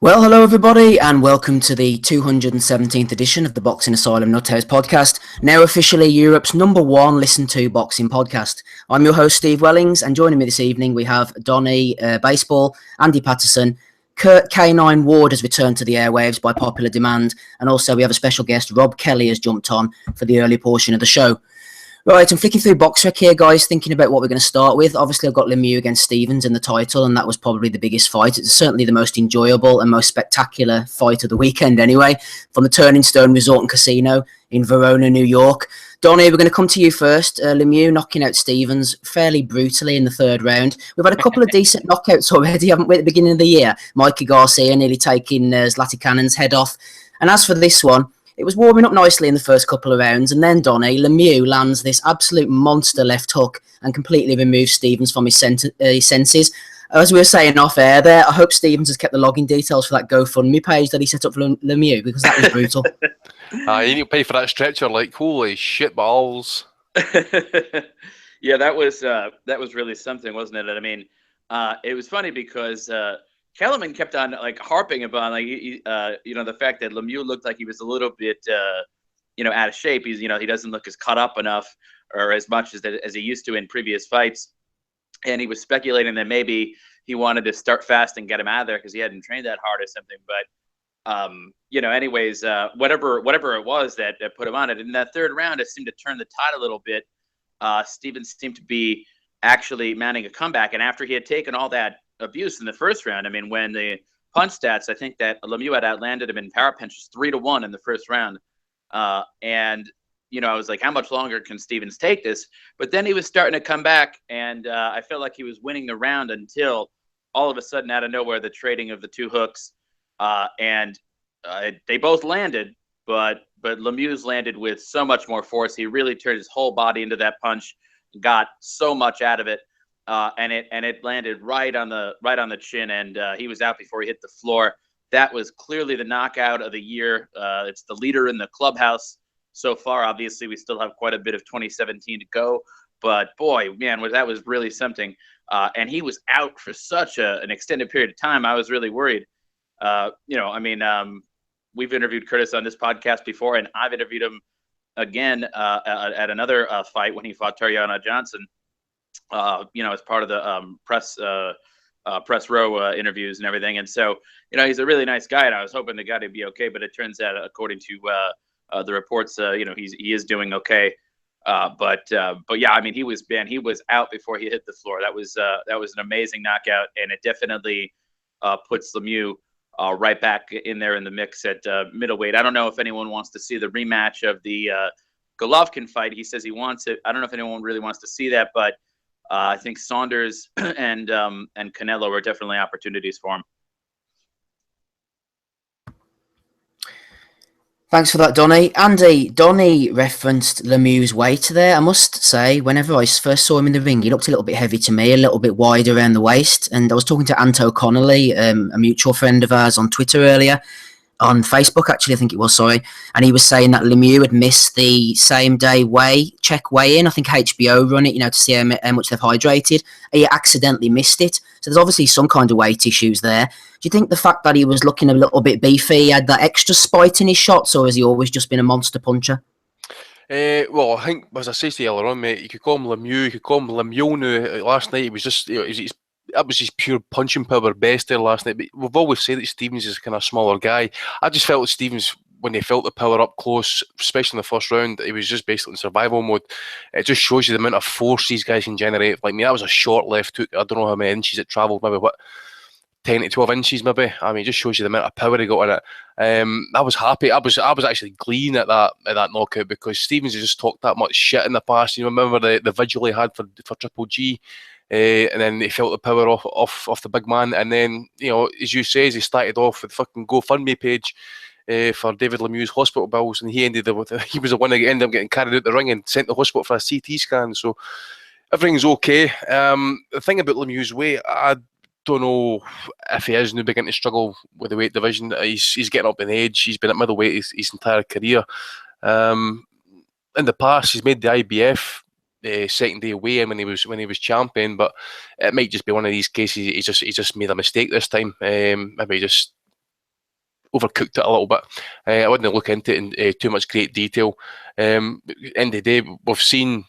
Well, hello everybody, and welcome to the 217th edition of the Boxing Asylum Nuthouse podcast, now officially Europe's number one listened to boxing podcast. I'm your host, Steve Wellings, and joining me this evening we have Donny Baseball, Andy Patterson, Kurt K9 Ward has returned to the airwaves by popular demand, and also we have a special guest, Rob Kelly, has jumped on for the early portion of the show. Right, I'm flicking through BoxRec here, guys, thinking about what we're going to start with. Obviously, I've got Lemieux against Stevens in the title, and that was probably the biggest fight. It's certainly the most enjoyable and most spectacular fight of the weekend anyway, from the Turning Stone Resort and Casino in Verona, New York. Donny, we're going to come to you first. Lemieux knocking out Stevens fairly brutally in the third round. We've had a couple of decent knockouts already, haven't we, at the beginning of the year? Mikey Garcia nearly taking Zlaticanon's head off. And as for this one, it was warming up nicely in the first couple of rounds, and then Donny Lemieux lands this absolute monster left hook and completely removes Stevens from his senses. As we were saying off air there, I hope Stevens has kept the login details for that GoFundMe page that he set up for Lemieux, because that was brutal. You need to pay for that stretcher, like, holy shit balls. Yeah, that was really something, wasn't it? I mean, it was funny because Kellerman kept on harping upon the fact that Lemieux looked like he was a little bit out of shape. He doesn't look as cut up enough or as much as he used to in previous fights, and he was speculating that maybe he wanted to start fast and get him out of there because he hadn't trained that hard or something. But anyways, whatever it was that put him on it in that third round, it seemed to turn the tide a little bit. Stevens seemed to be actually mounting a comeback, and after he had taken all that abuse in the first round, I mean, when the punch stats, I think that Lemieux had outlanded him in power punches 3-1 in the first round. And I was like, how much longer can Stevens take this? But then he was starting to come back, and I felt like he was winning the round until all of a sudden, out of nowhere, the trading of the two hooks, and they both landed, but Lemieux's landed with so much more force. He really turned his whole body into that punch, got so much out of it. And it landed right on the chin, and he was out before he hit the floor. That was clearly the knockout of the year. It's the leader in the clubhouse so far. Obviously, we still have quite a bit of 2017 to go, but boy, man, that was really something. And he was out for such an extended period of time. I was really worried. We've interviewed Curtis on this podcast before, and I've interviewed him again at another fight when he fought Tariana Johnson. As part of the press row interviews and everything. And so, he's a really nice guy, and I was hoping the guy to be okay, but it turns out, according to the reports, he is doing okay. But yeah, I mean, he was out before he hit the floor. That was an amazing knockout, and it definitely puts Lemieux right back in there in the mix at middleweight. I don't know if anyone wants to see the rematch of the Golovkin fight. He says he wants it. I don't know if anyone really wants to see that, but I think Saunders and Canelo are definitely opportunities for him. Thanks for that, Donny. Andy, Donny referenced Lemieux's weight there. I must say, whenever I first saw him in the ring, he looked a little bit heavy to me, a little bit wide around the waist. And I was talking to Anto Connolly, a mutual friend of ours, on Twitter earlier. On Facebook, actually, I think it was, sorry. And he was saying that Lemieux had missed the same day check weigh-in. I think HBO run it, to see how much they've hydrated. He accidentally missed it. So there's obviously some kind of weight issues there. Do you think the fact that he was looking a little bit beefy had that extra spite in his shots, or has he always just been a monster puncher? Well, I think, as I said to you earlier on, mate, you could call him Lemieux, you could call him Lemieux now. Last night, he was just, that was his pure punching power best there last night. But we've always said that Stevens is a kind of smaller guy. I just felt that Stevens, when they felt the power up close, especially in the first round, he was just basically in survival mode. It just shows you the amount of force these guys can generate. Like, that was a short left hook. I don't know how many inches it travelled, maybe 10 to 12 inches maybe. I mean, it just shows you the amount of power he got in it. I was happy. I was actually gleeing at that knockout, because Stevens has just talked that much shit in the past. You remember the vigil he had for Triple G, and then he felt the power off the big man. And then, as you say, he started off with fucking GoFundMe page for David Lemieux's hospital bills, and he was the one that ended up getting carried out the ring and sent to the hospital for a CT scan. So everything's okay. The thing about Lemieux's weight, I don't know if he is now beginning to struggle with the weight division. He's getting up in age. He's been at middleweight his entire career. In the past, he's made the IBF second day away when he was champion, but it might just be one of these cases. He just made a mistake this time. Maybe just overcooked it a little bit. I wouldn't look into it in too much great detail. End of the day, we've seen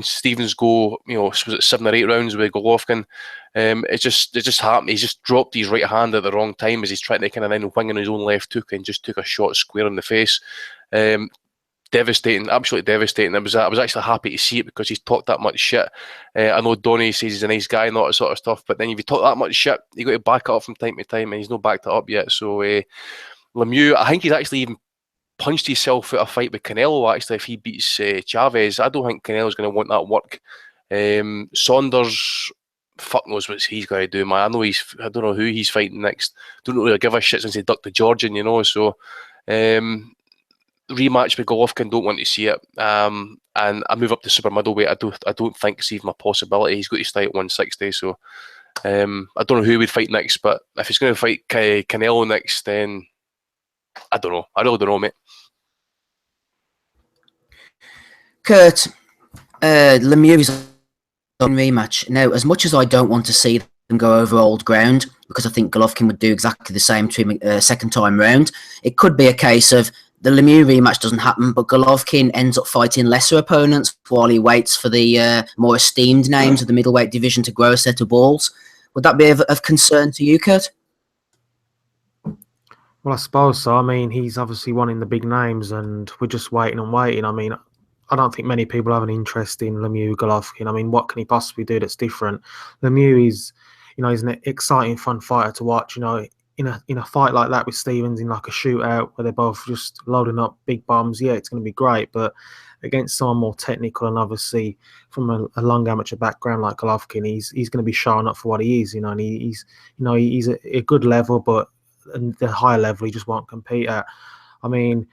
Stevens go, was it 7 or 8 rounds with Golovkin. It just happened. He's just dropped his right hand at the wrong time as he's trying to kind of then wing on his own left hook and just took a shot square in the face. Devastating, absolutely devastating. I was actually happy to see it because he's talked that much shit. I know Donny says he's a nice guy and all that sort of stuff, but then if you talk that much shit, you got to back it up from time to time, and he's not backed it up yet. So Lemieux, I think he's actually even punched himself out of a fight with Canelo. Actually, if he beats Chavez, I don't think Canelo's going to want that work. Saunders, fuck knows what he's going to do, man. I don't know who he's fighting next. Don't really give a shit since he ducked the Georgian, So. Rematch with Golovkin, don't want to see it. And I move up to super middleweight. I don't think it's even a possibility. He's got to stay at 160. So I don't know who he would fight next, but if he's going to fight Canelo next, then I don't know. I really don't know, mate. Kurt, Lemieux's on rematch. Now, as much as I don't want to see them go over old ground, because I think Golovkin would do exactly the same to him second time round, it could be a case of the Lemieux rematch doesn't happen, but Golovkin ends up fighting lesser opponents while he waits for the more esteemed names of the middleweight division to grow a set of balls. Would that be of concern to you, Kurt? Well, I suppose so. I mean, he's obviously wanting the big names, and we're just waiting and waiting. I mean, I don't think many people have an interest in Lemieux Golovkin. I mean, what can he possibly do that's different? Lemieux is, he's an exciting, fun fighter to watch. In a fight like that with Stevens, in like a shootout where they're both just loading up big bombs, yeah, it's going to be great. But against someone more technical and obviously from a long amateur background like Golovkin, he's going to be showing up for what he is, and he's a good level, but the higher level he just won't compete at. I mean,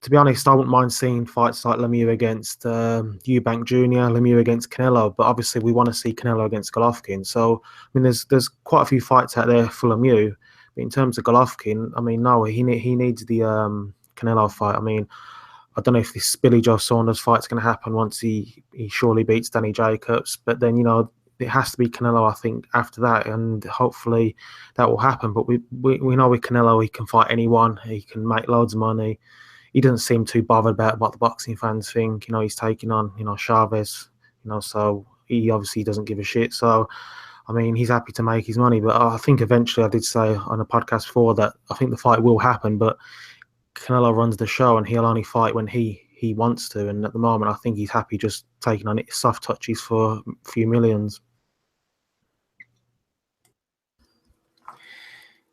to be honest, I wouldn't mind seeing fights like Lemieux against Eubank Jr., Lemieux against Canelo, but obviously we want to see Canelo against Golovkin. So I mean, there's quite a few fights out there for Lemieux. But in terms of Golovkin, I mean, no, he needs the Canelo fight. I mean, I don't know if this Billy Joe Saunders fight's going to happen once he surely beats Danny Jacobs. But then, it has to be Canelo, I think, after that. And hopefully that will happen. But we know with Canelo, he can fight anyone. He can make loads of money. He doesn't seem too bothered about what the boxing fans think. He's taking on, Chavez, so he obviously doesn't give a shit. So, I mean, he's happy to make his money, but I think eventually, I did say on a podcast before that I think the fight will happen, but Canelo runs the show and he'll only fight when he wants to. And at the moment, I think he's happy just taking on soft touches for a few millions.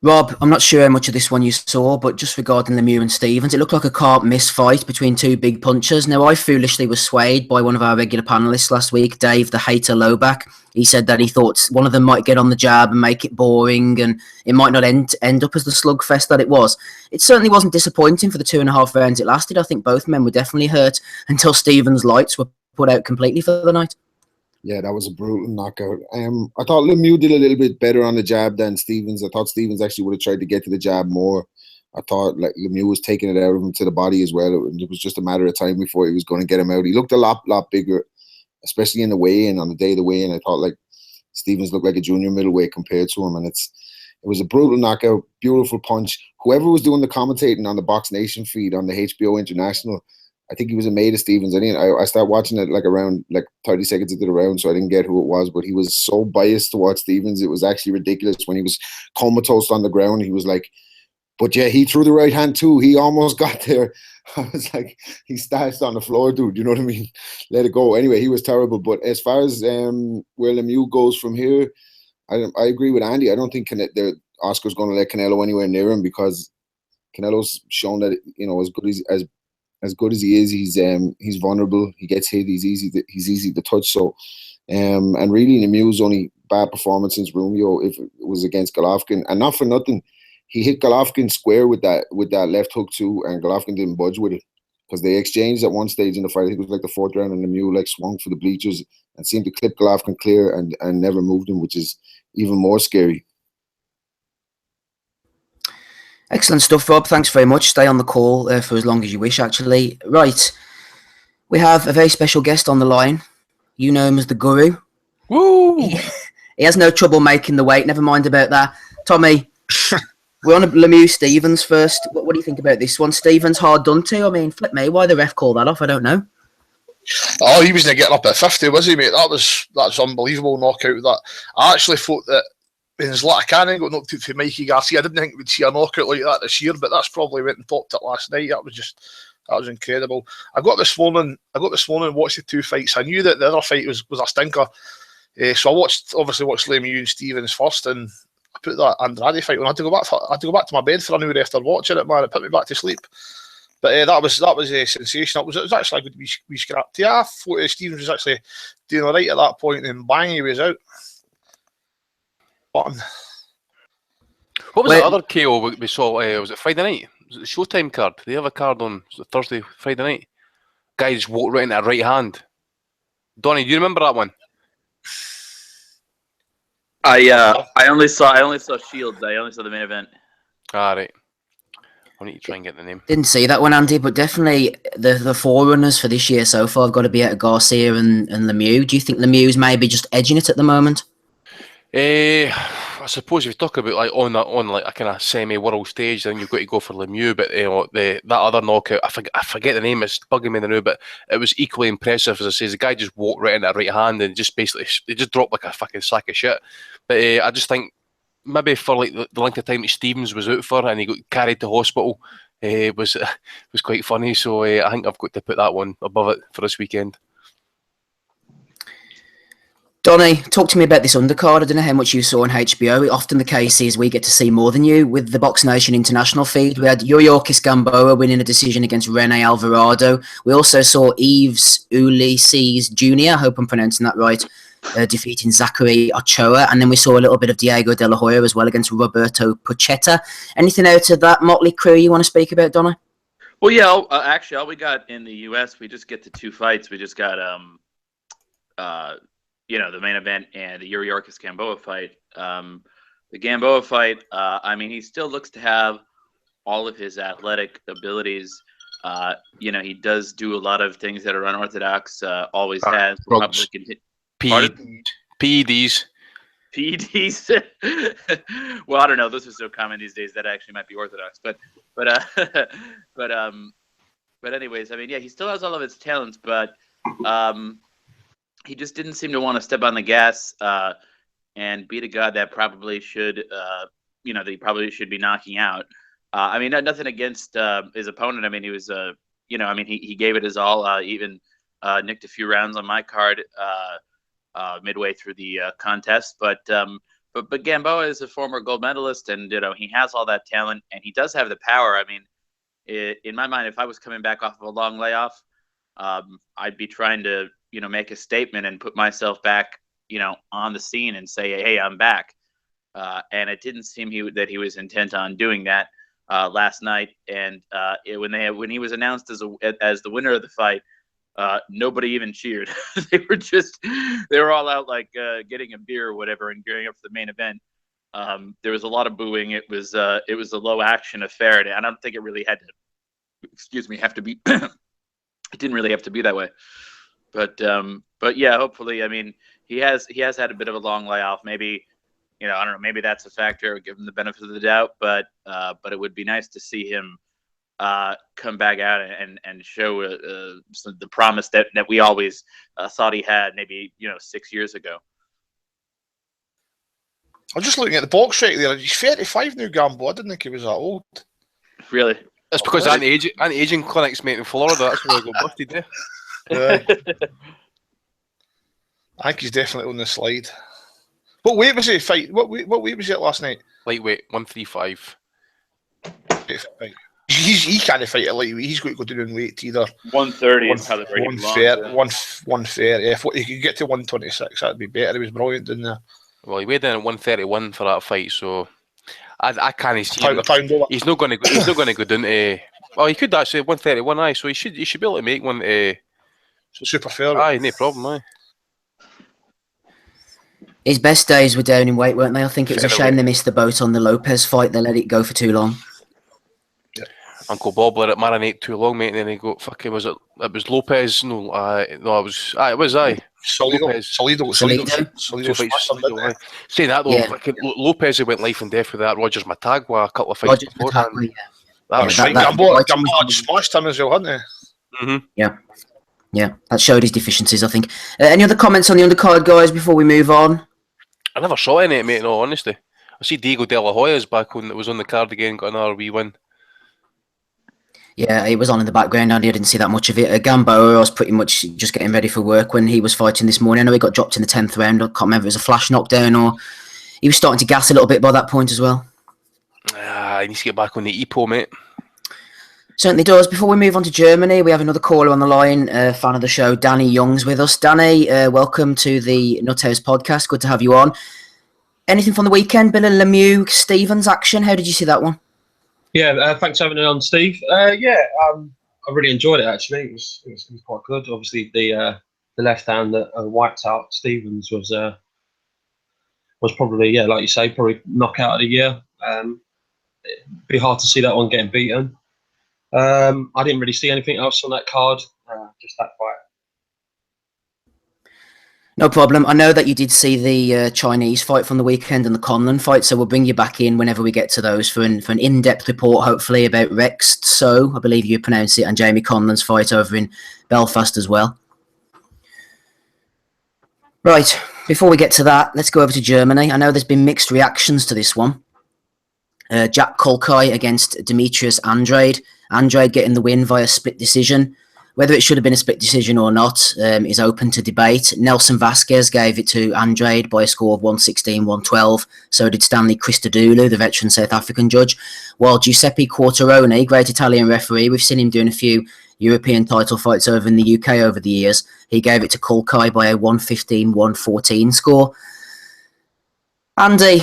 Rob, I'm not sure how much of this one you saw, but just regarding Lemieux and Stevens, it looked like a can't miss fight between two big punchers. Now, I foolishly was swayed by one of our regular panellists last week, Dave the Hater Lowback. He said that he thought one of them might get on the jab and make it boring, and it might not end up as the slugfest that it was. It certainly wasn't disappointing for the 2.5 rounds it lasted. I think both men were definitely hurt until Stevens' lights were put out completely for the night. Yeah, that was a brutal knockout. I thought Lemieux did a little bit better on the jab than Stevens. I thought Stevens actually would have tried to get to the jab more. I thought Lemieux was taking it out of him to the body as well. It was just a matter of time before he was going to get him out. He looked a lot bigger, especially in the weigh-in, on the day of the weigh-in. I thought Stevens looked like a junior middleweight compared to him, and it was a brutal knockout, beautiful punch. Whoever was doing the commentating on the Box Nation feed on the HBO International, I think he was a mate of Stevens. I started watching it around 30 seconds into the round, so I didn't get who it was, but he was so biased towards Stevens. It was actually ridiculous. When he was comatose on the ground, he was like, but yeah, he threw the right hand too. He almost got there. I was like, he stashed on the floor, dude. You know what I mean? Let it go. Anyway, he was terrible. But as far as where Lemieux goes from here, I agree with Andy. I don't think Oscar's going to let Canelo anywhere near him, because Canelo's shown that, as good as he is, he's vulnerable. He gets hit. He's easy to touch. So, and really, Lemieux's only bad performance since Romeo, if it was against Golovkin, and not for nothing, he hit Golovkin square with that left hook too, and Golovkin didn't budge with it, because they exchanged at one stage in the fight. I think it was the 4th round, and Lemieux swung for the bleachers and seemed to clip Golovkin clear and never moved him, which is even more scary. Excellent stuff, Rob. Thanks very much. Stay on the call for as long as you wish, actually. Right. We have a very special guest on the line. You know him as the Guru. Woo! He has no trouble making the weight. Never mind about that. Tommy, We're on a Lemieux Stevens first. What do you think about this one? Stevens hard done to. I mean, flip me. Why the ref called that off? I don't know. Oh, he wasn't getting up at 50, was he, mate? That's unbelievable knockout. That I actually thought that in Zlatan got knocked out for Mikey Garcia. I didn't think we'd see a knockout like that this year, but that's probably went and topped it last night. That was incredible. I got this morning and watched the two fights. I knew that the other fight was a stinker, so I watched Lemieux and Stevens first, and I put that Andrade fight on. I had to go back to my bed for an hour after watching it, man. It put me back to sleep. But that was sensational. It was actually a good wee scrap. Yeah, I thought Stevens was actually doing all right at that point, and bang, he was out. Button. What was the other KO we saw? Was it Friday night? Was it the Showtime card? Did they have a card on Thursday, Friday night? Guy just walked right into a right hand. Donnie, do you remember that one? I only saw Shields. I only saw the main event. Ah, right. I need to try and get the name. Didn't see that one, Andy, but definitely the forerunners for this year so far have got to be out of Garcia and Lemieux. Do you think Lemieux's maybe just edging it at the moment? I suppose if you talk about like on a kind of semi-world stage, then you've got to go for Lemieux. But that other knockout, I forget the name. It's bugging me now, but it was equally impressive. As I say, the guy just walked right into a right hand and just basically he just dropped like a fucking sack of shit. But I just think maybe for like the length of time that Stevens was out for and he got carried to hospital, was quite funny. So I think I've got to put that one above it for this weekend. Donnie, talk to me about this undercard. I don't know how much you saw on HBO. Often the case is we get to see more than you. With the Box Nation International feed, we had Yuriorkis Gamboa winning a decision against Rene Alvarado. We also saw Yves Ulysses Jr., I hope I'm pronouncing that right, defeating Zachary Ochoa. And then we saw a little bit of Diego De La Hoya as well against Roberto Puchetta. Anything out of that motley crew you want to speak about, Donnie? Well, yeah, actually, all we got in the U.S., we just get the two fights. We just got the main event and the Yuriorkis Gamboa fight. The Gamboa fight, I mean, he still looks to have all of his athletic abilities. He does do a lot of things that are unorthodox, always has. PEDs. PEDs. Well, I don't know. Those are so common these days that actually might be orthodox. But anyways, I mean, yeah, he still has all of his talents, but he just didn't seem to want to step on the gas and beat a guy that probably should, that he probably should be knocking out. I mean, nothing against his opponent. I mean, he was, he gave it his all. Even nicked a few rounds on my card midway through the contest. But Gamboa is a former gold medalist, and he has all that talent, and he does have the power. I mean, in my mind, if I was coming back off of a long layoff, I'd be trying to make a statement and put myself back, on the scene and say, hey, I'm back. And it didn't seem that he was intent on doing that last night. And when he was announced as the winner of the fight, nobody even cheered. They were all out like getting a beer or whatever and gearing up for the main event. There was a lot of booing. It was a low action affair, and I don't think it really had to, have to be. It didn't really have to be that way. But yeah, hopefully, I mean, he has had a bit of a long layoff. Maybe, I don't know, maybe that's a factor, give him the benefit of the doubt, but it would be nice to see him come back out and show the promise that we always thought he had maybe 6 years ago. I'm just looking at the box right there. He's 35 now, Gambo. I didn't think he was that old. Really? It's because anti-aging clinics, mate, in Florida. That's where I got busted there. Yeah. I think he's definitely on the slide. What weight was he fight? What weight was he at last night? Lightweight, 135. He can't fight at lightweight. He's got to go down in weight either. 130 is probably where he belongs. 130. Yeah, if he could get to 126, that'd be better. He was brilliant, didn't he? Well, he weighed in at 131 for that fight, so I can't see him. He's not going to go down to. Oh, he could actually 131. Aye, so he should be able to make one. Super fair. Aye, no problem. Aye. His best days were down in weight, weren't they? I think it was a shame they missed the boat on the Lopez fight. They let it go for too long. Yeah. Uncle Bob let it marinate too long, mate. And then he got fucking. It was Lopez? No, it was. Aye, Salido smashed him, didn't he? Say that though, Yeah. like, Lopez went life and death with that. Rogers Matagua a couple of fights Rogers beforehand. Matagua, That That's was right. Gamboa had smashed him as well, hadn't he? Yeah, that showed his deficiencies, I think. Any other comments on the undercard, guys, before we move on? I never saw any, mate, in all honesty. I see Diego De La Hoya's back when it was on the card again, got another wee win. Yeah, he was on in the background, Andy. I didn't see that much of it. Gamboa was pretty much just getting ready for work when he was fighting this morning. I know he got dropped in the 10th round. I can't remember if it was a flash knockdown or he was starting to gas a little bit by that point as well. He needs to get back on the EPO, mate. Certainly does. Before we move on to Germany, we have another caller on the line, fan of the show, Danny Young's with us. Danny, welcome to the Nuthouse podcast. Good to have you on. Anything from the weekend? Bill and Lemieux, Stevens action. How did you see that one? Yeah, thanks for having me on, Steve. I really enjoyed it, actually. It was quite good. Obviously, the left hand that wiped out Stevens was probably, like you say, probably knockout of the year. It'd be hard to see that one getting beaten. I didn't really see anything else on that card, just that fight. No problem. I know that you did see the Chinese fight from the weekend and the Conlan fight, so we'll bring you back in whenever we get to those for an in-depth report, hopefully, about Rex So, I believe you pronounce it, and Jamie Conlan's fight over in Belfast as well. Right, before we get to that, let's go over to Germany. I know there's been mixed reactions to this one. Jack Kulkai against Demetrius Andrade. Andrade getting the win via split decision. Whether it should have been a split decision or not is open to debate. Nelson Vasquez gave it to Andrade by a score of 116-112. So did Stanley Christodoulou, the veteran South African judge. While Giuseppe Quartarone, great Italian referee, we've seen him doing a few European title fights over in the UK over the years. He gave it to Kulkai by a 115-114 score. Andy,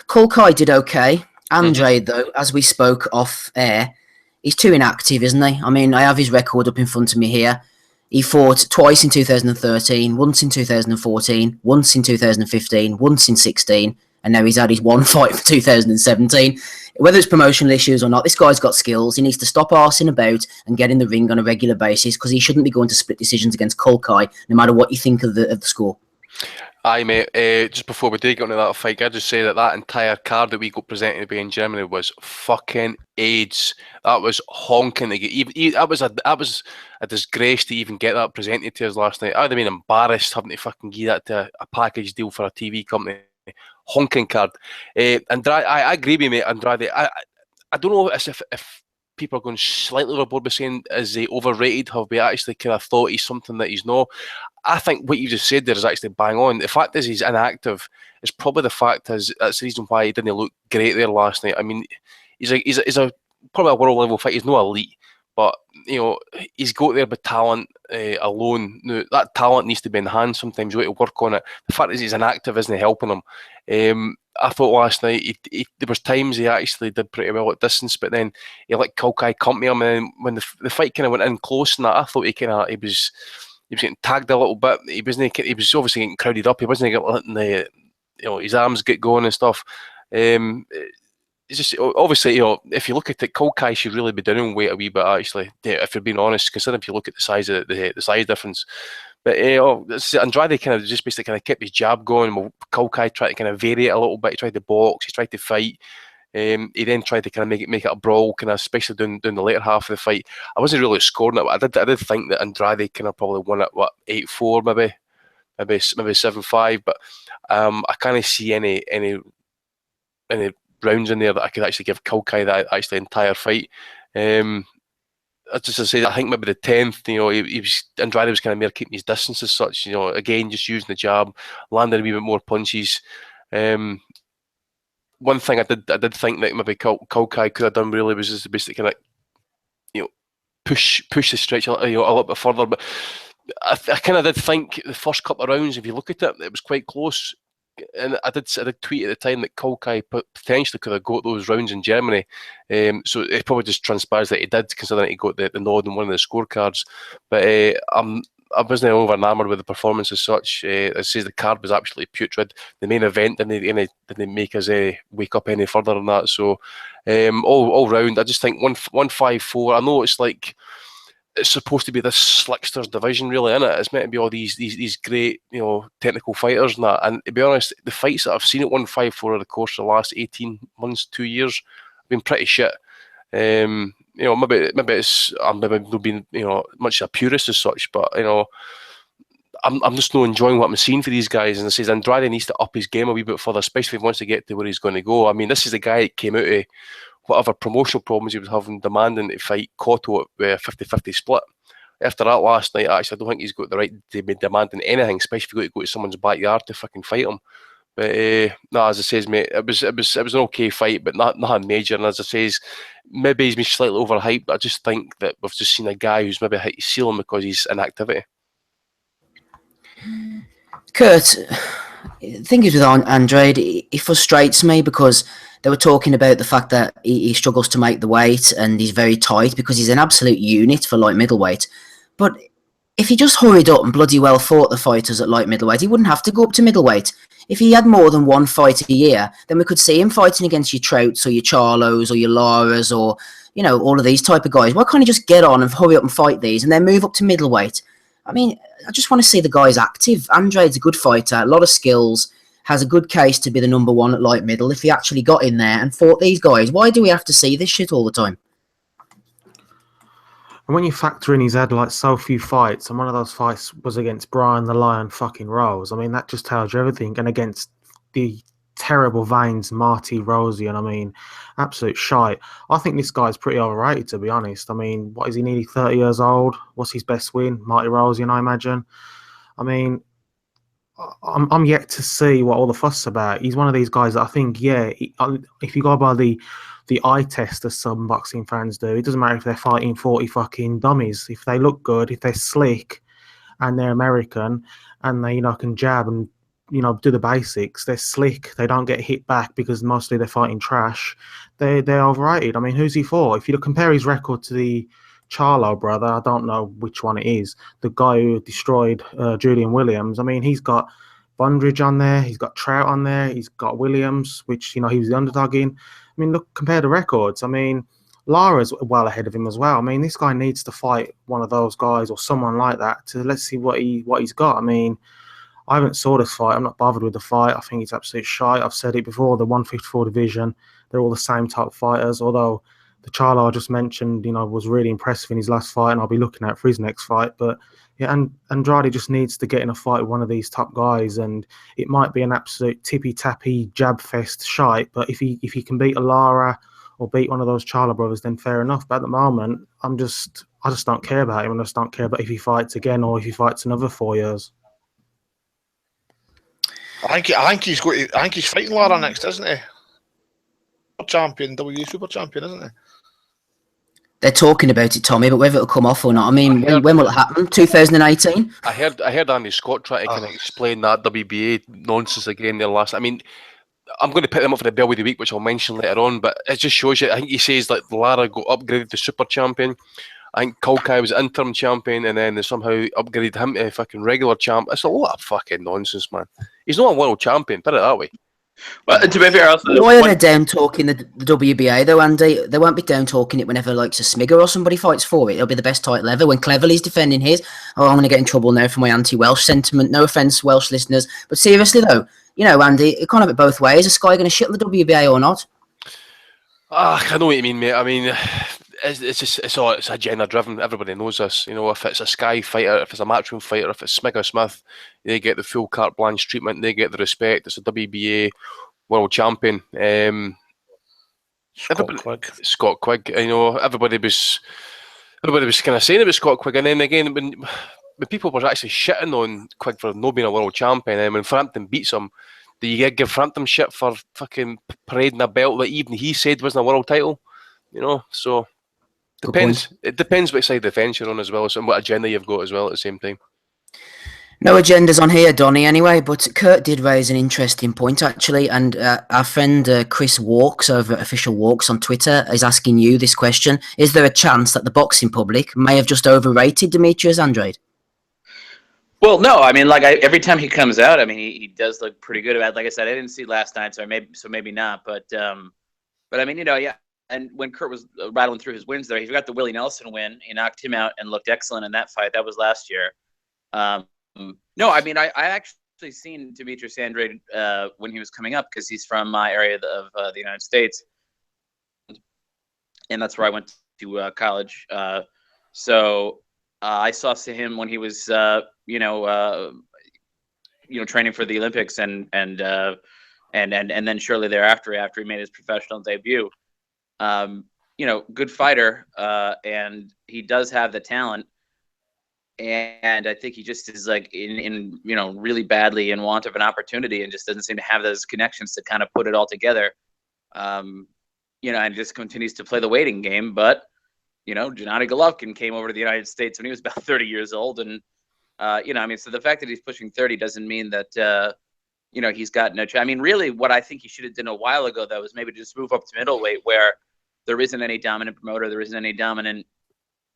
Kulkai did okay. Andrade, though, as we spoke off air, he's too inactive, isn't he? I mean, I have his record up in front of me here. He fought twice in 2013, once in 2014, once in 2015, once in 16, and now he's had his one fight for 2017. Whether it's promotional issues or not, this guy's got skills. He needs to stop arsing about and get in the ring on a regular basis because he shouldn't be going to split decisions against Kulkai, no matter what you think of the score. Aye, mate. Just before we do get into that fight, I just say that entire card that we got presented by in Germany was fucking AIDS. That was honking. That was a disgrace to even get that presented to us last night. I'd have been embarrassed having to fucking give that to a package deal for a TV company. Honking card. Andrade, I agree with you, mate. Andrade, I don't know if people are going slightly overboard by saying is he overrated? Have we actually kind of thought he's something that he's not? I think what you just said there is actually bang on. The fact is he's inactive is probably the fact is that's the reason why he didn't look great there last night. I mean, he's a probably a world level fight. He's no elite, but you know he's got there by talent alone. Now, that talent needs to be enhanced. Sometimes you have to work on it. The fact is he's inactive isn't helping him. I thought last night there was times he actually did pretty well at distance, but then he let Kulkai company him, and then when the fight kind of went in close, and that I thought he was getting tagged a little bit. He was obviously getting crowded up. He wasn't letting his arms get going and stuff. It's just obviously if you look at it, Kulkai should really be down in weight a wee bit actually. If you're being honest, considering if you look at the size of the size difference. But Andrade kind of just basically kind of kept his jab going. Kulkai tried to kind of vary it a little bit. He tried to box. He tried to fight. He then tried to kind of make it a brawl, kind of especially down the later half of the fight. I wasn't really scoring it, but I did think that Andrade kind of probably won it 8-4 maybe 7-5. But I can't see any rounds in there that I could actually give Kulkai that actually entire fight. Just to say, I think maybe the 10th, Andrade was kind of mere keeping his distance as such. Again, just using the jab, landing a wee bit more punches. One thing I did think that maybe Kulkai could have done really was just basically kind of push the stretch a little bit further. But I kind of did think the first couple of rounds, if you look at it, it was quite close. And I did tweet at the time that Kulkai potentially could have got those rounds in Germany. So it probably just transpires that he did, considering he got the nod in one of the scorecards. But I wasn't over enamoured with the performance as such. I say the card was absolutely putrid. The main event didn't make us wake up any further than that. So all round, I just think 154. I know it's like it's supposed to be this slicksters division, really, isn't it? It's meant to be all these great, technical fighters and that. And to be honest, the fights that I've seen at 154 over the course of the last 18 months, 2 years, have been pretty shit. Maybe it's I'm maybe not being much a purist as such, but I'm just not enjoying what I'm seeing for these guys. And I says Andrade needs to up his game a wee bit further, especially if he wants to get to where he's going to go. I mean, this is the guy that came out of whatever promotional problems he was having, demanding to fight Cotto at a 50-50 split. After that last night, actually, I don't think he's got the right to be demanding anything, especially if you've got to go to someone's backyard to fucking fight him. But as I says, mate, it was an okay fight, but nothing major. And as I says, maybe he's been slightly overhyped, but I just think that we've just seen a guy who's maybe hit his ceiling because he's in activity. Kurt, the thing is with Andrade, it frustrates me because they were talking about the fact that he struggles to make the weight and he's very tight because he's an absolute unit for light middleweight. But if he just hurried up and bloody well fought the fighters at light middleweight, he wouldn't have to go up to middleweight. If he had more than one fight a year, then we could see him fighting against your Trouts or your Charlos or your Laras or, all of these type of guys. Why can't he just get on and hurry up and fight these and then move up to middleweight? I mean, I just want to see the guys active. Andrade's a good fighter, a lot of skills, has a good case to be the number one at light middle if he actually got in there and fought these guys. Why do we have to see this shit all the time? And when you factor in he's had like so few fights, and one of those fights was against Brian the Lion fucking Rose, I mean, that just tells you everything. And against the terrible veins, Marty Rosian, I mean, absolute shite. I think this guy's pretty overrated, to be honest. I mean, what is he, nearly 30 years old? What's his best win? Marty Rosian, I imagine. I mean, I'm yet to see what all the fuss is about. He's one of these guys that I think, if you go by the eye test, as some boxing fans do, it doesn't matter if they're fighting 40 fucking dummies. If they look good, if they're slick and they're American and they, can jab and, do the basics, they're slick, they don't get hit back because mostly they're fighting trash, they're overrated. I mean, who's he for? If you compare his record to the Charlo brother, I don't know which one it is, the guy who destroyed Julian Williams, I mean, he's got Bundridge on there, he's got Trout on there, he's got Williams, which, he was the underdog in. I mean, look, compare the records. I mean, Lara's well ahead of him as well. I mean, this guy needs to fight one of those guys or someone like that to let's see what he's got. I mean, I haven't saw this fight. I'm not bothered with the fight. I think it's absolute shite. I've said it before, the 154 division, they're all the same type of fighters, although the Charlo I just mentioned, was really impressive in his last fight, and I'll be looking out for his next fight. But yeah, and Andrade just needs to get in a fight with one of these top guys, and it might be an absolute tippy-tappy jab fest shite. But if he can beat a Lara or beat one of those Charlo brothers, then fair enough. But at the moment, I just don't care about him, and I just don't care about if he fights again or if he fights another 4 years. I think he's fighting Lara next, isn't he? Champion, Super Champion, isn't he? They're talking about it, Tommy, but whether it'll come off or not, I mean, when will it happen? 2018? I heard Andy Scott try to kind of explain that WBA nonsense again there last. I mean, I'm going to pick them up for the Bellue of the Week, which I'll mention later on, but it just shows you, I think he says like Lara got upgraded to Super Champion. I think Kulkai was interim champion, and then they somehow upgraded him to fucking regular champ. It's a lot of fucking nonsense, man. He's not a world champion, put it that way. Well, to be fair, also, why are they down talking the WBA though, Andy? They won't be down talking it whenever like a Smigger or somebody fights for it. It'll be the best title ever. When Cleverly's defending his, I'm going to get in trouble now for my anti-Welsh sentiment. No offense, Welsh listeners, but seriously though, Andy, it can't have it both ways. Is Sky going to shit on the WBA or not? I know what you mean, mate. I mean, it's agenda driven. Everybody knows this. If it's a Sky fighter, if it's a matchroom fighter, if it's Smigger Smith, they get the full carte blanche treatment. They get the respect. It's a WBA world champion. Scott Quigg. Everybody was kind of saying about Scott Quigg, and then again when people were actually shitting on Quigg for not being a world champion, and when Frampton beats him, do you give Frampton shit for fucking parading a belt that even he said wasn't a world title? So depends. It depends which side of the fence you're on as well, and what agenda you've got as well at the same time. No agendas on here, Donny, anyway, but Kurt did raise an interesting point, actually, and our friend Chris Walks over at Official Walks on Twitter is asking you this question. Is there a chance that the boxing public may have just overrated Demetrius Andrade? Well, no, I mean, every time he comes out, I mean, he does look pretty good about it. Like I said, I didn't see last night, so maybe not, but I mean, yeah, and when Kurt was rattling through his wins there, he forgot the Willie Nelson win. He knocked him out and looked excellent in that fight. That was last year. No, I mean, I actually seen Demetrius Andrade when he was coming up because he's from my area of the United States. And that's where I went to college. So I saw him when he was, training for the Olympics and then shortly thereafter, after he made his professional debut. Good fighter, and he does have the talent. And I think he just is like in really badly in want of an opportunity and just doesn't seem to have those connections to kind of put it all together. And just continues to play the waiting game. But, Gennady Golovkin came over to the United States when he was about 30 years old. And, so the fact that he's pushing 30 doesn't mean that, he's got no chance. I mean, really what I think he should have done a while ago, though, is maybe just move up to middleweight where there isn't any dominant promoter. There isn't any dominant,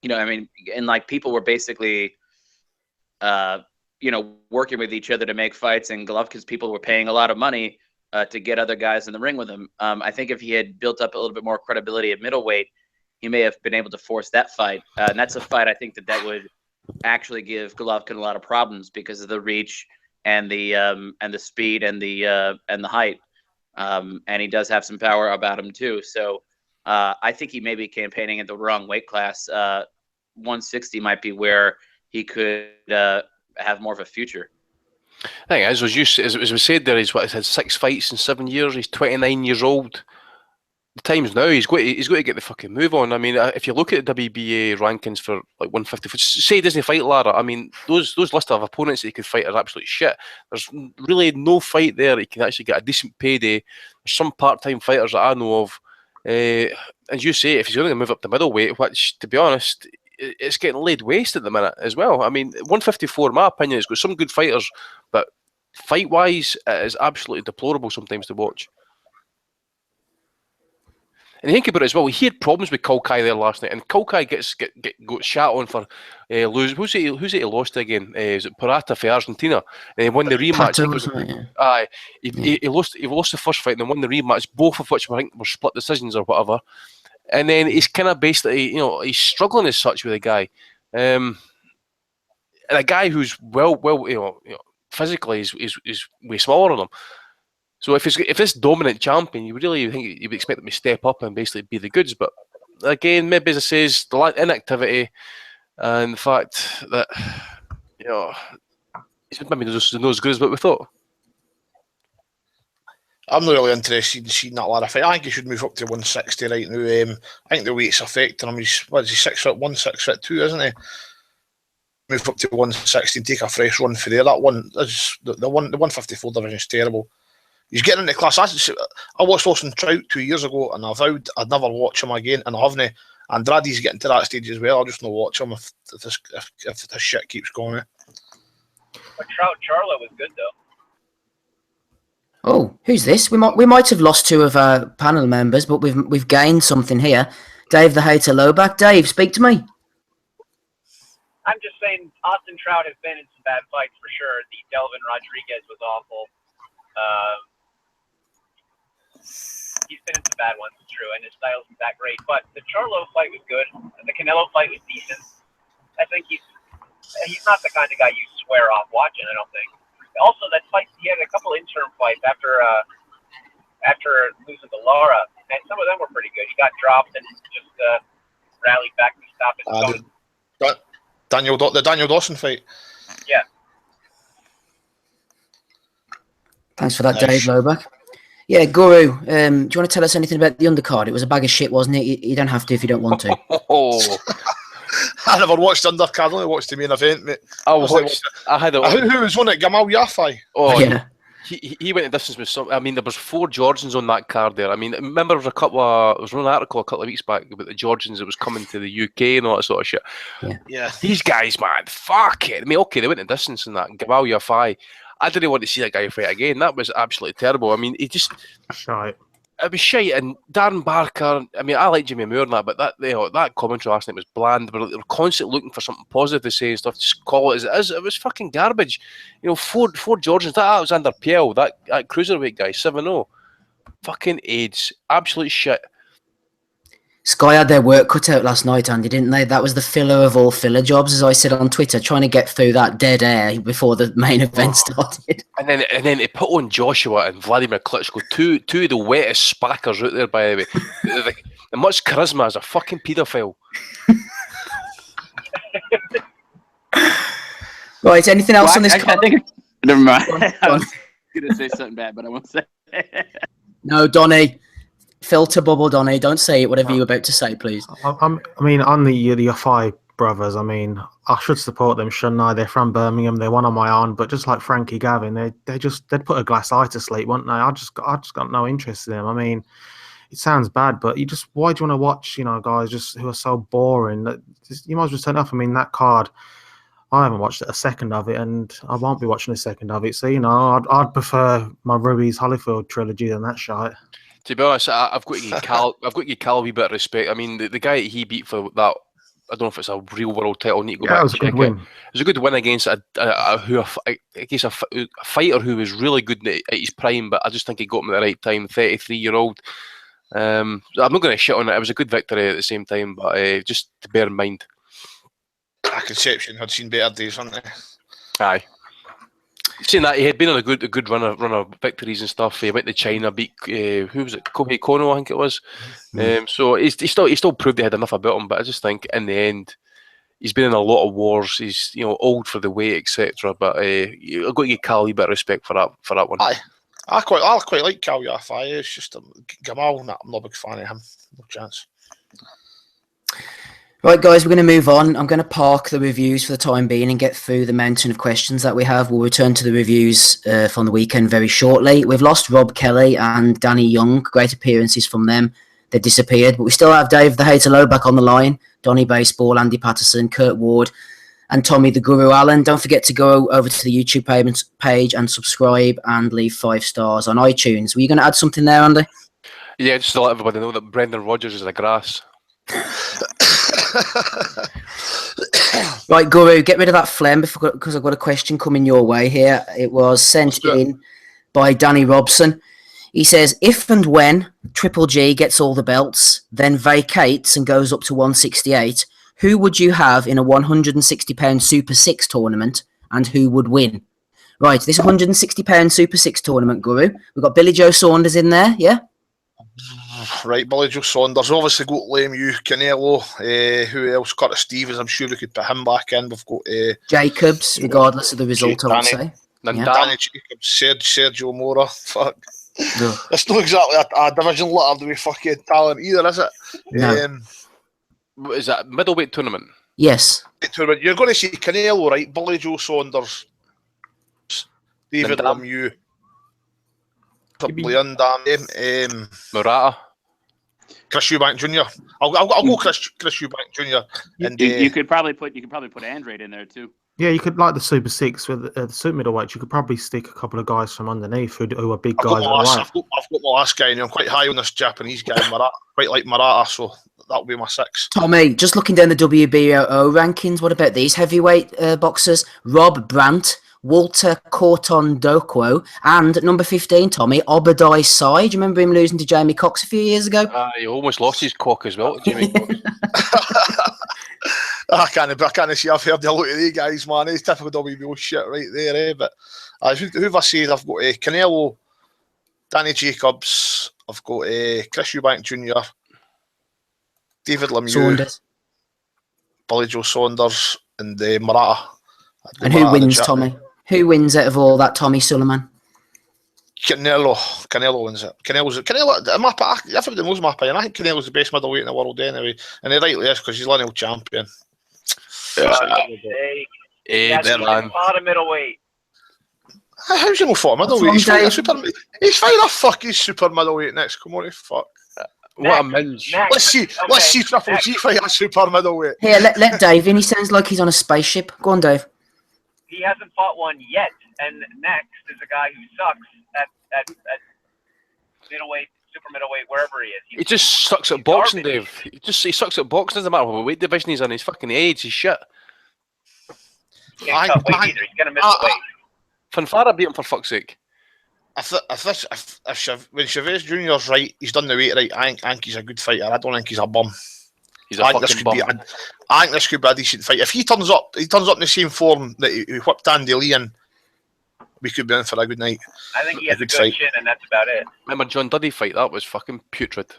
and like people were basically, working with each other to make fights, and Golovkin's people were paying a lot of money to get other guys in the ring with him. I think if he had built up a little bit more credibility at middleweight, he may have been able to force that fight. And that's a fight I think that would actually give Golovkin a lot of problems because of the reach and the speed and the height. And he does have some power about him too. So I think he may be campaigning at the wrong weight class. 160 might be where he could have more of a future. I think as we said there, he's had 6 fights in 7 years. He's 29 years old. The time's now. He's got to get the fucking move on. I mean, if you look at the WBA rankings for like 150, say he doesn't fight Lara. I mean, those list of opponents that he could fight are absolute shit. There's really no fight there that he can actually get a decent payday. There's some part-time fighters that I know of. As you say, if he's going to move up to middleweight, which to be honest, it's getting laid waste at the minute as well. I mean, 154, in my opinion, has got some good fighters, but fight-wise, it is absolutely deplorable sometimes to watch. And think about it as well, he had problems with Kulkai there last night, and Kulkai got shat on for losing. Who's it he lost to again? Is it Parata for Argentina? And he won the rematch. He lost the first fight and then won the rematch, both of which I think were split decisions or whatever. And then he's kind of basically, he's struggling as such with a guy. And a guy who's physically is way smaller than him. So if this dominant champion, you really think you would expect him to step up and basically be the goods. But again, maybe as I say, the inactivity and the fact that he's maybe not as good as what we thought. I'm not really interested in seeing that Lara fight. I think he should move up to 160 right now. I think the weight's affecting him. He's 6'1", 6'2", isn't he? Move up to 160 and take a fresh run for there. That one is the 154 division is terrible. He's getting into class. I watched Austin Trout 2 years ago, and I vowed I'd never watch him again, and I haven't. Andrade's getting to that stage as well. I'll just not watch him if this shit keeps going. But Charlo was good though. Oh, who's this? We might have lost 2 of our panel members, but we've gained something here. Dave the Hater Lowback. Dave, speak to me. I'm just saying, Austin Trout has been in some bad fights for sure. The Delvin Rodriguez was awful. He's been in some bad ones, it's true, and his style's not that great. But the Charlo fight was good. The Canelo fight was decent. I think he's not the kind of guy you swear off watching, I don't think. Also, that fight, he had a couple interim fights after losing to Lara, and some of them were pretty good. He got dropped and just rallied back to stop it. The Daniel Dawson fight. Yeah. Thanks for that, nice. Dave Lowback. Yeah, Guru, do you want to tell us anything about the undercard? It was a bag of shit, wasn't it? You don't have to if you don't want to. I never watched undercard, I only watched the main event, mate. Who was on it? Gamal Yafai? Oh, yeah. He went the distance with some. I mean, there was 4 Georgians on that card there. I mean, remember there was an article a couple of weeks back about the Georgians that was coming to the UK and all that sort of shit. Yeah. These guys, man, fuck it. I mean, okay, they went the distance in that. Gamal Yafai. I didn't want to see that guy fight again. That was absolutely terrible. I mean, he just... Shite. It was shite. And Darren Barker, I mean, I like Jimmy Moore and that, but that commentary last night was bland. They were constantly looking for something positive to say and stuff. Just call it as it is. It was fucking garbage. 4 Georgians. That Alexander Piel, that cruiserweight guy, 7-0. Fucking AIDS. Absolute shit. Sky had their work cut out last night, Andy, didn't they? That was the filler of all filler jobs, as I said on Twitter, trying to get through that dead air before the main event started. And then to put on Joshua and Vladimir Klitschko, two of the wettest spackers out there, by the way. The much charisma as a fucking paedophile. Right, anything else on this I think never mind. I was going to say something bad, but I won't say it. No, Donny. Filter bubble, Donny. Don't say it, whatever you're about to say, please. I mean, on the Yafai brothers, I mean, I should support them, shouldn't I? They're from Birmingham. They're one on my own, but just like Frankie Gavin, they'd put a glass eye to sleep, wouldn't they? I just got no interest in them. I mean, it sounds bad, but why do you want to watch, guys just who are so boring? You might as well turn off. I mean, that card, I haven't watched a second of it, and I won't be watching a second of it. So, I'd prefer my Ruby's Holyfield trilogy than that shite. To be honest, I've got to give Cal a wee bit of respect. I mean, the guy he beat for that, I don't know if it's a real world title. I need to go back. It was a good win. It was a good win against a fighter who was really good at his prime, but I just think he got him at the right time. 33-year-old. I'm not going to shit on it. It was a good victory at the same time, but just to bear in mind. Conception had seen better days, hadn't they? Aye. Saying that, he had been on a good run of victories and stuff. He went to China, beat who was it? Kohei Kono, I think it was. So he still proved he had enough about him. But I just think in the end, he's been in a lot of wars. He's old for the weight, etc. But I've got to give Cal a bit of respect for that one. Aye, I quite like Cal Yafai. It's just Gamal. I'm not a big fan of him. No chance. Right, guys, we're going to move on. I'm going to park the reviews for the time being and get through the mountain of questions that we have. We'll return to the reviews from the weekend very shortly. We've lost Rob Kelly and Danny Young. Great appearances from them. They disappeared. But we still have Dave the Hater Low back on the line, Donny Baseball, Andy Patterson, Kurt Ward, and Tommy the Guru Allen. Don't forget to go over to the YouTube page and subscribe and leave 5 stars on iTunes. Were you going to add something there, Andy? Yeah, just to let everybody know that Brendan Rodgers is a grass. Right, Guru, get rid of that phlegm because I've got a question coming your way here. It was sent in by Danny Robson. He says, if and when Triple G gets all the belts, then vacates and goes up to 168, who would you have in a £160 Super 6 tournament and who would win? Right, this £160 Super 6 tournament, Guru. We've got Billy Joe Saunders in there, yeah? Right, Billy Joe Saunders. Obviously got Lemieux, Canelo. Who else? Curtis Stevens. I'm sure we could put him back in. We've got Jacobs, regardless of the result, I would say. Danny Jacobs, Sergio Mora. Fuck. No. It's not exactly a division letter with fucking talent either, is it? No. Is that a middleweight tournament? Yes. You're going to see Canelo, right? Billy Joe Saunders, David Lemieux. Leon Dam, Murata, Chris Eubank Jr. I'll go Chris Eubank Jr. And you could probably put Andrade in there too. Yeah, you could, like the Super 6 with the Super Middleweight, you could probably stick a couple of guys from underneath who are big guys. I've got my last guy, and I'm quite high on this Japanese guy, Murata. Quite like Murata, so that'll be my 6. Tommy, just looking down the WBO rankings, what about these heavyweight boxers? Rob Brandt, Walter Corton-Dokwo, and at number 15, Tommy, Obadiah Sy. Do you remember him losing to Jamie Cox a few years ago? He almost lost his cock as well, Jamie Cox. I can't see. I've heard a lot of these guys, man. It's typical WBO shit right there, but who have I said? I've got Canelo, Danny Jacobs, I've got Chris Eubank Jr., David Lemieux, Saunders, Billy Joe Saunders, and Murata. And who wins, Tommy? Who wins out of all that, Tommy Sullivan? Canelo wins it. Canelo, everybody knows my opinion. I think Canelo's the best middleweight in the world anyway, and he rightly is because he's lineal champion. Man. Fought a middleweight. How's he not fought a middleweight? He's fighting a fucking super middleweight next. Come on, fuck. What a minge. Let's see Triple G fight a super middleweight. Here, let Dave in. He sounds like he's on a spaceship. Go on, Dave. He hasn't fought one yet, and next is a guy who sucks at middleweight, super middleweight, wherever he is. He just sucks at boxing, Dave. He sucks at boxing. Doesn't matter what weight division he's in. He's fucking age. He's shit. He can't cut weight either. He's gonna miss the weight. Fanfara beat him for fuck's sake. When Chavez Junior's right, he's done the weight right. I think he's a good fighter. I don't think he's a bum. He's a fucking bum. I think this could be a decent fight. If he turns up in the same form that he whipped Andy Lee in, we could be in for a good night. I think he has a good chin, and that's about it. Remember John Duddy fight? That was fucking putrid.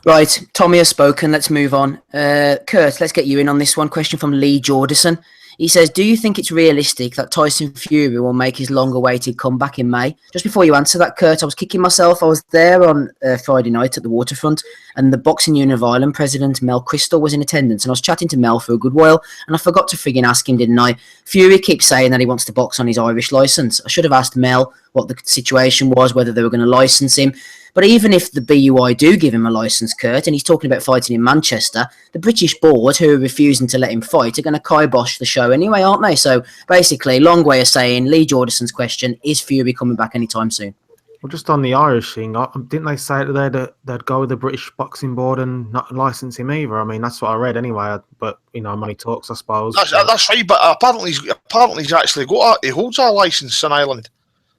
Right, Tommy has spoken. Let's move on. Kurt, let's get you in on this one. Question from Lee Jordison. He says, do you think it's realistic that Tyson Fury will make his long-awaited comeback in May? Just before you answer that, Kurt, I was kicking myself. I was there on Friday night at the Waterfront, and the Boxing Union of Ireland president, Mel Crystal, was in attendance, and I was chatting to Mel for a good while, and I forgot to frigging ask him, didn't I? Fury keeps saying that he wants to box on his Irish licence. I should have asked Mel what the situation was, whether they were going to licence him. But even if the BUI do give him a licence, Kurt, and he's talking about fighting in Manchester, the British board, who are refusing to let him fight, are going to kibosh the show anyway, aren't they? So basically, long way of saying, Lee Jordison's question, is Fury coming back anytime soon? Well, just on the Irish thing, didn't they say that they'd go with the British Boxing Board and not license him either? I mean, that's what I read anyway. But money talks, I suppose. That's right. But apparently he's actually he holds a license in Ireland.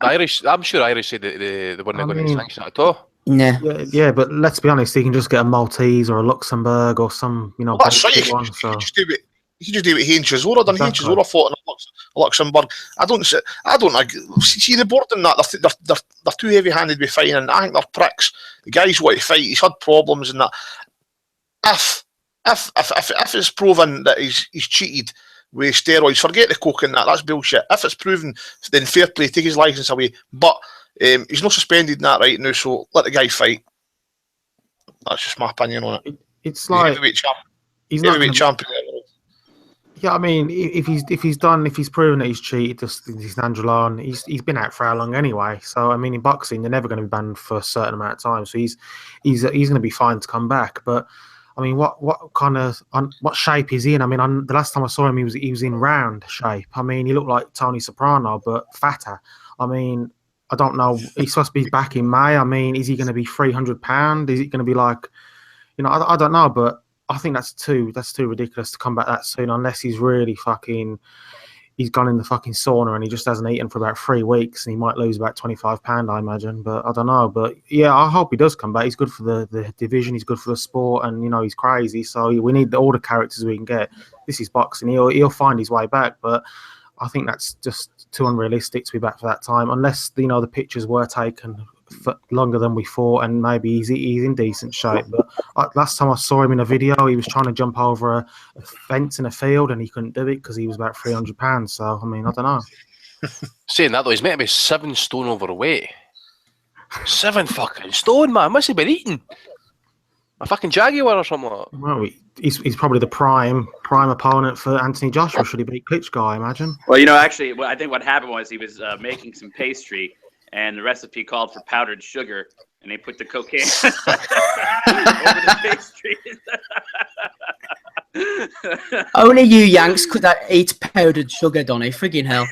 I'm sure Irish said that they weren't going to sanction it at all. Yeah, but let's be honest, he can just get a Maltese or a Luxembourg or some, that's right. He can just do it. You can just do what Haynes Chisora done. Haynes Chisora fought in Luxembourg. I don't see the board in that. They're too heavy-handed with fighting, and I think they're pricks. The guys want to fight. He's had problems in that. If it's proven that he's cheated with steroids, forget the coke and that. That's bullshit. If it's proven, then fair play, take his license away. But he's not suspended in that right now, so let the guy fight. That's just my opinion on it. It's like he's not heavyweight champion. Yeah, I mean, if he's proven that he's cheated, he's Angelo, and he's been out for how long anyway? So I mean, in boxing, they're never going to be banned for a certain amount of time. So he's going to be fine to come back. But I mean, what shape is he in? I mean, the last time I saw him, he was in round shape. I mean, he looked like Tony Soprano, but fatter. I mean, I don't know. He's supposed to be back in May. I mean, is he going to be £300? Is it going to be like, I don't know, but I think that's too ridiculous to come back that soon, unless he's really he's gone in the fucking sauna and he just hasn't eaten for about 3 weeks and he might lose about £25, I imagine. But I don't know. But yeah, I hope he does come back. He's good for the division. He's good for the sport, and he's crazy. So we need all the characters we can get. This is boxing. He'll find his way back, but I think that's just too unrealistic to be back for that time, unless the pictures were taken for longer than we thought, and maybe he's in decent shape. But last time I saw him in a video, he was trying to jump over a fence in a field and he couldn't do it because he was about £300. So I mean, I don't know. Saying that though, he's meant to be 7 stone overweight. 7 fucking stone, man. Must have been eating a fucking Jaguar or something like that. Well, he's probably the prime opponent for Anthony Joshua. Should he beat Klitschko, I imagine? Well, actually, I think what happened was he was making some pastry, and the recipe called for powdered sugar, and they put the cocaine over the pastry. Only you Yanks could eat powdered sugar, Donny. Friggin' hell.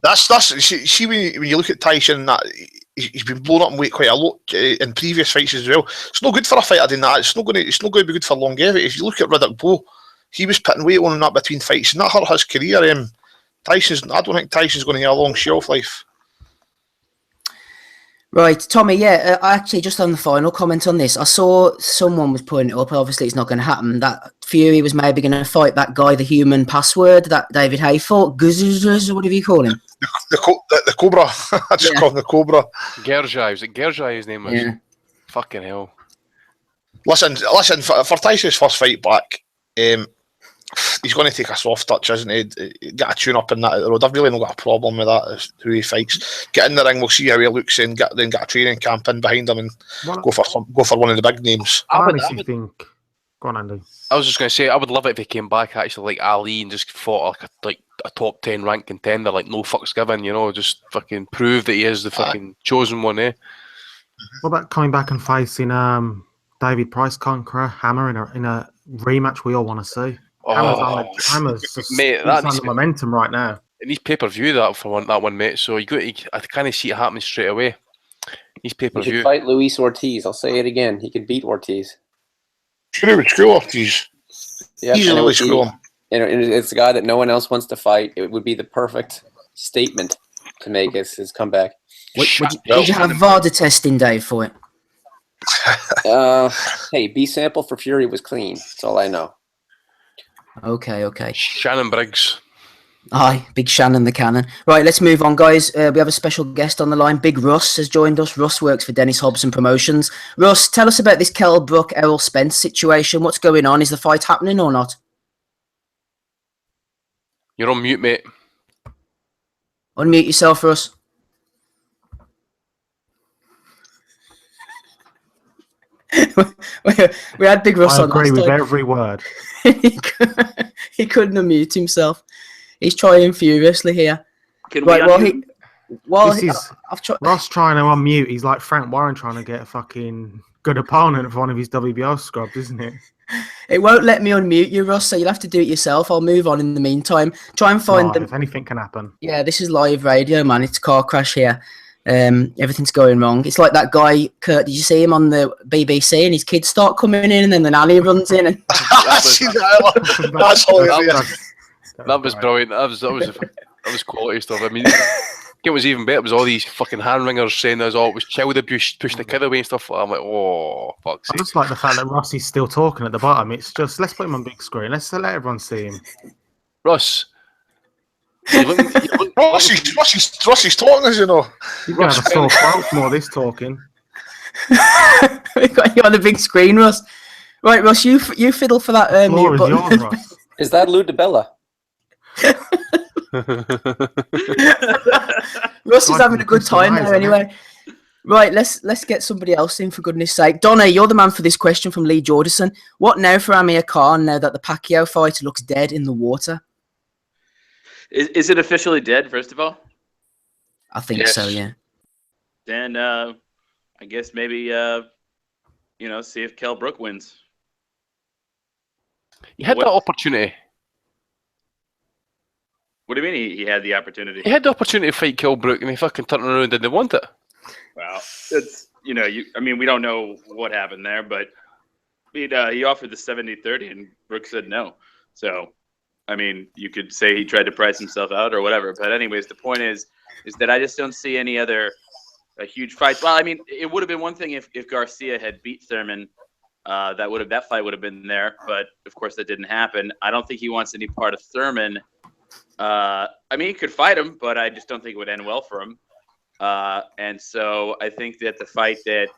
That's see when you look at Tyson, that he's been blown up in weight quite a lot in previous fights as well. It's not good for a fighter doing that. It's not going to be good for longevity. If you look at Riddick Bowe, he was putting weight on and that between fights, and that hurt his career. I don't think Tyson's going to get a long shelf life. Right, Tommy, yeah, actually, just on the final comment on this, I saw someone was putting it up, obviously it's not going to happen, that Fury was maybe going to fight that guy, the human password, that David Hay fought, whatever you call him. The Cobra. I just call him the Cobra. Gerjai, was it Gerjai his name was? Yeah. Fucking hell. Listen, for Tyson's first fight back, he's going to take a soft touch, isn't he? Get a tune up in that road. I've really not got a problem with that. Who he fights, get in the ring. We'll see how he looks, and get a training camp in behind him, and go for one of the big names. I honestly think. Go on, Andy. I was just going to say, I would love it if he came back actually like Ali and just fought like a top 10 ranked contender, like no fucks given. Just fucking prove that he is the fucking chosen one, eh? What about coming back and facing David Price Conqueror Hammer in a rematch we all want to see? Hammer's just mate, that's the momentum right now. It needs pay-per-view that one, mate. So I kind of see it happening straight away. He's pay-per-view. He should fight Luis Ortiz. I'll say it again. He can beat Ortiz. Screw Ortiz. Yeah, easily screw him. it's a guy that no one else wants to fight. It would be the perfect statement to make his comeback. Did you have VADA testing, Dave, for it? Hey, B sample for Fury was clean. That's all I know. Okay. Shannon Briggs. Aye, Big Shannon the Cannon. Right, let's move on, guys. We have a special guest on the line. Big Russ has joined us. Russ works for Dennis Hobson Promotions. Russ, tell us about this Kell Brook, Errol Spence situation. What's going on? Is the fight happening or not? You're on mute, mate. Unmute yourself, Russ. we had Big Russ I on. agree with every word. He couldn't unmute himself. He's trying furiously here. Can we Ross trying to unmute. He's like Frank Warren trying to get a fucking good opponent for one of his WBO scrubs, isn't it? It won't let me unmute you, Ross, so you'll have to do it yourself. I'll move on in the meantime. Try and find them. If anything can happen. Yeah, this is live radio, man. It's a car crash here. Everything's going wrong. It's like that guy, Kurt. Did you see him on the BBC? And his kids start coming in, and then the nanny runs in. And That's hilarious. That was brilliant. That was quality stuff. I mean, it was even better. It was all these fucking hand ringers saying there's all it was child abuse, pushing the kid away and stuff. I'm like, oh, fuck's I sake. just like the fact that Rossi's still talking at the bottom. It's just, let's put him on big screen. Let's let everyone see him. Russ. Rossi's talking, as you know. You're going to have a sore throat from all this talking. we got you on the big screen, Russ. Right, Russ, you fiddle for that Floor mute is button. yours, Ross. Is that Lou DeBella? Russ is having a good time there anyway. Right, let's get somebody else in, for goodness sake. Donna, you're the man for this question from Lee Jordison. What now for Amir Khan now that the Pacquiao fight looks dead in the water? Is it officially dead, first of all? I think so, yeah. Then I guess maybe see if Kell Brook wins. He had that opportunity. What do you mean he had the opportunity? He had the opportunity to fight Kell Brook, and he fucking turned around and didn't want it. Well, it's we don't know what happened there, but he offered the 70-30 and Brook said no. So, I mean, you could say he tried to price himself out or whatever. But anyways, the point is that I just don't see any other huge fight. Well, I mean, it would have been one thing if Garcia had beat Thurman. That fight would have been there, but of course that didn't happen. I don't think he wants any part of Thurman. I mean, he could fight him, but I just don't think it would end well for him. And so I think that the fight that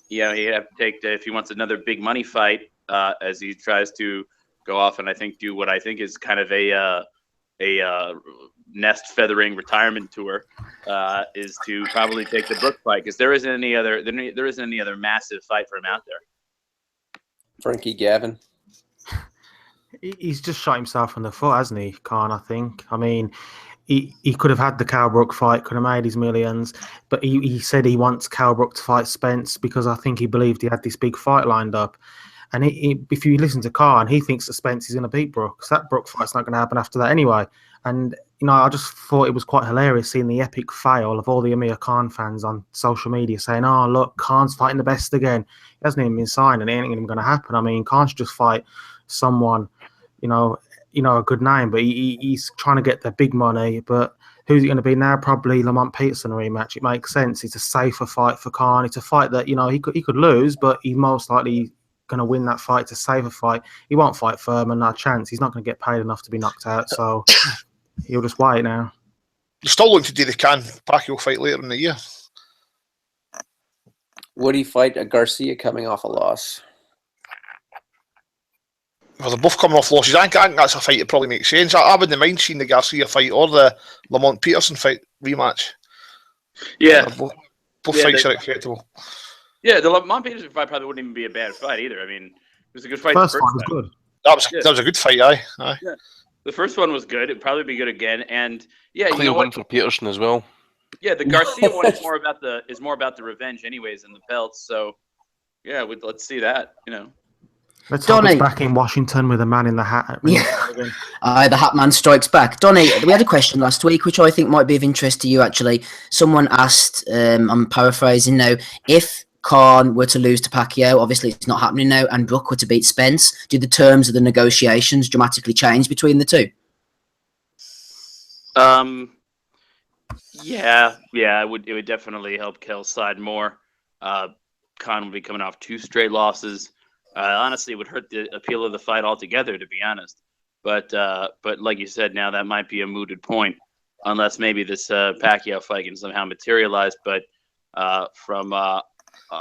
he'd have to take if he wants another big money fight, as he tries to go off and I think do what I think is kind of a nest feathering retirement tour, is to probably take the Brook fight, because there isn't any other massive fight for him out there. Frankie Gavin. He's just shot himself in the foot, hasn't he, Khan, I think? I mean, he could have had the Kell Brook fight, could have made his millions, but he said he wants Kell Brook to fight Spence because I think he believed he had this big fight lined up. And if you listen to Khan, he thinks that Spence is going to beat Brook. So that Brook fight's not going to happen after that anyway. And, I just thought it was quite hilarious seeing the epic fail of all the Amir Khan fans on social media saying, oh, look, Khan's fighting the best again. He hasn't even been signed and it ain't even going to happen. I mean, Khan should just fight someone, a good name, but he's trying to get the big money. But who's it going to be now? Probably Lamont Peterson rematch. It makes sense. It's a safer fight for Khan. It's a fight that, he could lose, but he's most likely going to win that fight. It's a safer fight. He won't fight Furman, no chance. He's not going to get paid enough to be knocked out, so he'll just wait now. They're still looking to do the Pacquiao fight later in the year. Would he fight a Garcia coming off a loss? Well, they're both coming off losses. I think that's a fight that probably makes sense. I wouldn't mind seeing the Garcia fight or the Lamont Peterson fight rematch. Yeah. Both fights are acceptable. Yeah, the Lamont Peterson fight probably wouldn't even be a bad fight either. I mean, it was a good fight. First one was good. That was a good fight, aye. Yeah. The first one was good. It'd probably be good again. And yeah, clear one for Peterson as well. Yeah, the Garcia one is more about the revenge, anyways, and the belts. So yeah, let's see that. Let's hope it's back in Washington with a man in the hat. Yeah, the hat man strikes back. Donny, we had a question last week, which I think might be of interest to you, actually. Someone asked, I'm paraphrasing now, if Khan were to lose to Pacquiao, obviously it's not happening now, and Brook were to beat Spence, do the terms of the negotiations dramatically change between the two? Yeah, it would definitely help Kell's side more. Khan would be coming off 2 straight losses. Honestly, it would hurt the appeal of the fight altogether, to be honest. But like you said, now that might be a mooted point, unless maybe this Pacquiao fight can somehow materialize. But from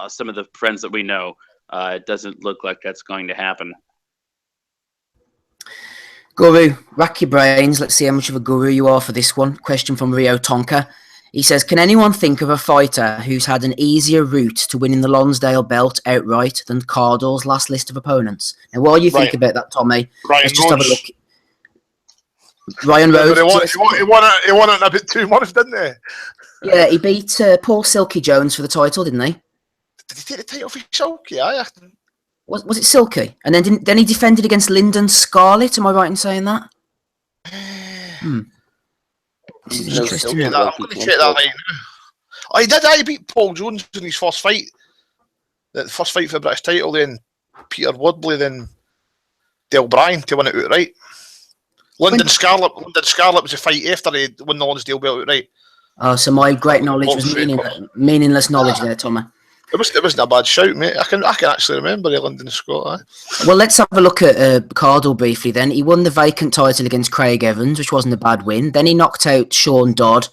some of the friends that we know, it doesn't look like that's going to happen. Guru, rack your brains. Let's see how much of a guru you are for this one. Question from Rio Tonka. He says, can anyone think of a fighter who's had an easier route to winning the Lonsdale belt outright than Cardle's last list of opponents? Now, while you think about that, Tommy, let's just have a look. Ryan Rhodes. He won it in about 2 months, didn't he? Yeah, he beat Paul Silky Jones for the title, didn't he? Did he take the title for Silky? Aye. Was it Silky? And then he defended against Lyndon Scarlett. Am I right in saying that? This is interesting. I'm going to check that right now. Oh, he did. He beat Paul Jones in his first fight. The first fight for the British title. Then Peter Woodley. Then Del Bryan to win it outright. Lyndon Scarlett was a fight after he won the Lonsdale belt outright. Oh, so my great knowledge was meaningless knowledge there, Tommy. It wasn't a bad shout, mate. I can actually remember Lyndon Scott. Well, let's have a look at Cardle briefly then. He won the vacant title against Craig Evans, which wasn't a bad win. Then he knocked out Sean Dodd.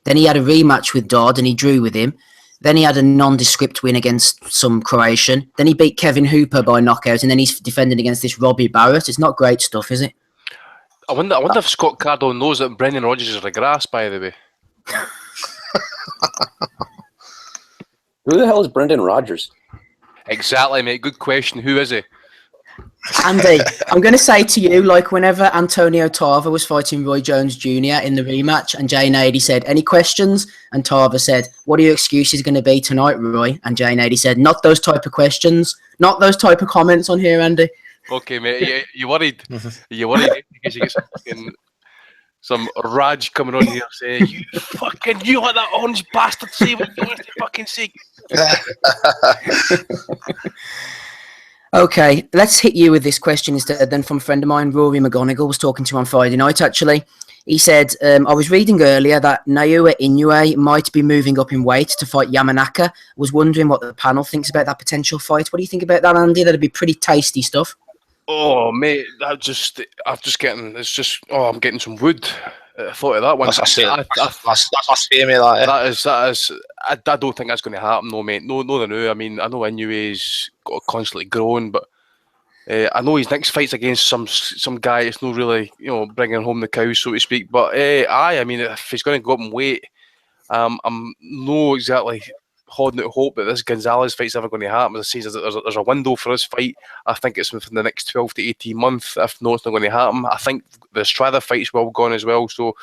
Then he had a rematch with Dodd and he drew with him. Then he had a nondescript win against some Croatian. Then he beat Kevin Hooper by knockout, and then he's defending against this Robbie Barrett. It's not great stuff, is it? I wonder if Scott Cardle knows that Brendan Rodgers is a grass, by the way. Who the hell is Brendan Rodgers? Exactly, mate. Good question. Who is he? Andy, I'm going to say to you, like whenever Antonio Tarver was fighting Roy Jones Jr. in the rematch and Jay Nady said, any questions? And Tarver said, what are your excuses going to be tonight, Roy? And Jay Nady said, not those type of questions, not those type of comments on here, Andy. Okay, mate. You worried? You worried because you get some Raj coming on here saying, you let that orange bastard say what you want to fucking say. Okay, let's hit you with this question instead. Then from a friend of mine, Rory McGonigal, was talking to on Friday night, actually. He said, I was reading earlier that Naoya Inoue might be moving up in weight to fight Yamanaka. Was wondering what the panel thinks about that potential fight. What do you think about that, Andy? That'd be pretty tasty stuff. Oh, mate, I'm getting some wood. I thought of that one. That's fair, mate. That is. I don't think that's going to happen, no, mate. No. I mean, I know Inoue's constantly growing, but I know his next fight's against some guy. It's not really, bringing home the cow, so to speak. But I mean, if he's going to go up in weight, I'm no exactly holding out hope that this Gonzalez fight's ever going to happen. As I say, there's a window for this fight. I think it's within the next 12 to 18 months. If not, it's not going to happen. I think the Estrada fight's well gone as well. So,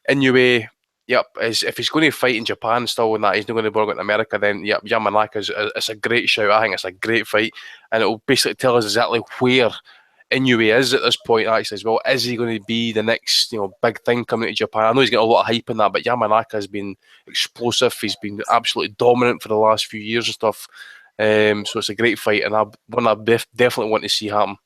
Inoue, if he's going to fight in Japan still and that, he's not going to bring it in America, then, Yamanaka it's a great shout. I think it's a great fight. And it will basically tell us exactly where Inoue is at this point, actually, as well. Is he going to be the next, big thing coming to Japan? I know he's got a lot of hype in that, but Yamanaka has been explosive. He's been absolutely dominant for the last few years and stuff. So it's a great fight, and one I definitely want to see happen.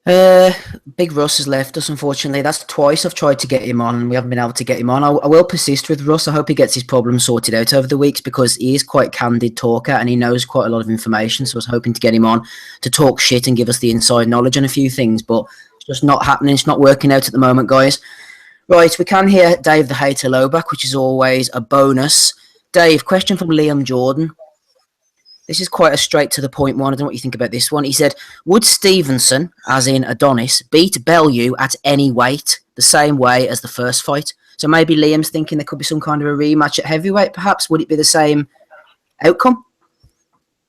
Big Russ has left us, unfortunately. That's twice I've tried to get him on and we haven't been able to get him on. I will persist with Russ. I hope he gets his problems sorted out over the weeks because he is quite a candid talker and he knows quite a lot of information. So I was hoping to get him on to talk shit and give us the inside knowledge on a few things, but it's just not happening. It's not working out at the moment, guys. Right, we can hear Dave the Hater Lowback, which is always a bonus. Dave, question from Liam Jordan. This is quite a straight to the point one. I don't know what you think about this one. He said, would Stevenson, as in Adonis, beat Bellue at any weight the same way as the first fight? So maybe Liam's thinking there could be some kind of a rematch at heavyweight, perhaps. Would it be the same outcome?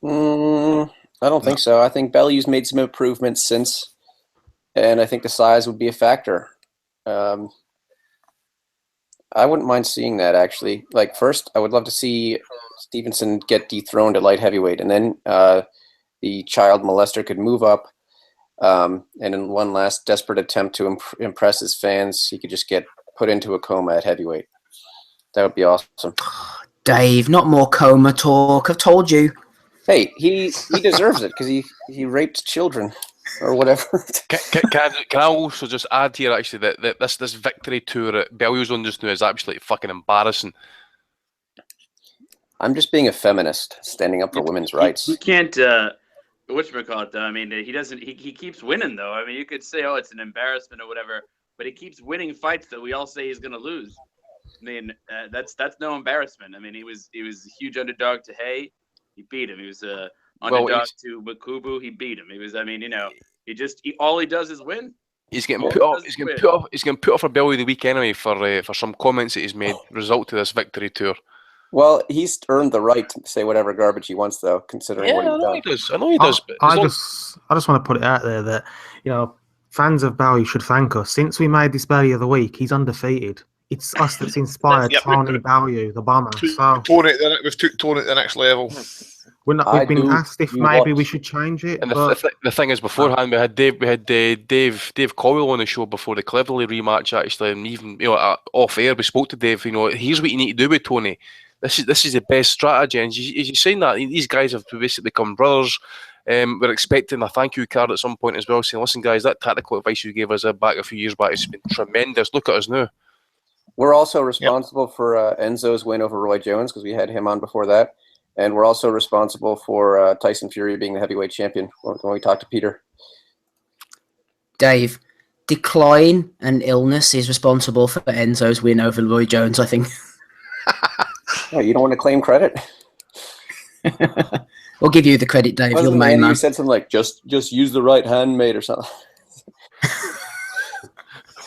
I don't think so. I think Bellue's made some improvements since, and I think the size would be a factor. I wouldn't mind seeing that, actually. Like, first, I would love to see Stevenson get dethroned at light heavyweight, and then the child molester could move up, and in one last desperate attempt to impress his fans, he could just get put into a coma at heavyweight. That would be awesome. Dave, not more coma talk. I've told you. Hey, he deserves it because he raped children or whatever. Can I also just add here actually that this victory tour that Bellue's on just now is absolutely fucking embarrassing. I'm just being a feminist, standing up for women's rights. He can't. Whatchamacallit, though? I mean, he doesn't. He keeps winning, though. I mean, you could say, oh, it's an embarrassment or whatever, but he keeps winning fights that we all say he's going to lose. I mean, that's no embarrassment. I mean, he was a huge underdog to Hay. He beat him. He was a underdog to Makubu. He beat him. He was. I mean, all he does is win. He's getting put off. He's getting put off for Bellue the week anyway for some comments that he's made result to this victory tour. Well, he's earned the right to say whatever garbage he wants, though, considering what he's done. I know he does. But I just want to put it out there that fans of Bellue should thank us. Since we made this Bellue of the week, he's undefeated. It's us that's inspired Tony Bellue, the bomber. We've took Tony at the next level. We've been asked if maybe we should change it. And the thing is, beforehand we had Dave Caldwell on the show before the Cleverly rematch actually, and even off air we spoke to Dave. Here's what you need to do with Tony. This is the best strategy, and you're saying that these guys have basically become brothers. We're expecting a thank you card at some point as well, saying, "Listen, guys, that tactical advice you gave us back a few years back has been tremendous. Look at us now." We're also responsible for Enzo's win over Roy Jones because we had him on before that, and we're also responsible for Tyson Fury being the heavyweight champion when we talked to Peter. Dave, decline and illness is responsible for Enzo's win over Roy Jones, I think. Oh, you don't want to claim credit? We'll give you the credit, Dave. You're the main man. You said something like, just use the right hand, mate, or something.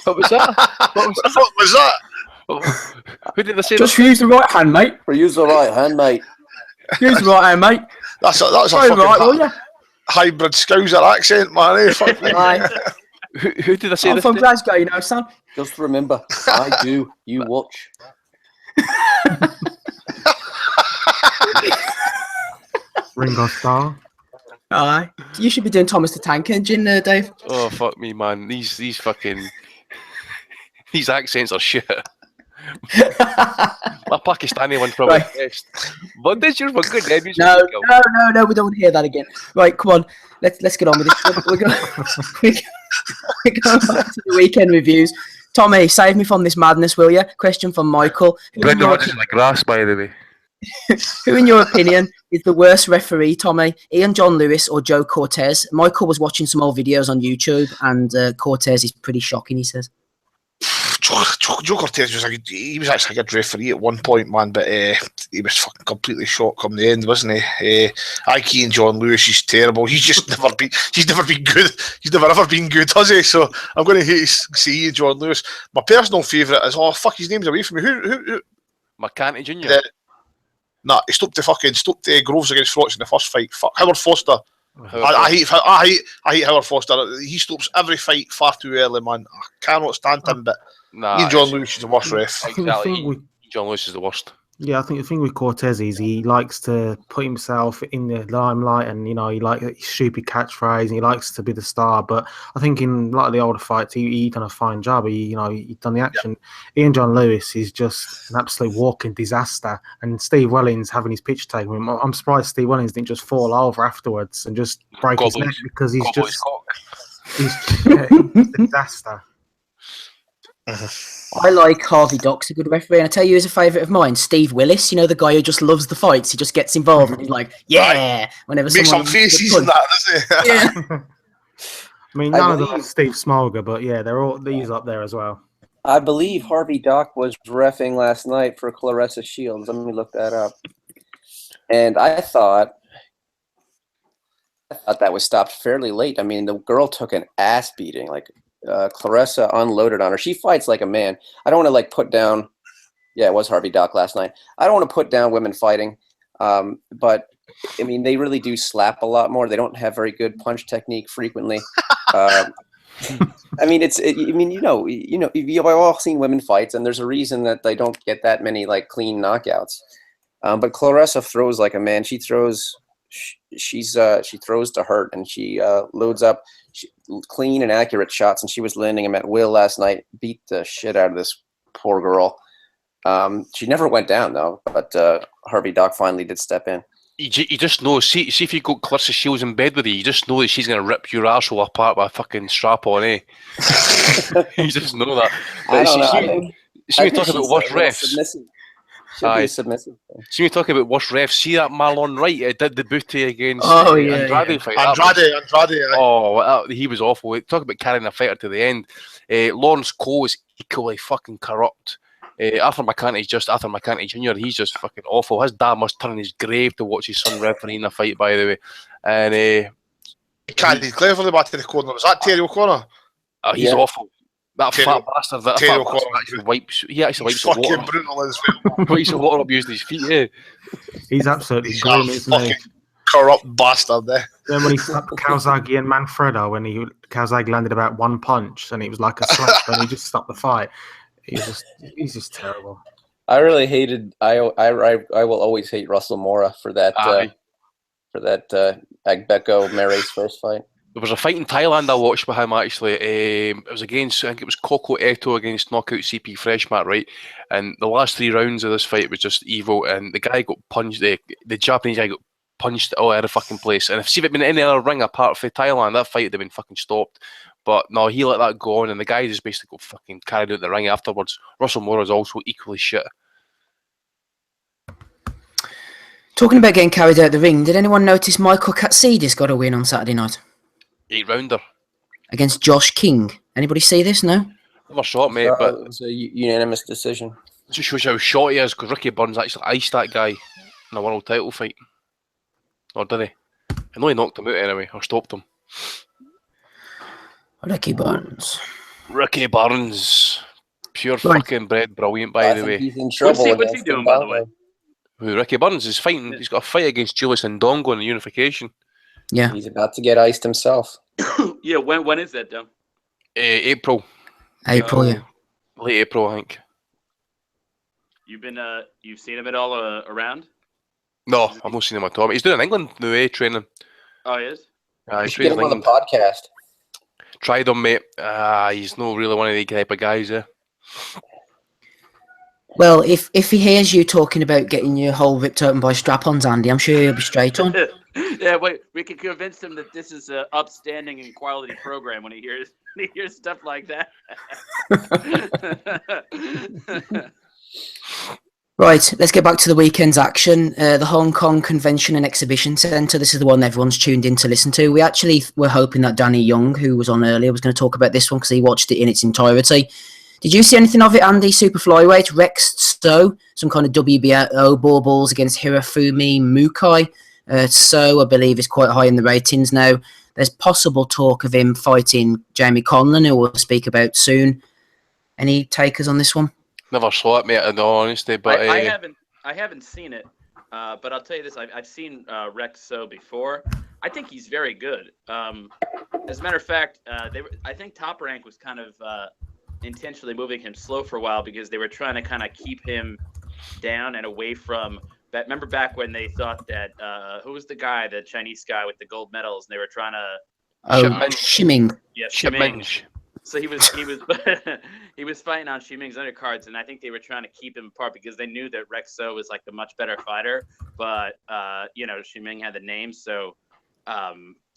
What was that? What was that? Who did they say? Just use the right hand, mate. Or use the right hand, mate. Use the right hand, mate. That's a fucking hybrid Scouser accent, man. Fuck me. Who did I say? I'm from Glasgow, son. Just remember, I do, you watch. Ringo Starr. Aye. You should be doing Thomas the Tank Engine, Dave. Oh, fuck me, man. These fucking... These accents are shit. My Pakistani one's probably best. But this year's good. No, we don't want to hear that again. Right, come on. Let's get on with this. We're going back to the weekend reviews. Tommy, save me from this madness, will you? Question from Michael. Brendan Rodgers is like grass, by the way. Who, in your opinion, is the worst referee, Tommy? Ian John Lewis or Joe Cortez? Michael was watching some old videos on YouTube, and Cortez is pretty shocking, he says. Joe Cortez was actually a good referee at one point, man, but he was fucking completely shot come the end, wasn't he? Ian John Lewis is terrible. He's never been good. He's never ever been good, has he? So I'm going to hate to see Ian John Lewis. My personal favourite is his name's away from me. Who? McCanty Jr. Nah, he stopped Groves against Frotz in the first fight. Fuck Howard Foster. I hate Howard Foster. He stops every fight far too early, man. I cannot stand him. But Ian John Lewis is the worst ref. Exactly. John Lewis is the worst. Yeah, I think the thing with Cortez is he likes to put himself in the limelight, and he likes his stupid catchphrase, and he likes to be the star. But I think in a lot of the older fights, he done a fine job. He done the action. Yeah. Ian John Lewis is just an absolute walking disaster, and Steve Wellings having his pitch taken with him. I'm surprised Steve Wellings didn't just fall over afterwards and just break his neck, because he's a disaster. I like Harvey Dock's a good referee, and I tell you, he's a favourite of mine, Steve Willis. The guy who just loves the fights. He just gets involved, and he's like, "Yeah!" Whenever makes some faces and that, doesn't he? Yeah. I mean, none of them Steve Smolga, but yeah, they're all these up there as well. I believe Harvey Dock was reffing last night for Claressa Shields. Let me look that up. And I thought that was stopped fairly late. I mean, the girl took an ass beating. Claressa unloaded on her. She fights like a man. I don't want to put down. Yeah, it was Harvey Dock last night. I don't want to put down women fighting, but I mean, they really do slap a lot more. They don't have very good punch technique frequently. I mean, you've all seen women fights, and there's a reason that they don't get that many clean knockouts. But Claressa throws like a man. She throws. She throws to hurt, and she loads up clean and accurate shots, and she was landing them at will last night. Beat the shit out of this poor girl. She never went down though, but Harvey Doc finally did step in. You just know. See if you got Clarissa Shields in bed with you just know that she's gonna rip your arsehole apart with a fucking strap on, eh? You just know that. I don't know. See me talking about worst refs. She'll be submissive. See me talking about worst refs. See that Marlon Wright did the booty against Andrade fight. Andrade. Oh, he was awful. Talk about carrying a fighter to the end. Lawrence Cole is equally fucking corrupt. Arthur McCanty's just Arthur McCanty Jr. He's just fucking awful. His dad must turn in his grave to watch his son refereeing a fight, by the way. And he carried cleverly back to the corner. Was that Terry O'Connor? He's awful. That fat bastard. That Terry fat bastard actually wipes. He actually wipes the water. Fucking brutal as well. Wipes the water up using his feet. Yeah. He's absolutely grim, isn't he? Corrupt bastard there. Then when he slapped Calzaghe and Manfredo, when Calzaghe landed about one punch and it was like a slap, and he just stopped the fight. He's just terrible. I really hated. I will always hate Russell Mora for that. Agbeko Mary's first fight. There was a fight in Thailand I watched with him actually. It was against, I think it was Koko Eto against Knockout CP Freshmat, right? And the last 3 rounds of this fight was just evil, and the guy got punched. The Japanese guy got punched all over the fucking place. And if it had been any other ring apart from Thailand, that fight would have been fucking stopped. But no, he let that go on, and the guy just basically got fucking carried out the ring afterwards. Russell Mora is also equally shit. Talking about getting carried out the ring, did anyone notice Michael Katsidis got a win on Saturday night? 8-rounder. Against Josh King. Anybody see this? No? Never saw it, mate, but it was a unanimous decision. It just shows you how short he is, because Ricky Burns actually iced that guy in a world title fight. Or did he? I know he knocked him out anyway, or stopped him. Ricky Burns. Pure fucking bred brilliant, by the way. He's in trouble. What's he doing, by the way? Who, Ricky Burns is fighting. He's got a fight against Julius Ndongo in the unification. Yeah. He's about to get iced himself. Yeah, when is that, Dom? April. Yeah. Late April, I think. You've seen him at all around? No, I've not seen him at all. He's doing in England now, training. Oh, he is? You should get him on the podcast. Tried him, mate. He's not really one of the type of guys, eh? Well, if he hears you talking about getting your hole ripped open by strap-ons, Andy, I'm sure he'll be straight on. Yeah, wait, we can convince him that this is an upstanding and quality program when he hears stuff like that. Right, let's get back to the weekend's action. The Hong Kong Convention and Exhibition Centre. This is the one everyone's tuned in to listen to. We actually were hoping that Danny Young, who was on earlier, was going to talk about this one because he watched it in its entirety. Did you see anything of it, Andy? Super flyweight, Rex So, some kind of WBO baubles against Hirofumi Mukai. So, I believe, is quite high in the ratings now. There's possible talk of him fighting Jamie Conlan, who we'll speak about soon. Any takers on this one? Never saw it, mate, in all honesty. But I haven't seen it, but I'll tell you this: I've seen Rex So before. I think he's very good. As a matter of fact, I think Top Rank was kind of intentionally moving him slow for a while because they were trying to kind of keep him down and away from. Remember back when they thought that who was the guy, the Chinese guy with the gold medals, and they were trying to. Shiming. Yeah, Shiming. So he was he was fighting on Shiming's undercards, and I think they were trying to keep him apart because they knew that Rex So was like the much better fighter, but Shiming had the name. So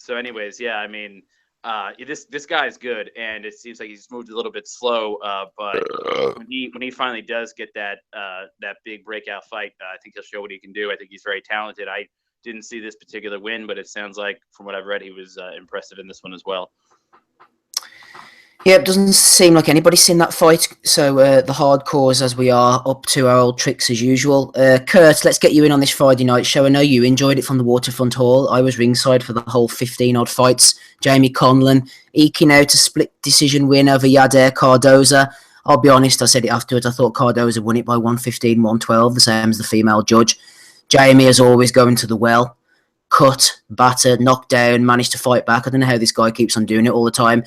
anyways, yeah, I mean, this guy's good, and it seems like he's moved a little bit slow, but when he finally does get that big breakout fight, I think he'll show what he can do. I think he's very talented. I didn't see this particular win, but it sounds like from what I've read, he was impressive in this one as well. Yeah, it doesn't seem like anybody's seen that fight. So the hardcores, as we are, up to our old tricks as usual. Kurt, let's get you in on this Friday night show. I know you enjoyed it from the Waterfront Hall. I was ringside for the whole 15-odd fights. Jamie Conlan eking out a split decision win over Yader Cardoza. I'll be honest, I said it afterwards. I thought Cardoza won it by 115, 112, the same as the female judge. Jamie, as always, going to the well. Cut, battered, knocked down, managed to fight back. I don't know how this guy keeps on doing it all the time.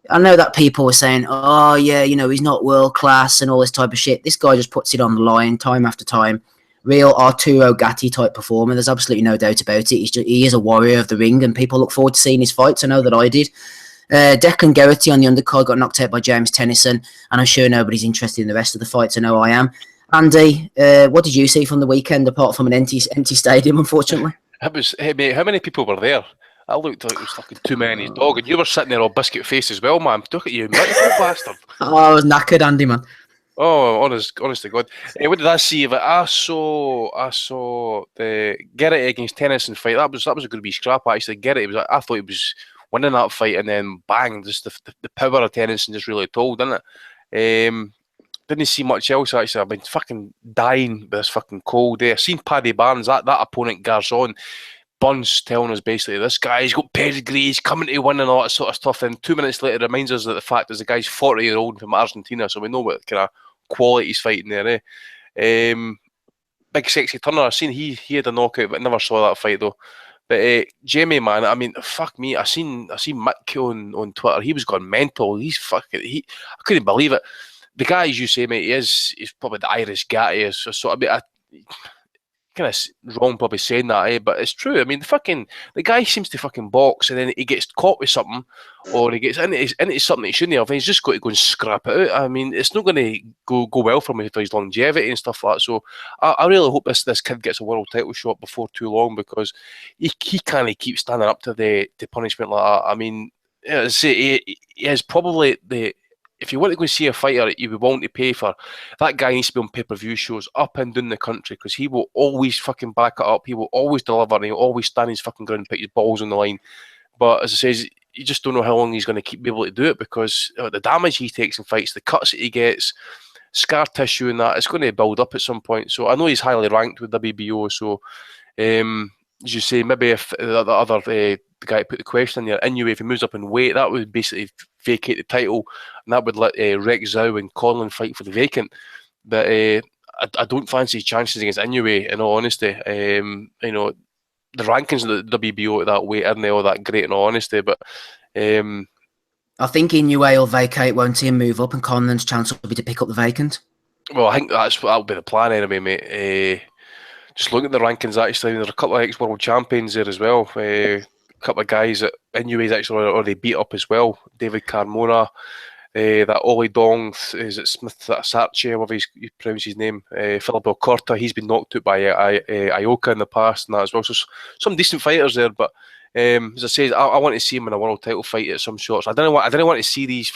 I know that people were saying, oh, yeah, he's not world class and all this type of shit. This guy just puts it on the line time after time. Real Arturo Gatti type performer. There's absolutely no doubt about it. He is a warrior of the ring, and people look forward to seeing his fights. I know that I did. Declan Geraghty on the undercard got knocked out by James Tennyson, and I'm sure nobody's interested in the rest of the fights. I know I am. Andy, what did you see from the weekend apart from an empty stadium, unfortunately? Hey mate, how many people were there? I looked like it was fucking too many dog, and you were sitting there all biscuit faced as well, man. Look at you, miserable bastard. Oh, I was knackered, Andy, man. Oh, honest to God. What did I see? I saw the Garrett against Tennyson fight. That was a good wee scrap actually. Garrett I thought he was winning that fight, and then bang, just the power of Tennyson just really told, didn't it? Didn't see much else actually. I've been fucking dying with this fucking cold day. I've seen Paddy Barnes, that opponent Garzon. Burns telling us basically this guy's got pedigree, he's coming to win and all that sort of stuff. Then 2 minutes later, it reminds us that the fact is the guy's 40-year-old from Argentina, so we know what kind of quality he's fighting there. Big sexy Turner, I seen he had a knockout, but I never saw that fight though. But Jamie, man, I mean, fuck me, I seen Mick on Twitter. He was going mental. I couldn't believe it. The guy, as you say, mate, he's probably the Irish guy. So I mean, kind of wrong probably saying that, but it's true. I mean, the guy seems to fucking box, and then he gets caught with something, or he gets into something he shouldn't have, and he's just got to go and scrap it out. I mean, it's not going to go well for him for his longevity and stuff like that. So I really hope this kid gets a world title shot before too long, because he can't keep standing up to the punishment like that. I mean, he is probably if you want to go see a fighter you would want to pay for, that guy needs to be on pay-per-view shows up and down the country, because he will always fucking back it up, he will always deliver, and he'll always stand his fucking ground and put his balls on the line. But as I say, you just don't know how long he's going to be able to do it, because the damage he takes in fights, the cuts that he gets, scar tissue and that, it's going to build up at some point. So I know he's highly ranked with WBO, so as you say, maybe if the other the guy put the question in there, Inoue, if he moves up in weight, that would basically vacate the title, and that would let Rex Zhao and Conlan fight for the vacant. But I don't fancy his chances against Inoue, in all honesty. You know, the rankings of the WBO at that weight aren't all that great, in all honesty. But I think Inoue will vacate, won't he, and move up, and Conlan's chance will be to pick up the vacant. Well, I think that'll be the plan anyway, mate. Just looking at the rankings, actually, there's a couple of ex-world champions there as well. A couple of guys that Inoue's actually already beat up as well. David Carmona, that Oli Dong, is it Smith, that Sarche, however you pronounce his name, Philip Alcorta, he's been knocked out by Ioka in the past and that as well. So some decent fighters there, but as I say, I want to see him in a world title fight at some shots. I didn't want to see these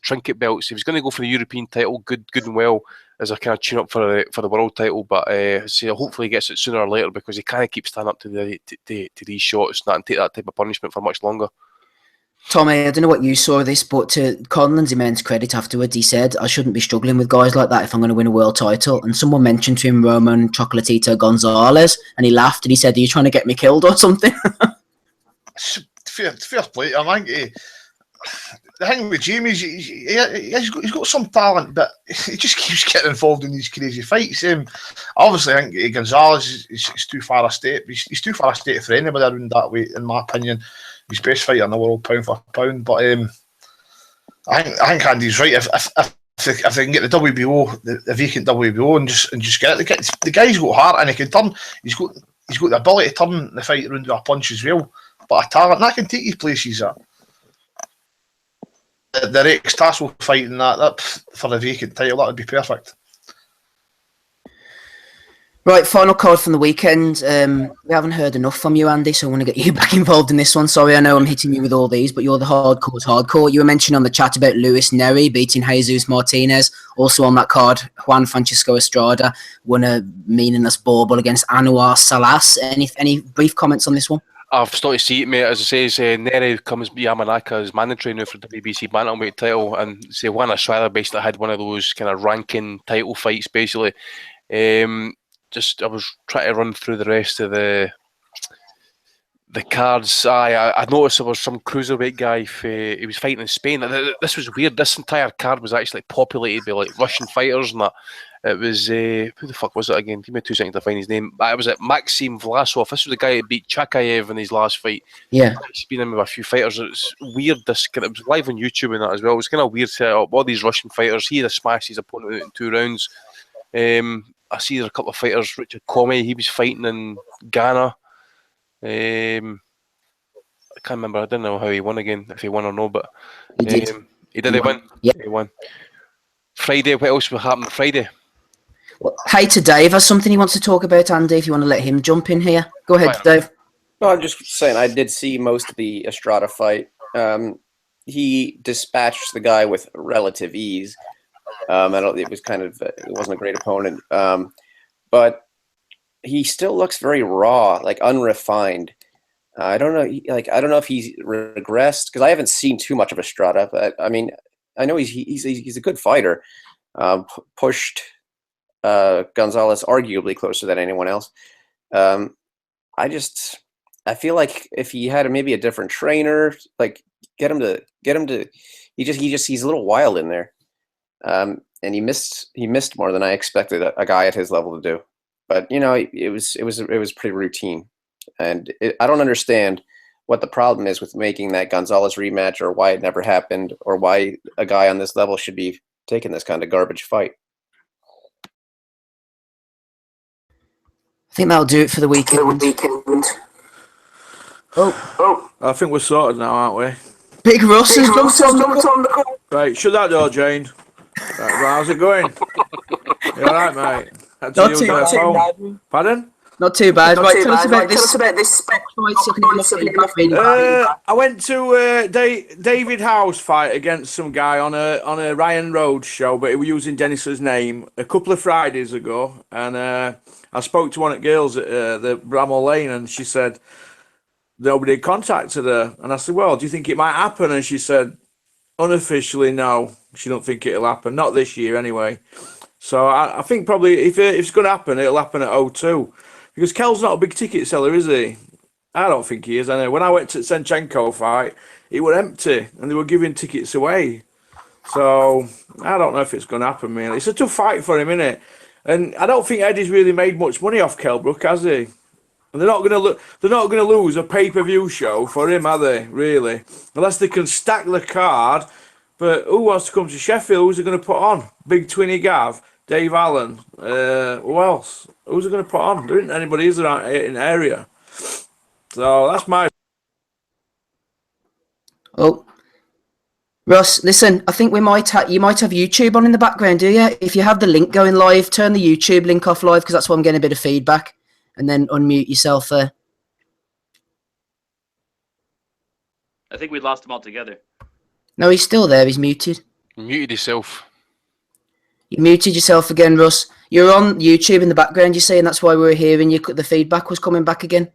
trinket belts. If he's going to go for the European title, good and well, as a kind of tune up for the world title. But hopefully he gets it sooner or later, because he can't keep standing up to these shots and take that type of punishment for much longer. Tommy, I don't know what you saw of this, but to Conlan's immense credit afterwards, he said, I shouldn't be struggling with guys like that if I'm going to win a world title. And someone mentioned to him Roman Chocolatito Gonzalez, and he laughed and he said, are you trying to get me killed or something? Fair play. I think the thing with Jamie is he's got some talent, but he just keeps getting involved in these crazy fights. Obviously, I think Gonzalez is too far a step. He's too far a step for anybody around that weight, in my opinion. He's best fighter in the world, pound for pound. But I think Andy's right. If they can get the WBO, the vacant WBO, and just get it, the guy's got heart and he can turn. He's got the ability to turn the fight around with a punch as well. But a talent that can take his places. The Rex Tassel fighting that for the vacant title, that would be perfect. Right, final card from the weekend. We haven't heard enough from you, Andy, so I want to get you back involved in this one. Sorry, I know I'm hitting you with all these, but you're the hardcore. You were mentioning on the chat about Luis Neri beating Jesus Martinez. Also on that card, Juan Francisco Estrada won a meaningless bauble against Anwar Salas. Any brief comments on this one? I've started to see it, mate. As I say, Neri comes Yamanaka as mandatory now for the WBC bantamweight title, and say Juan Estrada basically had one of those kind of ranking title fights, basically. I was trying to run through the rest of the cards. I noticed there was some cruiserweight guy. He was fighting in Spain. This was weird. This entire card was actually populated by like Russian fighters and that. It was who the fuck was it again? Give me 2 seconds to find his name. It was Maxim Vlasov. This was the guy that beat Chakayev in his last fight. Yeah, he's been in with a few fighters. It's weird. It was live on YouTube and that as well. It was kind of weird setup. All these Russian fighters. He had smashed his opponent out in 2 rounds. I see there's a couple of fighters. Richard Comey, he was fighting in Ghana. I can't remember. I don't know how he won again, if he won or no, but he did. He win? Yeah. He won. Friday, what else will happen Friday? Hey, to Dave has something he wants to talk about, Andy, if you want to let him jump in here. Go ahead, Dave. No, I'm just saying I did see most of the Estrada fight. He dispatched the guy with relative ease. It wasn't a great opponent. But he still looks very raw, like unrefined. I don't know. I don't know if he's regressed because I haven't seen too much of Estrada. But I mean, I know he's a good fighter. Pushed Gonzalez arguably closer than anyone else. I feel like if he had maybe a different trainer, like get him to. He's a little wild in there. And he missed more than I expected a guy at his level to do. But it was pretty routine, and I don't understand what the problem is with making that Gonzalez rematch, or why it never happened, or why a guy on this level should be taking this kind of garbage fight. I think that'll do it for the weekend. Oh, I think we're sorted now, aren't we? Big Russ has jumped on the call. Right, shut that door, Jane. Right, how's it going? You alright, mate? Not too bad. Pardon? Not too bad. Right, tell us about this I went to David Howe's fight against some guy on a Ryan Rhodes show, but he was using Dennis's name a couple of Fridays ago, and I spoke to one of the girls at the Bramall Lane, and she said nobody contacted her, and I said, well, do you think it might happen? And she said, unofficially, no, she don't think it'll happen, not this year anyway. So I think probably if it's going to happen, it'll happen at O2. Because Kel's not a big ticket seller, is he? I don't think he is. Anyway, when I went to the Senchenko fight, it was empty, and they were giving tickets away. So I don't know if it's going to happen, really. It's a tough fight for him, isn't it? And I don't think Eddie's really made much money off Kell Brook, has he? And they're not going to lose a pay-per-view show for him, are they? Really, unless they can stack the card. But who wants to come to Sheffield? Who's they going to put on? Big Twinny Gav, Dave Allen. Who else? Who's they going to put on? There isn't anybody is around in the area. So that's my. Oh, Ross, listen. I think you might have YouTube on in the background, do you? If you have the link going live, turn the YouTube link off live because that's why I'm getting a bit of feedback. And then unmute yourself there. I think we lost him altogether. No, he's still there. He's muted. Muted himself. You muted yourself again, Russ. You're on YouTube in the background, you see, and that's why we were hearing you. The feedback was coming back again.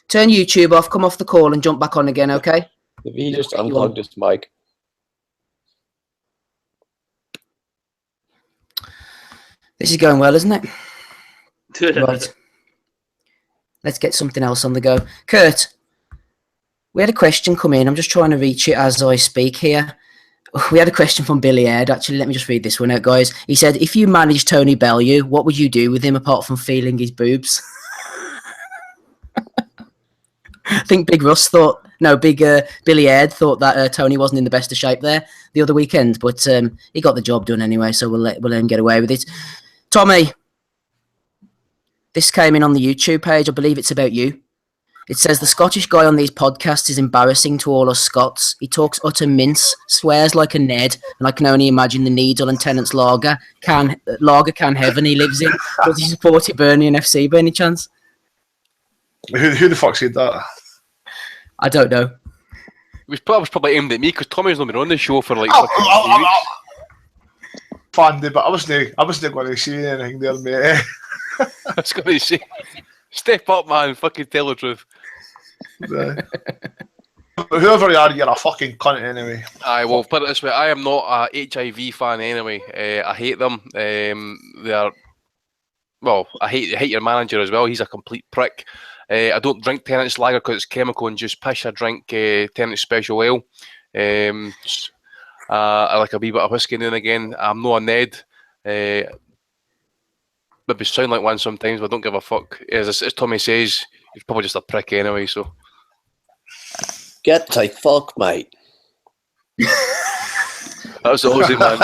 Turn YouTube off, come off the call, and jump back on again, okay? Maybe he just unplugged his mic. This is going well, isn't it? Right. Let's get something else on the go. Kurt, we had a question come in. I'm just trying to reach it as I speak here. We had a question from Billy Aird. Actually, let me just read this one out, guys. He said, if you managed Tony Bellue, what would you do with him apart from feeling his boobs? I think Big Russ thought, no, Billy Aird thought that Tony wasn't in the best of shape there the other weekend, but he got the job done anyway, so we'll let him get away with it. Tommy, this came in on the YouTube page. I believe it's about you. It says, the Scottish guy on these podcasts is embarrassing to all us Scots. He talks utter mince, swears like a Ned, and I can only imagine the Needle and Tennant's lager can heaven he lives in. Does he support Hibernian FC by any chance? Who the fuck said that? I don't know. It was probably aimed at me because Tommy's not been on the show for like fucking 3 weeks. Fandy, but I wasn't going to say anything there, mate. I was going to say, step up, man, fucking tell the truth. Whoever you are, you're a fucking cunt anyway. Aye, well, put it this way, I am not a HIV fan anyway. I hate them. They are, well, I hate your manager as well. He's a complete prick. I don't drink Tennant's lager because it's chemical induced piss. I drink Tennant's special ale. I like a wee bit of whiskey now and again. I'm not a Ned. Maybe sound like one sometimes, but I don't give a fuck. As Tommy says, he's probably just a prick anyway, so. Get to fuck, mate. That was the Aussie man.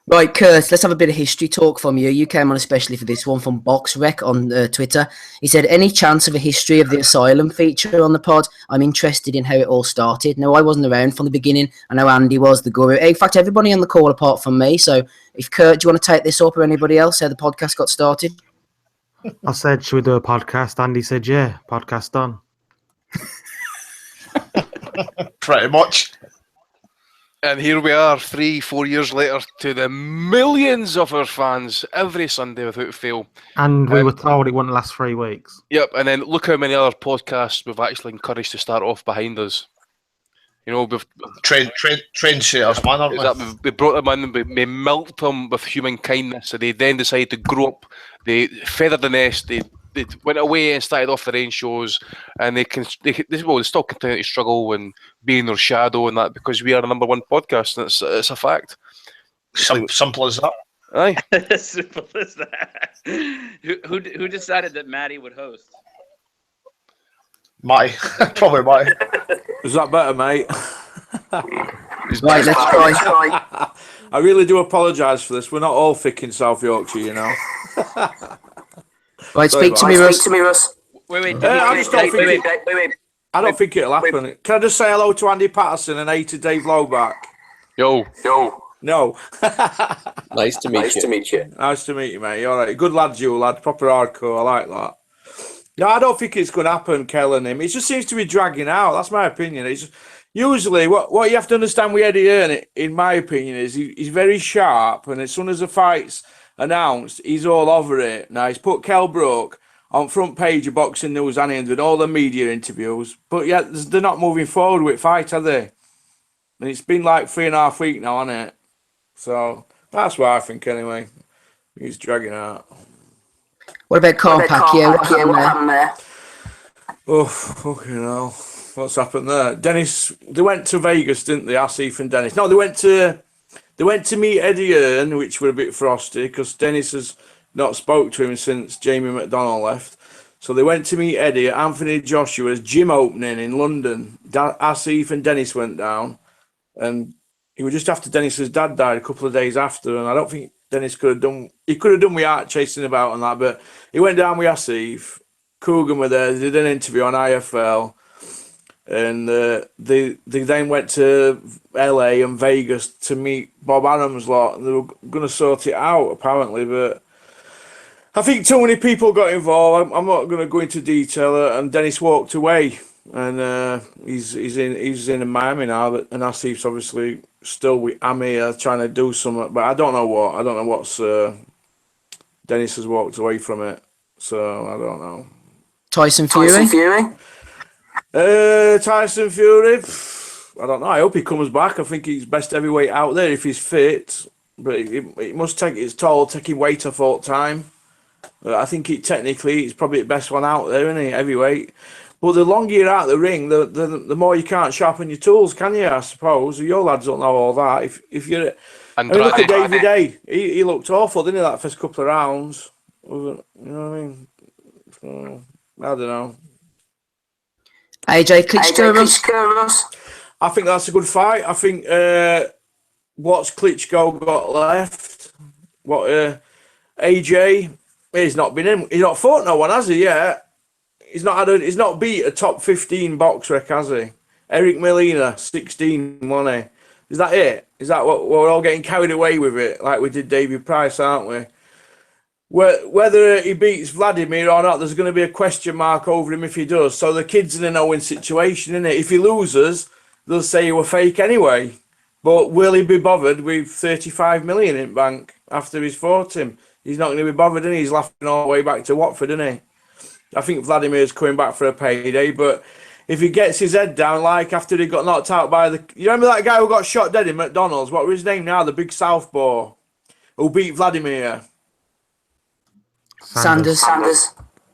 Right, Kurt, let's have a bit of history talk from you. You came on especially for this one from BoxRec on Twitter. He said, any chance of a history of the asylum feature on the pod? I'm interested in how it all started. Now, I wasn't around from the beginning. I know Andy was the guru. In fact, everybody on the call apart from me. So if Kurt, do you want to take this up or anybody else, how the podcast got started? I said, should we do a podcast? Andy said, yeah, podcast done. Pretty much. And here we are, 3-4 years later, to the millions of our fans every Sunday without fail. And we were told it wouldn't last 3 weeks. Yep, and then look how many other podcasts we've actually encouraged to start off behind us. You know, we've trendsetters, man, aren't we? We brought them in, we milked them with human kindness, and they then decided to grow up. They feathered the nest. They went away and started off their own shows, and they still continue to struggle and be in their shadow and that because we are the number one podcast, and it's a fact. Simple as that. Aye. Simple as that. Who decided that Matty would host? Matty. Probably Matty. Is that better, mate? Right, let's try. I really do apologise for this. We're not all thick in South Yorkshire, you know. Right, speak to me, Russ. Wait. I don't think it'll happen. Can I just say hello to Andy Patterson and hey to Dave Lowback? Yo. No. Nice to meet you. Nice to meet you, mate. All right. Good lad, you lad. Proper hardcore. I like that. No, I don't think it's going to happen, Kel and him. It just seems to be dragging out. That's my opinion. It's usually what you have to understand with Eddie Hearn, in my opinion, is he's very sharp, and as soon as the fight's announced, he's all over it. Now, he's put Kell Brook on front page of Boxing News and doing all the media interviews, but yet they're not moving forward with fight, are they? And it's been like 3.5 weeks now, hasn't it? So that's what I think anyway. He's dragging out. What about Carl Pacquiao? What happened there? Oh, fucking hell. What's happened there? Dennis, they went to Vegas, didn't they? Asif and Dennis. No, they went to meet Eddie Hearn, which were a bit frosty because Dennis has not spoke to him since Jamie McDonnell left. So they went to meet Eddie at Anthony Joshua's gym opening in London. Asif and Dennis went down, and it was just after Dennis's dad died a couple of days after, and I don't think Dennis could have done. He could have done with art chasing about and that, but he went down with Asif. Coogan were there. They did an interview on IFL, and they then went to LA and Vegas to meet Bob Adams' lot. And they were going to sort it out apparently, but I think too many people got involved. I'm not going to go into detail. And Dennis walked away, and he's in Miami now. And Asif's obviously still with Amir trying to do something, but I don't know what. I don't know what's. Dennis has walked away from it, so I don't know. Tyson Fury? Tyson Fury. I don't know. I hope he comes back. I think he's best heavyweight out there if he's fit, but it must take its toll taking weight off all the time. I think technically it's probably the best one out there, isn't he? Heavyweight. But the longer you're out the ring, the more you can't sharpen your tools, can you? I suppose your lads don't know all that. If you're, Andrade. look at David Day. He looked awful, didn't he? That first couple of rounds. You know what I mean? So, I don't know. AJ Klitschko. I think that's a good fight. I think what's Klitschko got left? What AJ? He's not been in. He's not fought no one, has he? Yet. He's not beat a top 15 box rec, has he? Eric Molina, 16, wasn't he? Is that it? Is that what we're all getting carried away with it, like we did David Price, aren't we? Whether he beats Vladimir or not, there's going to be a question mark over him if he does. So the kid's in a no-win situation, isn't it? If he loses, they'll say he were fake anyway. But will he be bothered with 35 million in bank after he's fought him? He's not going to be bothered, and he's laughing all the way back to Watford, isn't he? I think Vladimir's coming back for a payday, but if he gets his head down, like after he got knocked out by the... You remember that guy who got shot dead in McDonald's? What was his name now? The big southpaw who beat Vladimir. Sanders.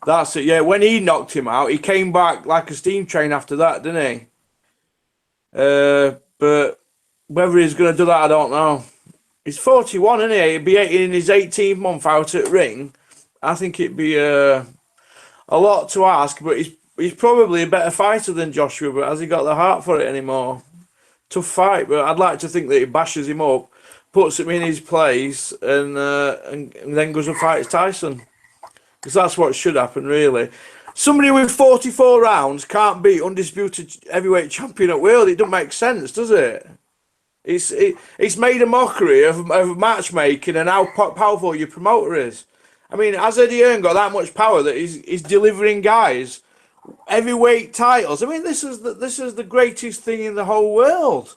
That's it, yeah. When he knocked him out, he came back like a steam train after that, didn't he? But whether he's going to do that, I don't know. He's 41, isn't he? He'd be in his 18th month out at ring. I think it'd be a lot to ask, but he's probably a better fighter than Joshua, but has he got the heart for it anymore? Tough fight, but I'd like to think that he bashes him up. puts him in his place, and then goes and fights Tyson. Because that's what should happen, really. Somebody with 44 rounds can't beat undisputed heavyweight champion at world. It doesn't make sense, does it? It's made a mockery of matchmaking and how powerful your promoter is. I mean, has Eddie Hearn got that much power that he's delivering guys heavyweight titles? I mean, this is the greatest thing in the whole world.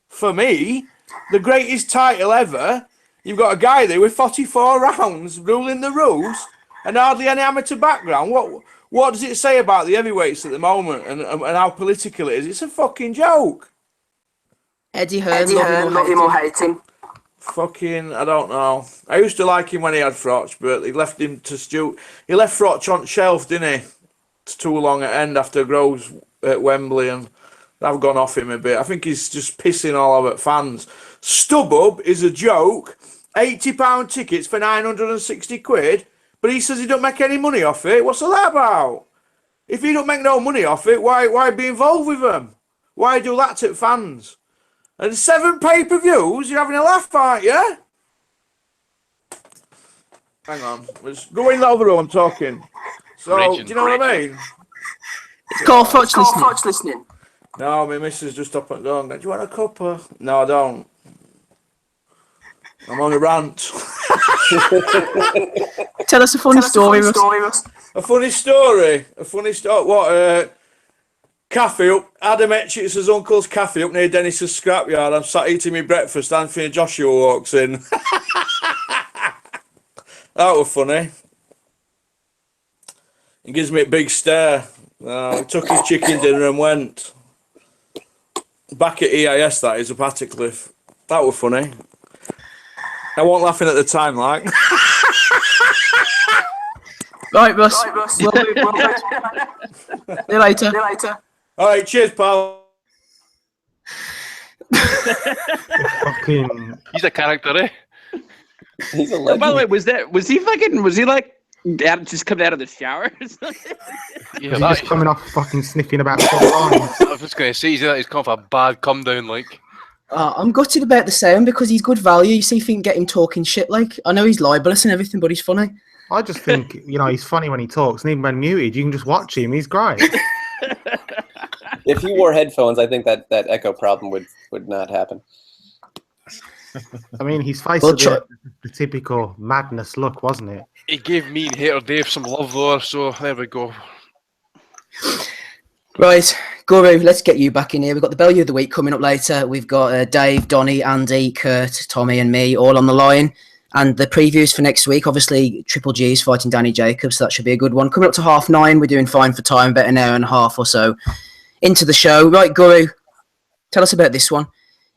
For me, the greatest title ever. You've got a guy there with 44 rounds ruling the rules and hardly any amateur background. What does it say about the heavyweights at the moment and how political it is? It's a fucking joke. Eddie Hearn, love him or hate him. Fucking, I don't know. I used to like him when he had Frotch, but he left him to Stu. He left Frotch on shelf, didn't he? It's too long at end after Groves at Wembley, and I've gone off him a bit. I think he's just pissing all over fans. StubHub is a joke. £80 tickets for 960 quid, but he says he don't make any money off it. What's all that about? If he don't make no money off it, why be involved with them? Why do that to fans? And 7 pay-per-views, you're having a laugh, aren't you? Hang on, let's go in the other room, I'm talking. So, do you know what I mean? It's called Frotch listening. No, my missus just up and down. Do you want a cuppa? No, I don't. I'm on a rant. Tell us a funny story, Russ. A funny story? What, cafe up, Adam Etchitz's uncle's cafe up near Dennis's scrapyard. I'm sat eating my breakfast, Anthony Joshua walks in. That was funny. He gives me a big stare. He took his chicken dinner and went. Back at EIS, that is, up Attercliffe. That was funny. I wasn't laughing at the time, like. Right, Russ. See you later. All right, cheers, pal. Fucking. He's a character, eh? He's a Oh, legend. by the way, was he like just coming out of the shower or something? Yeah, He's that, just coming off fucking sniffing about 4 lines. I was just going to say, he's come off a bad come down, like. I'm gutted about the sound because he's good value. You see if you can get him talking shit. Like, I know he's libelous and everything, but he's funny. I just think, he's funny when he talks, and even when muted, you can just watch him. He's great. If he wore headphones, I think that echo problem would not happen. I mean, his face had the typical madness look, wasn't it? He gave me and Hater Dave some love there, so there we go. Right, Guru, let's get you back in here. We've got the Bellue of the Week coming up later. We've got Dave, Donny, Andy, Kurt, Tommy and me all on the line. And the previews for next week, obviously, Triple G is fighting Danny Jacobs, so that should be a good one. Coming up to 9:30, we're doing fine for time, about an hour and a half or so into the show. Right, Guru, tell us about this one.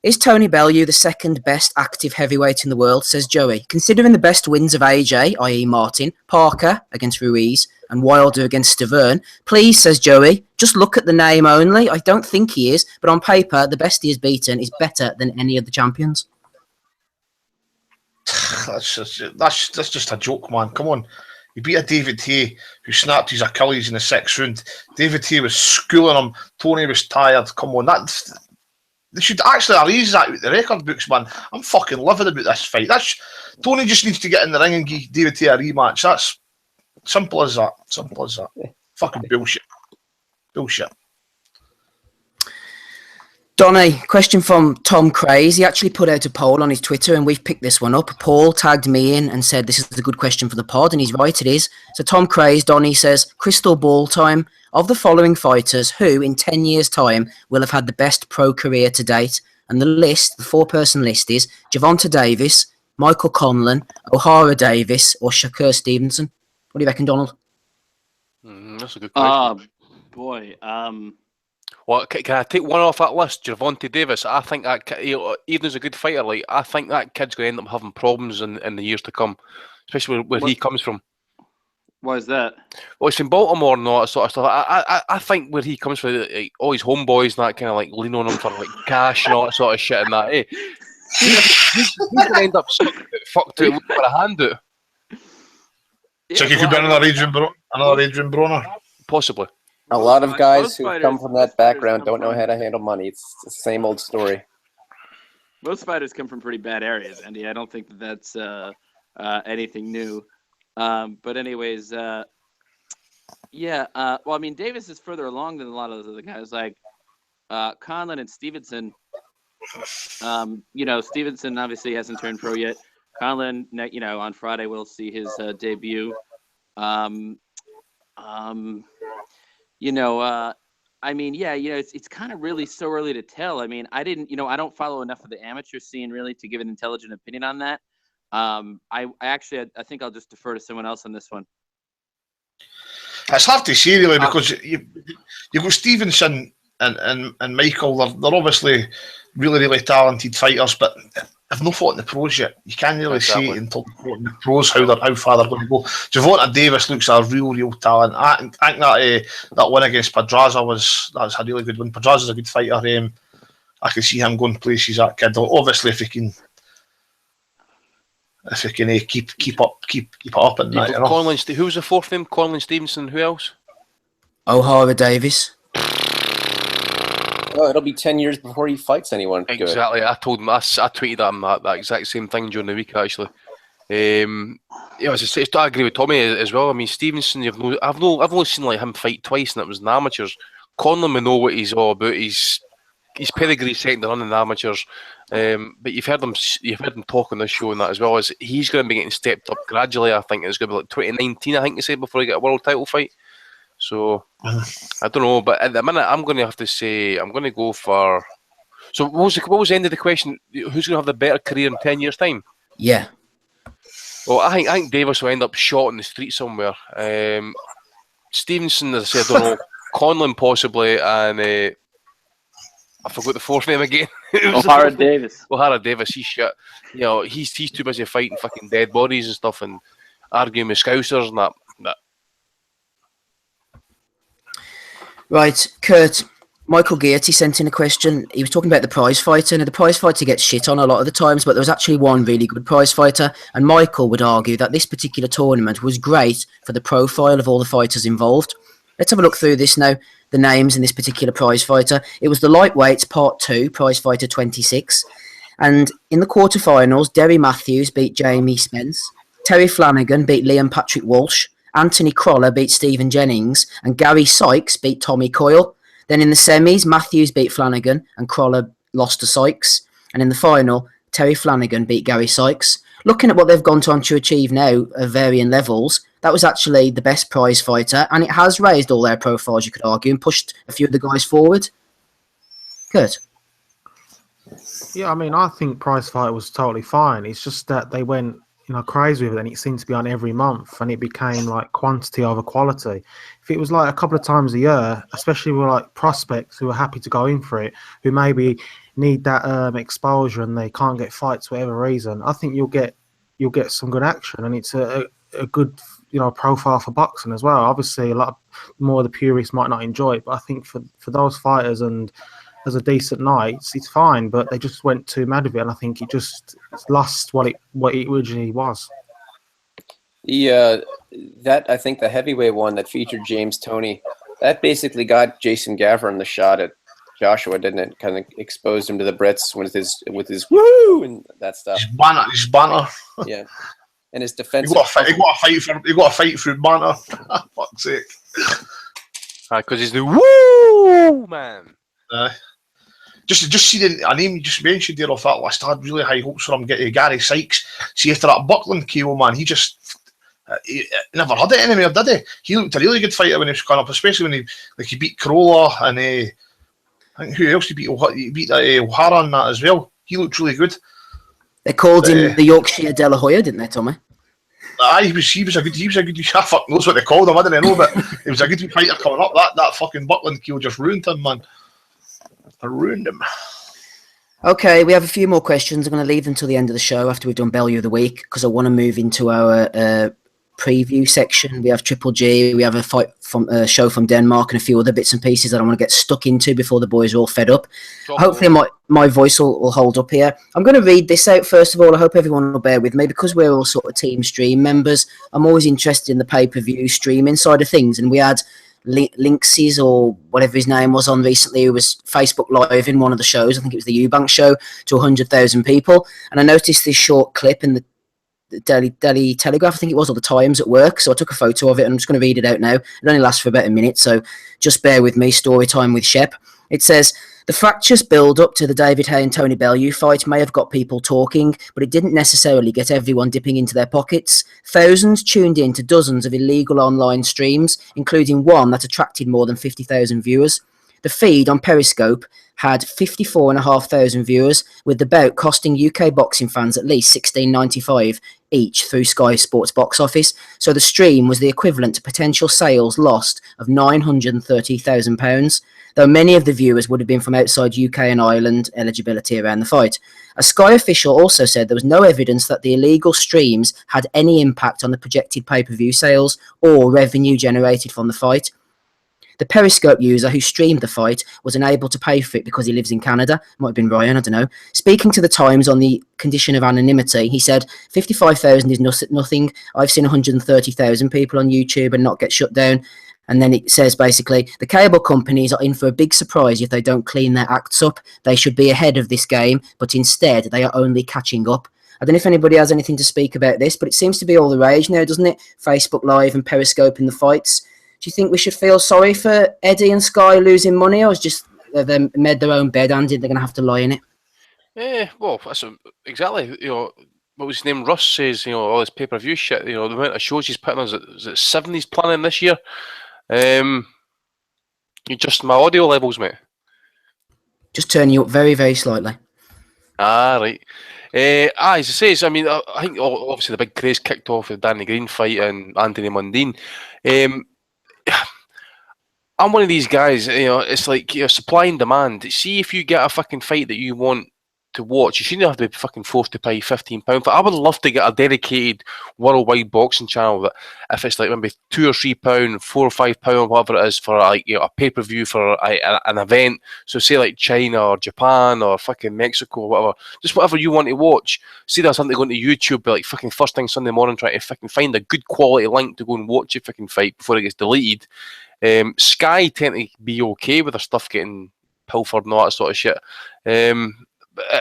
Is Tony Bellew the second best active heavyweight in the world, says Joey? Considering the best wins of AJ, i.e. Martin, Parker against Ruiz, and Wilder against Stavern, please, says Joey, just look at the name only. I don't think he is, but on paper, the best he has beaten is better than any of the champions. That's just a joke, man. Come on. He beat a David Hay who snapped his Achilles in the 6th round. David Hay was schooling him. Tony was tired. Come on. They should actually erase that with the record books, man. I'm fucking livid about this fight. Tony just needs to get in the ring and give David Hay a rematch. That's simple as that. Fucking bullshit. Donny, question from Tom Craze. He actually put out a poll on his Twitter and we've picked this one up. Paul tagged me in and said this is a good question for the pod, and he's right, it is. So Tom Craze, Donny says, crystal ball time. Of the following fighters, who in 10 years' time will have had the best pro career to date? And the 4-person list is Gervonta Davis, Michael Conlan, O'Hara Davis, or Shakur Stevenson. What do you reckon, Donald? That's a good question. Boy. Well, can I take one off that list? Gervonta Davis. I think that even as a good fighter, like I think that kid's going to end up having problems in the years to come, especially where he comes from. Why is that? Well, he's from Baltimore and all that sort of stuff. I think where he comes from, like, all his homeboys and that kind of like lean on him for like cash and all that sort of shit and that. He's going to end up fucked out with a hand out. So he could be another Adrian Broner? Possibly. A lot of guys who come from that background don't know how to handle money. It's the same old story. Most fighters come from pretty bad areas, Andy. I don't think that's anything new. But anyways, yeah. Well, I mean, Davis is further along than a lot of those other guys, like Conlan and Stevenson. Stevenson obviously hasn't turned pro yet. Conlan, on Friday we'll see his debut. It's kind of really so early to tell. I mean, I don't follow enough of the amateur scene really to give an intelligent opinion on that. I think I'll just defer to someone else on this one. It's hard to say really because you've got Stevenson and Michael. They're obviously really, really talented fighters, but I've not fought in the pros yet. You can't really say until they fought in the pros how far they're going to go. Gervonta Davis looks a real talent. I think that win against Pedraza that's a really good win. Pedraza's a good fighter. I can see him going places. That kid, obviously, if he can keep it up and that. Conlan, who's the fourth name? Conlan, Stevenson. Who else? O'Hara Davis. Oh, it'll be 10 years before he fights anyone. Exactly. I told him. I tweeted at him that exact same thing during the week actually. I agree with Tommy as well. I mean, Stevenson, I've only seen him fight twice, and it was in the amateurs. Conlan, we know what he's all about. His pedigree second to none in the amateurs. But you've heard him talk on this show and that as well. As he's going to be getting stepped up gradually. I think it's going to be like 2019. I think they said before he get a world title fight. So I don't know, but at the minute I'm going to have to say I'm going to go for. So what was the end of the question? Who's going to have the better career in 10 years' time? Yeah. Well, I think Davis will end up shot in the street somewhere. Stevenson, as I said, I don't know. Conlan possibly, and I forgot the fourth name again. O'Hara Davis. O'Hara Davis, he's shit. He's too busy fighting fucking dead bodies and stuff and arguing with Scousers and that. Right, Kurt, Michael Gearty sent in a question. He was talking about the prize fighter. Now, the prize fighter gets shit on a lot of the times, but there was actually one really good prize fighter, and Michael would argue that this particular tournament was great for the profile of all the fighters involved. Let's have a look through this now, the names in this particular prize fighter. It was the lightweights part 2, prize fighter 26, and in the quarterfinals, Derry Matthews beat Jamie Spence, Terry Flanagan beat Liam Patrick Walsh, Anthony Crolla beat Stephen Jennings, and Gary Sykes beat Tommy Coyle. Then in the semis, Matthews beat Flanagan, and Crolla lost to Sykes. And in the final, Terry Flanagan beat Gary Sykes. Looking at what they've gone on to achieve now at varying levels, that was actually the best prize fighter, and it has raised all their profiles, you could argue, and pushed a few of the guys forward. Good. Yeah, I mean, I think prize fighter was totally fine. It's just that they went crazy with it, and it seemed to be on every month, and it became like quantity over quality. If it was like a couple of times a year, especially with like prospects who are happy to go in for it, who maybe need that exposure and they can't get fights for whatever reason, I think you'll get some good action, and it's a good profile for boxing as well. Obviously, a lot more of the purists might not enjoy it, but I think for those fighters and as a decent night, it's fine, but they just went too mad with it, and I think it just lost what it originally was. That I think the heavyweight one that featured James Toney, that basically got Jason Gavron the shot at Joshua, didn't it? Kind of exposed him to the Brits with his woo and that stuff. His banter. Yeah, and his defense. He got a fight through banter. Fuck's sake. Because he's the woo man. Just see a name you just mentioned there off that list. I had really high hopes for him getting Gary Sykes. See, after that Buckland KO, man, he never had it anywhere, did he? He looked a really good fighter when he was coming up, especially when he beat Crolla and I think who else he beat? He beat O'Hara and that as well. He looked really good. They called him the Yorkshire De La Hoya, didn't they, Tommy? He was a good. I fuck knows what they called him. I didn't know, but he was a good fighter coming up. That fucking Buckland KO just ruined him, man. I ruined him. Okay, we have a few more questions. I'm going to leave them till the end of the show after we've done Bellue of the Week, because I want to move into our preview section. We have Triple G, we have a fight from a show from Denmark, and a few other bits and pieces that I want to get stuck into before the boys are all fed up. Hopefully my voice will hold up here. I'm going to read this out first of all. I hope everyone will bear with me, because we're all sort of team stream members. I'm always interested in the pay-per-view streaming side of things, and we had Linksys or whatever his name was on recently, who was Facebook Live in one of the shows. I think it was the Eubank show, to 100,000 people. And I noticed this short clip in the Daily Telegraph, I think it was, or the Times at work. So I took a photo of it and I'm just going to read it out now. It only lasts for about a minute, so just bear with me. Story time with Shep. It says, the fractious build-up to the David Haye and Tony Bellew fight may have got people talking, but it didn't necessarily get everyone dipping into their pockets. Thousands tuned in to dozens of illegal online streams, including one that attracted more than 50,000 viewers. The feed on Periscope had 54,500 viewers, with the bout costing UK boxing fans at least $16.95 each through Sky Sports box office. So the stream was the equivalent to potential sales lost of £930,000, though many of the viewers would have been from outside UK and Ireland eligibility around the fight. A Sky official also said there was no evidence that the illegal streams had any impact on the projected pay-per-view sales or revenue generated from the fight. The Periscope user who streamed the fight was unable to pay for it because he lives in Canada. Might have been Ryan, I don't know. Speaking to the Times on the condition of anonymity, he said, 55,000 is nothing. I've seen 130,000 people on YouTube and not get shut down. And then it says basically, the cable companies are in for a big surprise if they don't clean their acts up. They should be ahead of this game, but instead they are only catching up. I don't know if anybody has anything to speak about this, but it seems to be all the rage now, doesn't it? Facebook Live and Periscope in the fights. Do you think we should feel sorry for Eddie and Sky losing money, or is just they've made their own bed, Andy, they're going to have to lie in it? Yeah, well, that's exactly. What was his name? Russ says, all this pay-per-view shit. The amount of shows he's putting on, is it 7 he's planning this year? You adjust my audio levels, mate. Just turn you up very, very slightly. Right. As I says, I think obviously the big craze kicked off with Danny Green fight and Anthony Mundine. I'm one of these guys, it's like supply and demand. See, if you get a fucking fight that you want to watch, you shouldn't have to be fucking forced to pay £15. But I would love to get a dedicated worldwide boxing channel that, if it's like maybe £2 or £3, £4 or £5, whatever it is, for a pay-per-view for an event. So say like China or Japan or fucking Mexico or whatever, just whatever you want to watch. See, there's something going to YouTube, like fucking first thing Sunday morning, trying to fucking find a good quality link to go and watch a fucking fight before it gets deleted. Sky tend to be okay with their stuff getting pilfered and all that sort of shit.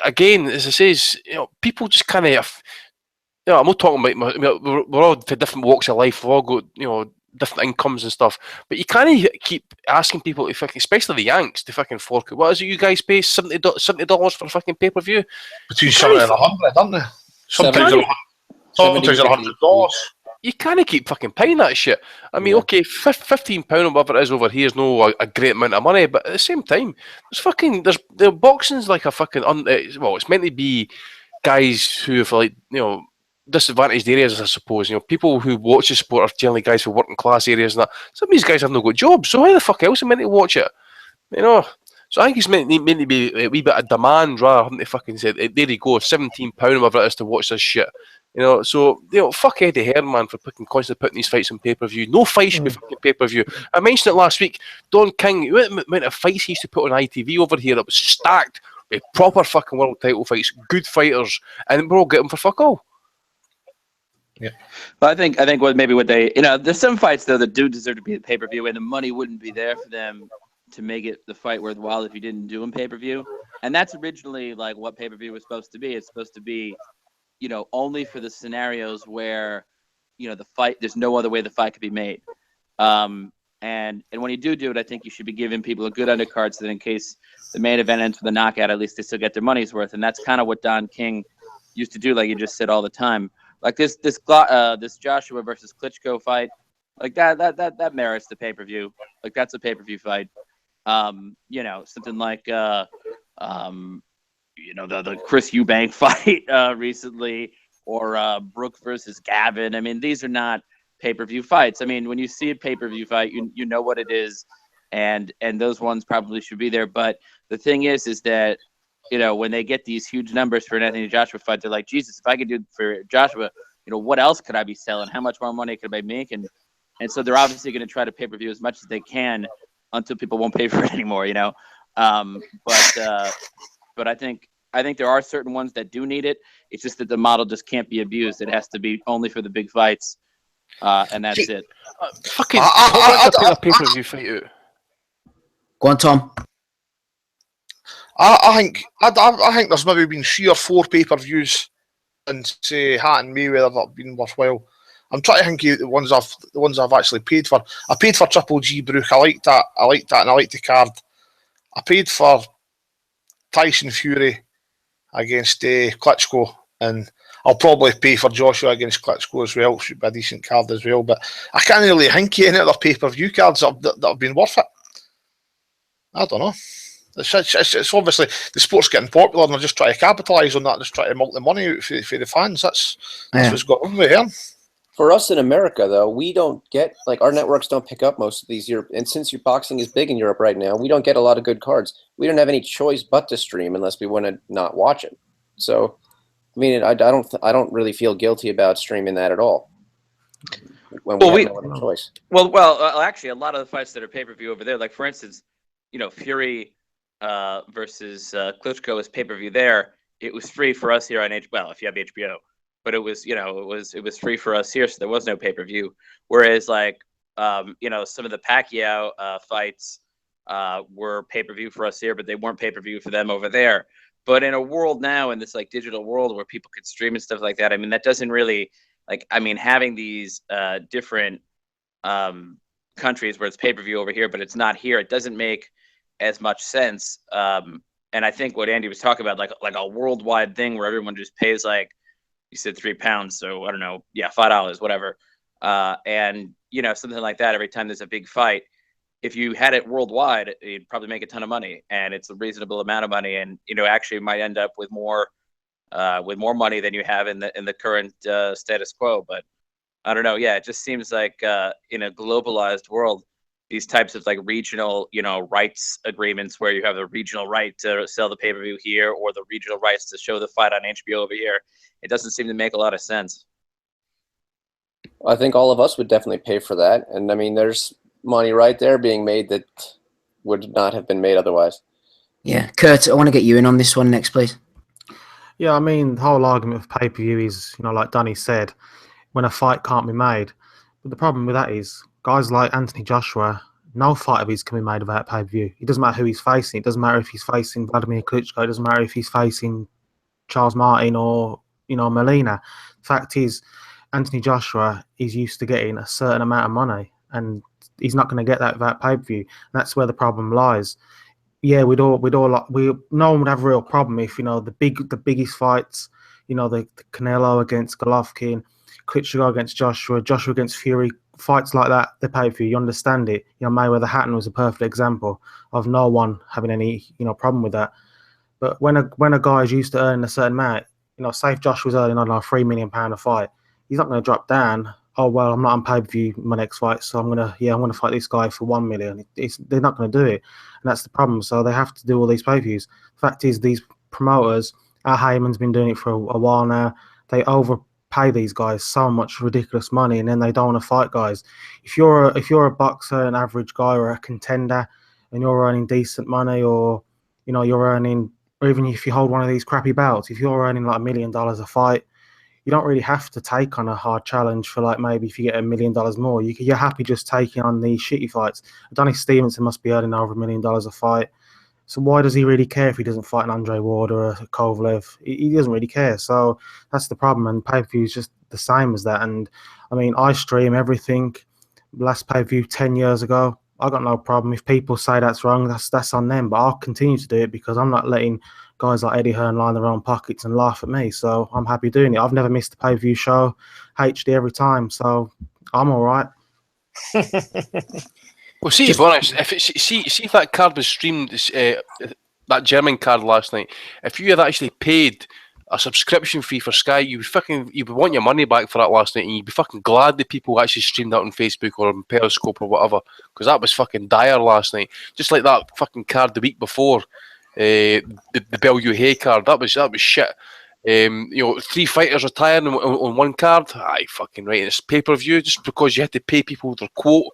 Again, as I says, people just kind of, I'm not talking about, we're all for different walks of life, we've all got, different incomes and stuff, but you kind of keep asking people to fucking, especially the Yanks, to fucking fork out. What is it you guys pay, $70 for a fucking pay-per-view? Between 70 and 100, aren't they? Sometimes they're $100. You kind of keep fucking paying that shit. Okay, £15 or whatever it is over here is no a great amount of money, but at the same time, there's boxing's like a fucking it's meant to be guys who have disadvantaged areas, I suppose. People who watch the sport are generally guys from working class areas and that. Some of these guys have no got jobs, so why the fuck else are meant to watch it? So I think it's meant to be a wee bit of demand rather than they fucking said, there you go, £17 or whatever it is to watch this shit. Fuck Eddie Hearn, man, for constantly putting these fights on pay-per-view. No fight should be fucking pay-per-view. I mentioned it last week. Don King, the amount of fights he used to put on ITV over here that was stacked with proper fucking world title fights, good fighters, and we're all getting for fuck all. Yeah. Well, I think what they, there's some fights though that do deserve to be at pay-per-view, and the money wouldn't be there for them to make it the fight worthwhile if you didn't do them pay-per-view. And that's originally like what pay-per-view was supposed to be. It's supposed to be, only for the scenarios where, the fight, there's no other way the fight could be made. And when you do it, I think you should be giving people a good undercard so that in case the main event ends with a knockout, at least they still get their money's worth. And that's kind of what Don King used to do, like you just said all the time. Like this Joshua versus Klitschko fight, like that merits the pay-per-view. Like that's a pay-per-view fight. Something like the Chris Eubank fight recently, or Brook versus Gavin. These are not pay-per-view fights. When you see a pay-per-view fight, you know what it is, and those ones probably should be there. But the thing is that when they get these huge numbers for an Anthony Joshua fight, they're like, Jesus, if I could do it for Joshua, what else could I be selling? How much more money could I make? And so they're obviously going to try to pay-per-view as much as they can until people won't pay for it anymore, But I think there are certain ones that do need it. It's just that the model just can't be abused. It has to be only for the big fights. and that's it. Fucking a pay-per-view fight out. Go on, Tom. I think there's maybe been 3 or 4 pay-per-views and say Hearn and Mayweather that have been worthwhile. I'm trying to think of the ones I've actually paid for. I paid for Triple G Brook. I liked that, and I liked the card. I paid for Tyson Fury against Klitschko, and I'll probably pay for Joshua against Klitschko as well. Should be a decent card as well. But I can't really think of any other pay-per-view cards that have been worth it. I don't know. It's obviously the sport's getting popular, and they're just trying to capitalise on that, and just trying to milk the money out for the fans. That's what's got on with here. For us in America, though, we don't get, like, our networks don't pick up most of these Europe. And since your boxing is big in Europe right now, we don't get a lot of good cards. We don't have any choice but to stream unless we want to not watch it. So, I mean, I don't really feel guilty about streaming that at all. When we have no other choice. Well, actually, a lot of the fights that are pay-per-view over there, like for instance, Fury versus Klitschko is pay-per-view there. It was free for us here on HBO. If you have HBO. But it was, it was free for us here, so there was no pay-per-view. Whereas, like, some of the Pacquiao fights were pay-per-view for us here, but they weren't pay-per-view for them over there. But in a world now, in this like digital world where people can stream and stuff like that, I mean, that doesn't really having these different countries where it's pay-per-view over here, but it's not here. It doesn't make as much sense. And I think what Andy was talking about, like a worldwide thing where everyone just pays like. You said £3, so I don't know, $5, whatever, and something like that. Every time there's a big fight, if you had it worldwide, you'd probably make a ton of money, and it's a reasonable amount of money, and actually might end up with more money than you have in the current status quo. But I don't know. Yeah, it just seems like in a globalized world, these types of like regional, rights agreements where you have the regional right to sell the pay-per-view here or the regional rights to show the fight on HBO over here. It doesn't seem to make a lot of sense. I think all of us would definitely pay for that. And I mean, there's money right there being made that would not have been made otherwise. Yeah. Kurt, I want to get you in on this one next, please. Yeah, I mean, the whole argument of pay-per-view is, like Danny said, when a fight can't be made. But the problem with that is guys like Anthony Joshua, no fight of his can be made without pay-per-view. It doesn't matter who he's facing. It doesn't matter if he's facing Vladimir Klitschko. It doesn't matter if he's facing Charles Martin or, Molina. The fact is, Anthony Joshua is used to getting a certain amount of money, and he's not going to get that without pay-per-view. And that's where the problem lies. Yeah, no one would have a real problem if, the biggest fights, the Canelo against Golovkin, Klitschko against Joshua against Fury, fights like that, the pay-per-view, you understand it. Mayweather Hatton was a perfect example of no one having any, problem with that. But when a guy is used to earning a certain amount, say if Josh was earning, I don't know, £3 million a fight, he's not going to drop down. Oh well, I'm not on pay-per-view my next fight, so I'm gonna fight this guy for $1 million. They're not going to do it, and that's the problem. So they have to do all these pay-per-views. The fact is, these promoters, Al Heyman's been doing it for a while now. They overpay these guys so much ridiculous money, and then they don't want to fight guys. If you're a boxer, an average guy, or a contender, and you're earning decent money, or you're earning. Or even if you hold one of these crappy belts, if you're earning like $1 million a fight, you don't really have to take on a hard challenge for like maybe if you get $1 million more. You're happy just taking on these shitty fights. Adonis Stevenson must be earning over $1 million a fight. So why does he really care if he doesn't fight an Andre Ward or a Kovalev? He doesn't really care. So that's the problem. And pay-per-view is just the same as that. And I mean, I stream everything. Last pay-per-view 10 years ago. I got no problem. If people say that's wrong, that's on them. But I'll continue to do it because I'm not letting guys like Eddie Hearn line their own pockets and laugh at me. So I'm happy doing it. I've never missed a pay-per-view show, HD every time. So I'm all right. Well, see, to be honest, see if that card was streamed, that German card last night, if you had actually paid a subscription fee for Sky, you would want your money back for that last night, and you'd be fucking glad that people actually streamed that on Facebook or on Periscope or whatever, because that was fucking dire last night. Just like that fucking card the week before, the Bellue Hay card, that was shit. 3 fighters retiring on one card. Aye, fucking right. And it's pay-per-view just because you had to pay people their quote.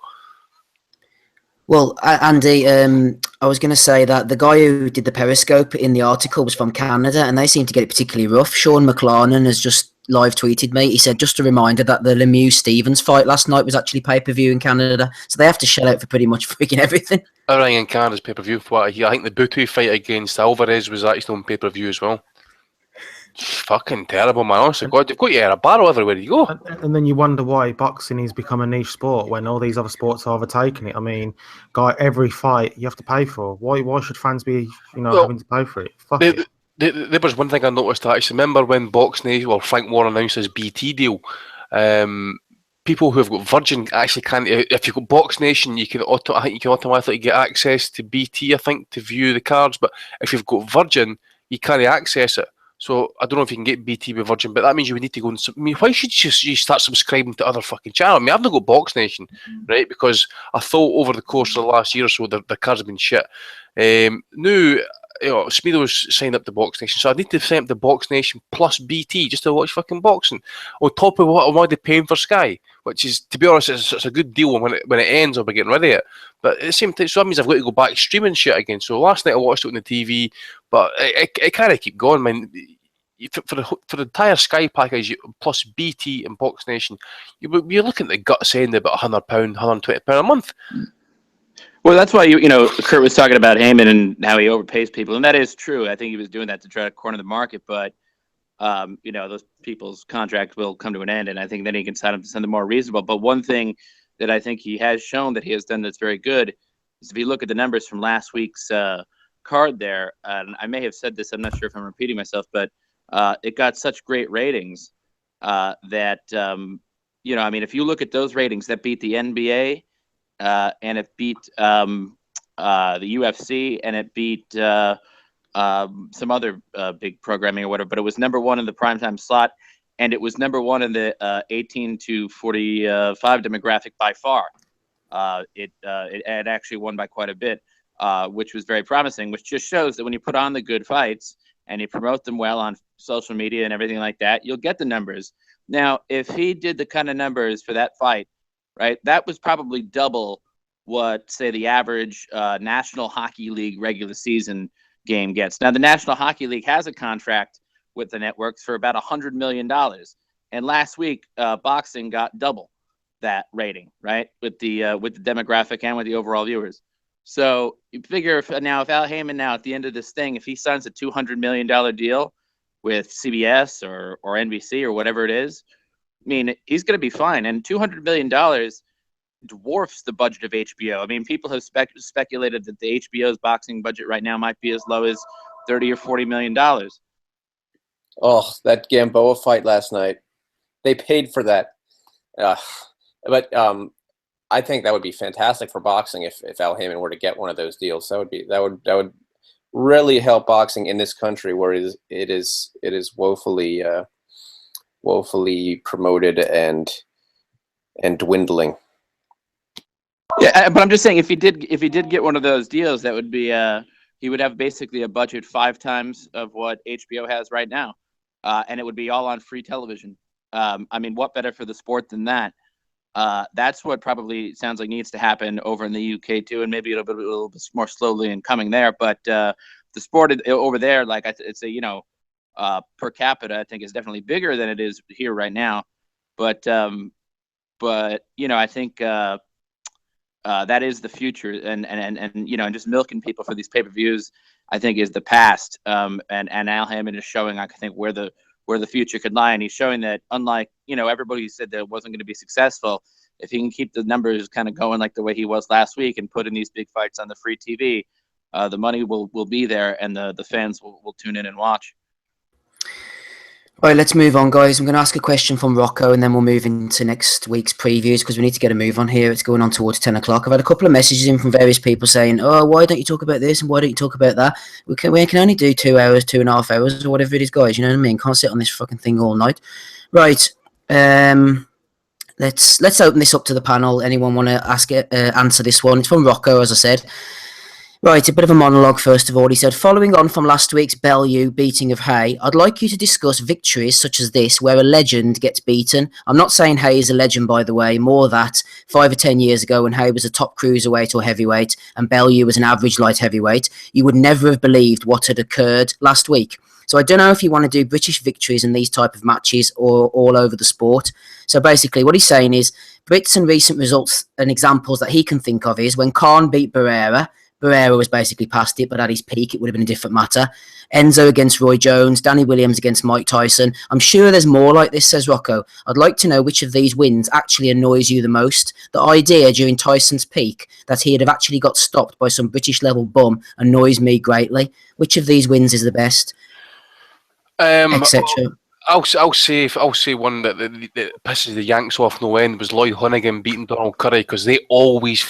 Well, Andy, I was going to say that the guy who did the Periscope in the article was from Canada, and they seem to get it particularly rough. Sean McLaren has just live tweeted me. He said, just a reminder that the Lemieux-Stevens fight last night was actually pay-per-view in Canada. So they have to shell out for pretty much freaking everything. Everything in Canada's pay-per-view. For what I hear, I think the Bellue fight against Alvarez was actually on pay-per-view as well. Fucking terrible, man. Honestly, God, they've got you in a barrel everywhere you go. And then you wonder why boxing has become a niche sport when all these other sports are overtaking it. I mean, every fight you have to pay for. Why should fans be, having to pay for it? Fuck it. There was one thing I noticed. I actually remember when Frank Warren announced his BT deal. People who have got Virgin actually can't. If you've got Box Nation, I think you can automatically get access to BT. I think to view the cards, but if you've got Virgin, you can't access it. So I don't know if you can get BT with Virgin, but that means you would need to go and. I mean, why should you start subscribing to other fucking channels? I mean, I've not got Box Nation, right? Because I thought over the course of the last year or so, the cards have been shit. Now, Smeedo's signed up to Box Nation, so I need to sign up to Box Nation plus BT just to watch fucking boxing. On top of what I'm already paying for Sky, which is, to be honest, it's a good deal. When it ends, I'll be getting rid of it. But at the same time, so that means I've got to go back streaming shit again. So last night I watched it on the TV, but it kind of keep going. I mean, for the entire Sky package plus BT and Box Nation, you're looking at the guts end about £100, £120 a month. Well, that's why Kurt was talking about Heyman and how he overpays people, and that is true. I think he was doing that to try to corner the market, but those people's contract will come to an end, and I think then he can sign up to something more reasonable. But one thing that I think he has shown that he has done that's very good is if you look at the numbers from last week's card there, and I may have said this, I'm not sure if I'm repeating myself, but it got such great ratings that if you look at those ratings, that beat the NBA. And it beat the UFC, and it beat some other big programming or whatever. But it was number one in the primetime slot, and it was number one in the 18 to 45 demographic by far. It actually won by quite a bit, which was very promising. Which just shows that when you put on the good fights and you promote them well on social media and everything like that, you'll get the numbers. Now, if he did the kind of numbers for that fight, right, that was probably double what, say, the average National Hockey League regular season game gets. Now, the National Hockey League has a contract with the networks for about $100 million. And last week, boxing got double that rating, right, with the demographic and with the overall viewers. So you figure if Al Heyman now at the end of this thing, if he signs a $200 million deal with CBS or NBC or whatever it is, I mean, he's going to be fine. And $200 million dwarfs the budget of HBO. I mean, people have speculated that the HBO's boxing budget right now might be as low as $30 or $40 million. Oh, that Gamboa fight last night. They paid for that. But I think that would be fantastic for boxing if Al Heyman were to get one of those deals. That would really help boxing in this country where it is woefully promoted and dwindling. Yeah, but I'm just saying if he did get one of those deals, that would be he would have basically a budget 5 times of what HBO has right now, and it would be all on free television. I mean, what better for the sport than that? That's what probably sounds like needs to happen over in the UK too, and maybe it'll be a little bit more slowly in coming there. But the sport over there, like it's a per capita, I think is definitely bigger than it is here right now. But I think that is the future, and just milking people for these pay-per-views, I think, is the past. And Al Heyman is showing, I think, where the future could lie, and he's showing that unlike everybody said that it wasn't going to be successful, if he can keep the numbers kind of going like the way he was last week and put in these big fights on the free TV, the money will be there, and the fans will tune in and watch. All right, let's move on, guys. I'm going to ask a question from Rocco, and then we'll move into next week's previews because we need to get a move on here. It's going on towards 10 o'clock. I've had a couple of messages in from various people saying, oh, why don't you talk about this and why don't you talk about that? We can only do 2 hours, 2.5 hours, or whatever it is, guys. You know what I mean? Can't sit on this fucking thing all night. Right. Let's open this up to the panel. Anyone want to answer this one? It's from Rocco, as I said. Right, a bit of a monologue first of all. He said, following on from last week's Bellue beating of Hay, I'd like you to discuss victories such as this where a legend gets beaten. I'm not saying Hay is a legend, by the way, more that 5 or 10 years ago when Hay was a top cruiserweight or heavyweight and Bellue was an average light heavyweight, you would never have believed what had occurred last week. So I don't know if you want to do British victories in these type of matches or all over the sport. So basically what he's saying is Brits and recent results and examples that he can think of is when Khan beat Barrera was basically past it, but at his peak, it would have been a different matter. Enzo against Roy Jones, Danny Williams against Mike Tyson. I'm sure there's more like this, says Rocco. I'd like to know which of these wins actually annoys you the most. The idea during Tyson's peak that he'd have actually got stopped by some British-level bum annoys me greatly. Which of these wins is the best? Etc. I'll say one that pisses the Yanks off no end was Lloyd Honeyghan beating Donald Curry, because they always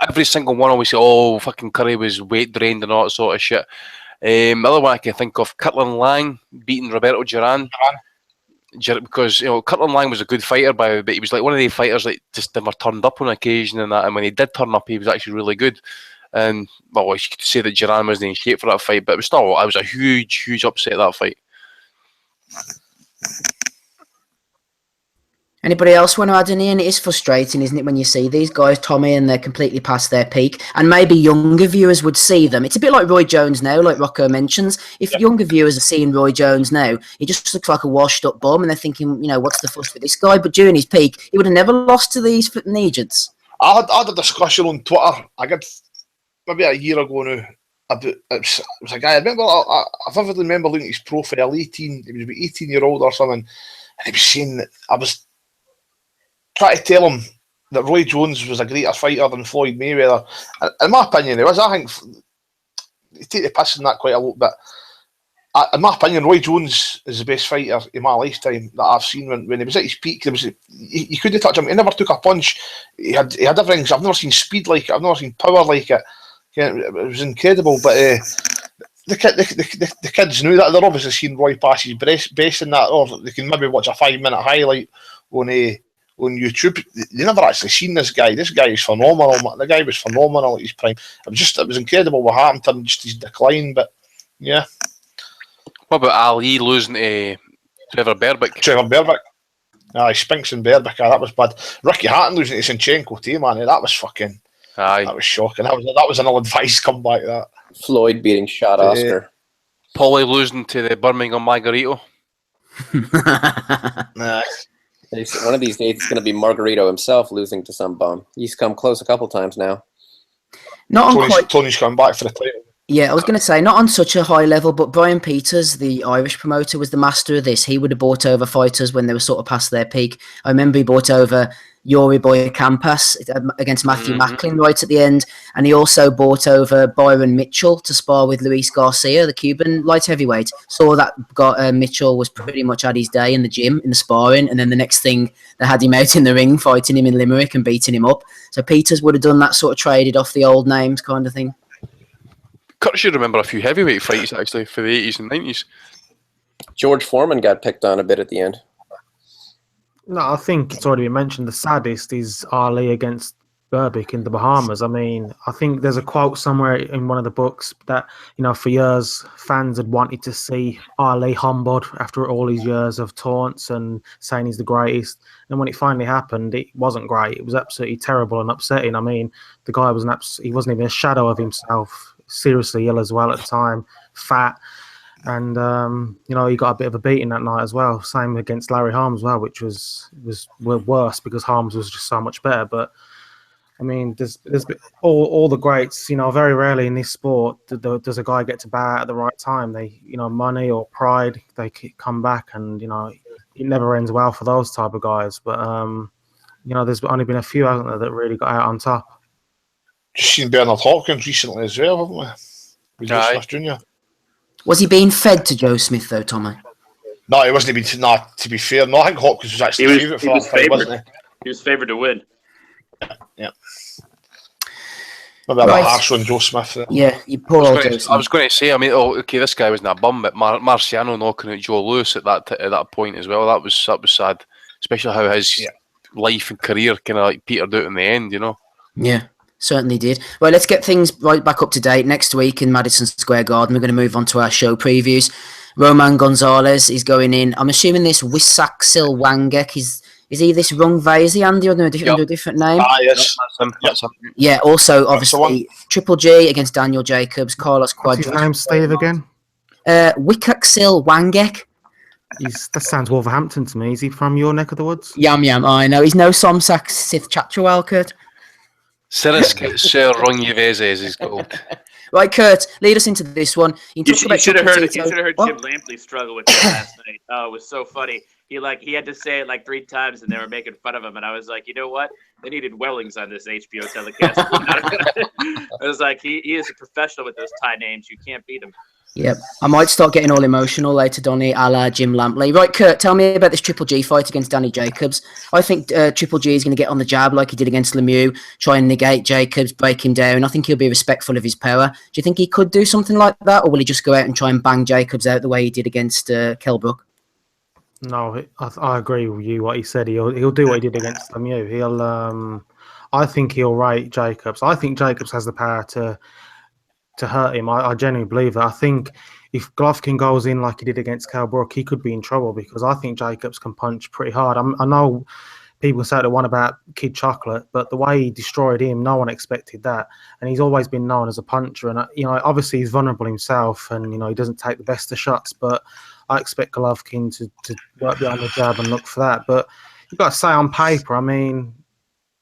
every single one always say, oh, fucking Curry was weight drained and all that sort of shit. The other one I can think of, Kirtland Lang beating Roberto Duran, because Kirtland Lang was a good fighter, but he was like one of the fighters that just never turned up on occasion and that. And when he did turn up, he was actually really good. And well, you could say that Duran wasn't in shape for that fight, but it was a huge upset, that fight. Anybody else want to add any in? It is frustrating, isn't it, when you see these guys, Tommy, and they're completely past their peak, and maybe younger viewers would see them. It's a bit like Roy Jones now, like Rocco mentions. If younger viewers are seeing Roy Jones now, he just looks like a washed-up bum, and they're thinking, what's the fuss with this guy? But during his peak, he would have never lost to these flipping agents. I had a discussion on Twitter, I got maybe a year ago now, about, it was a guy, I vividly remember looking at his profile, he was about 18-year-old or something, and he was saying that I was trying to tell him that Roy Jones was a greater fighter than Floyd Mayweather. In my opinion, I think you take the piss in that quite a lot, but in my opinion, Roy Jones is the best fighter in my lifetime that I've seen. When he was at his peak, you couldn't touch him. He never took a punch. He had everything. I've never seen speed like it. I've never seen power like it. It was incredible. But the kids knew that. They're obviously seen Roy pass his best in that, or they can maybe watch a 5-minute highlight on YouTube. They never actually seen this guy. This guy is phenomenal. The guy was phenomenal at his prime. It was incredible what happened to him, just his decline. But yeah. What about Ali losing to Trevor Berbick? Aye, Spinks and Berbick. That was bad. Ricky Hatton losing to Sinchenko too, man. That was fucking. Aye. That was shocking. That was an ill-advised comeback. That Floyd beating Shot Oscar. Paulie losing to the Birmingham Margarito. Nah. One of these days, it's going to be Margarito himself losing to some bum. He's come close a couple times now. Tony's coming back for the title. Yeah, I was going to say, not on such a high level, but Brian Peters, the Irish promoter, was the master of this. He would have bought over fighters when they were sort of past their peak. I remember he bought over Yuri Boy Campas against Matthew Macklin right at the end, and he also bought over Byron Mitchell to spar with Luis Garcia, the Cuban light heavyweight. Saw that Mitchell was pretty much at his day in the gym, in the sparring, and then the next thing, they had him out in the ring, fighting him in Limerick and beating him up. So Peters would have done that sort of traded off the old names kind of thing. Kurt should remember a few heavyweight fights actually for the 80s and 90s. George Foreman got picked on a bit at the end. No, I think it's already been mentioned. The saddest is Ali against Berbick in the Bahamas. I mean, I think there's a quote somewhere in one of the books that, for years fans had wanted to see Ali humbled after all these years of taunts and saying he's the greatest. And when it finally happened, it wasn't great. It was absolutely terrible and upsetting. I mean, the guy he wasn't even a shadow of himself. Seriously ill as well at the time, fat, and he got a bit of a beating that night as well. Same against Larry Harms as well, which was worse because Harms was just so much better. But I mean, there's all the greats. Very rarely in this sport does a guy get to bow out at the right time. They, money or pride, they come back, and it never ends well for those type of guys. But there's only been a few, hasn't there, that really got out on top. Just seen Bernard Hopkins recently as well, haven't we? With Joe Smith Jr. Was he being fed to Joe Smith though, Tommy? No, he wasn't being. To be fair, no. I think Hopkins was actually the favourite for that fight, wasn't he? He was favoured to win. Yeah. Maybe a bit harsh on Joe Smith. Yeah, you poor old Joe Smith. I was going to say, this guy wasn't a bum, but Marciano knocking out Joe Lewis at that point as well. That was sad, especially how his life and career kind of petered out in the end. Yeah. Certainly did. Well, let's get things right back up to date. Next week in Madison Square Garden, we're going to move on to our show previews. Roman Gonzalez is going in. I'm assuming this Wisak Silwangek is he this Rungve? Is he Andy under a different name? Yes. That's him. Yeah, also, obviously, Triple G against Daniel Jacobs, Carlos Quadras. What's his name, Steve, again? Wickaxil Wangek. That sounds Wolverhampton to me. Is he from your neck of the woods? Yam. I know. He's no Somsak Sith Chatrawal, Kurt. Sirius Sir Rungivezes is called. Right, Kurt, lead us into this one. You should have heard Jim Lampley struggle with that last night. Oh, it was so funny. He had to say it like 3 times, and they were making fun of him. And I was like, you know what? They needed Wellings on this HBO telecast. I was like, he is a professional with those Thai names. You can't beat him. Yep. I might start getting all emotional later, Donny, a la Jim Lampley. Right, Kurt, tell me about this Triple G fight against Danny Jacobs. I think Triple G is going to get on the jab like he did against Lemieux, try and negate Jacobs, break him down. I think he'll be respectful of his power. Do you think he could do something like that, or will he just go out and try and bang Jacobs out the way he did against Kell Brook? No, I agree with you. What he said, he'll do what he did against Lemieux. I think he'll rate Jacobs. I think Jacobs has the power to hurt him. I genuinely believe that. I think if Golovkin goes in like he did against Kell Brook, he could be in trouble because I think Jacobs can punch pretty hard. I know people say the one about Kid Chocolate, but the way he destroyed him, no one expected that. And he's always been known as a puncher. And, obviously he's vulnerable himself and, he doesn't take the best of shots, but I expect Golovkin to work behind the jab and look for that. But you've got to say on paper,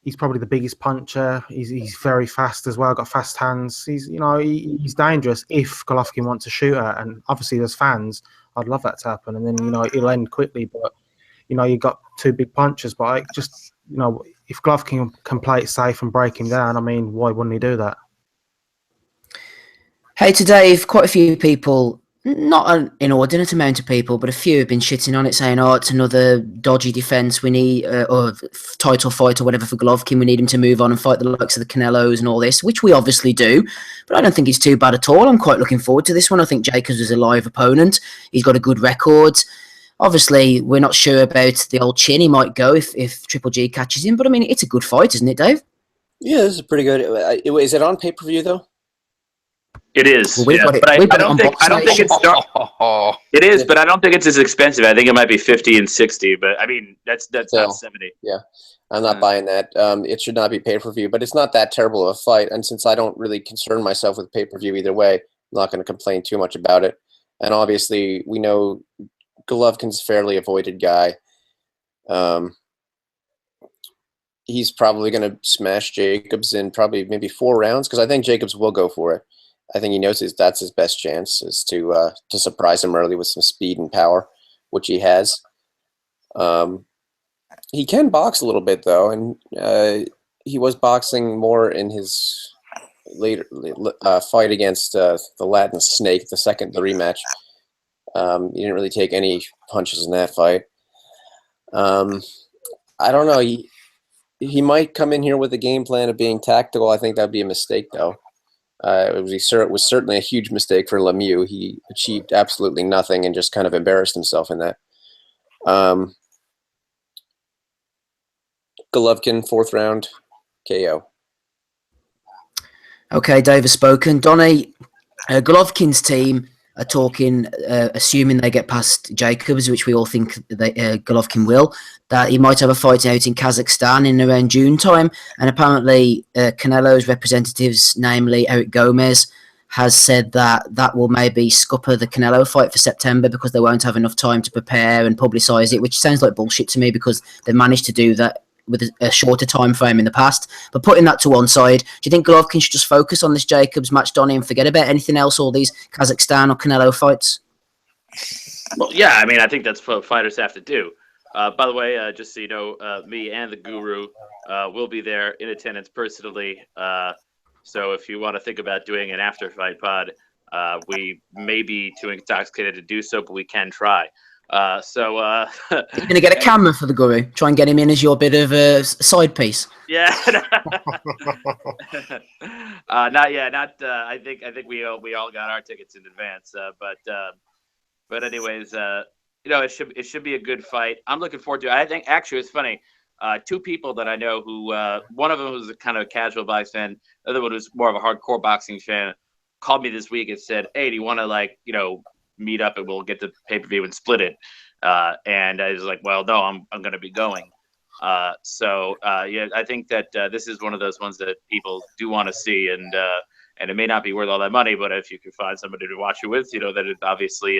he's probably the biggest puncher. He's very fast as well. Got fast hands. He's dangerous if Golovkin wants to shoot at. And obviously, as fans, I'd love that to happen. And then it'll end quickly. But you've got 2 big punchers. But if Golovkin can play it safe and break him down, why wouldn't he do that? Hey, to Dave, quite a few people. Not an inordinate amount of people, but a few have been shitting on it, saying, it's another dodgy defence. We need, or title fight or whatever for Golovkin. We need him to move on and fight the likes of the Canelos and all this, which we obviously do. But I don't think it's too bad at all. I'm quite looking forward to this one. I think Jacobs is a live opponent. He's got a good record. Obviously, we're not sure about the old chin. He might go if Triple G catches him. But, it's a good fight, isn't it, Dave? Yeah, this is pretty good. Is it on pay-per-view, though? It is, well, but I don't think it's dark. It is, but I don't think it's as expensive. I think it might be 50 and 60, but that's not 70. Yeah, I'm not buying that. It should not be pay-per-view, but it's not that terrible of a fight. And since I don't really concern myself with pay-per-view either way, I'm not going to complain too much about it. And obviously, we know Golovkin's a fairly avoided guy. He's probably going to smash Jacobs in probably maybe 4 rounds because I think Jacobs will go for it. I think he knows that's his best chance is to surprise him early with some speed and power, which he has. He can box a little bit though, and he was boxing more in his later fight against the Latin Snake, the rematch. He didn't really take any punches in that fight. I don't know. He might come in here with a game plan of being tactical. I think that'd be a mistake though. It was certainly a huge mistake for Lemieux. He achieved absolutely nothing and just kind of embarrassed himself in that. Golovkin, 4th round, KO. Okay, Dave has spoken. Donny, Golovkin's team are talking, assuming they get past Jacobs, which we all think Golovkin will, that he might have a fight out in Kazakhstan in around June time. And apparently Canelo's representatives, namely Eric Gomez, has said that will maybe scupper the Canelo fight for September because they won't have enough time to prepare and publicise it, which sounds like bullshit to me because they've managed to do that with a shorter time frame in the past. But putting that to one side, do you think Golovkin should just focus on this Jacobs match, Donny, and forget about anything else, all these Kazakhstan or Canelo fights? Well, yeah, I think that's what fighters have to do. By the way, just so you know, me and the Guru will be there in attendance personally. So if you want to think about doing an after-fight pod, we may be too intoxicated to do so, but we can try. You're going to get a camera for the Guru. Try and get him in as your bit of a side piece. Yeah. I think we all got our tickets in advance. But anyways, it should be a good fight. I'm looking forward to it. I think actually it's funny. 2 people that I know who one of them was a kind of a casual boxing fan, the other one was more of a hardcore boxing fan, called me this week and said, "Hey, do you want to meet up and we'll get the pay-per-view and split it?" And I was like, "Well, no, I'm going to be going." I think that this is one of those ones that people do want to see, and and it may not be worth all that money, but if you can find somebody to watch it with, then it obviously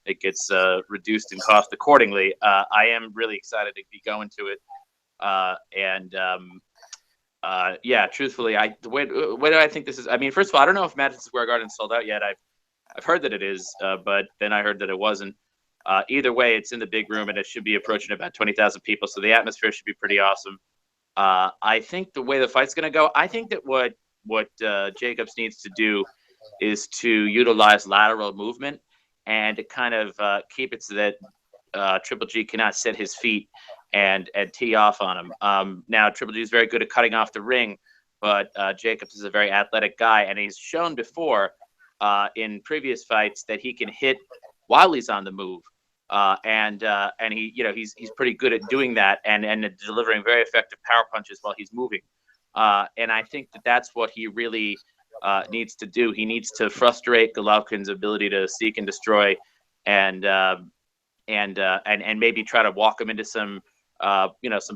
it gets reduced in cost accordingly. I am really excited to be going to it, yeah, truthfully, the way do I think this is? I mean, first of all, I don't know if Madison Square Garden's sold out yet. I've heard that it is, but then I heard that it wasn't. Either way, it's in the big room, and it should be approaching about 20,000 people, so the atmosphere should be pretty awesome. I think the way the fight's going to go, I think that what Jacobs needs to do is to utilize lateral movement and to kind of keep it so that Triple G cannot set his feet and tee off on him. Now, Triple G is very good at cutting off the ring, but Jacobs is a very athletic guy, and he's shown before in previous fights that he can hit while he's on the move. And he, he's pretty good at doing that and delivering very effective power punches while he's moving. And I think that's what he really needs to do. He needs to frustrate Golovkin's ability to seek and destroy, and maybe try to walk him into some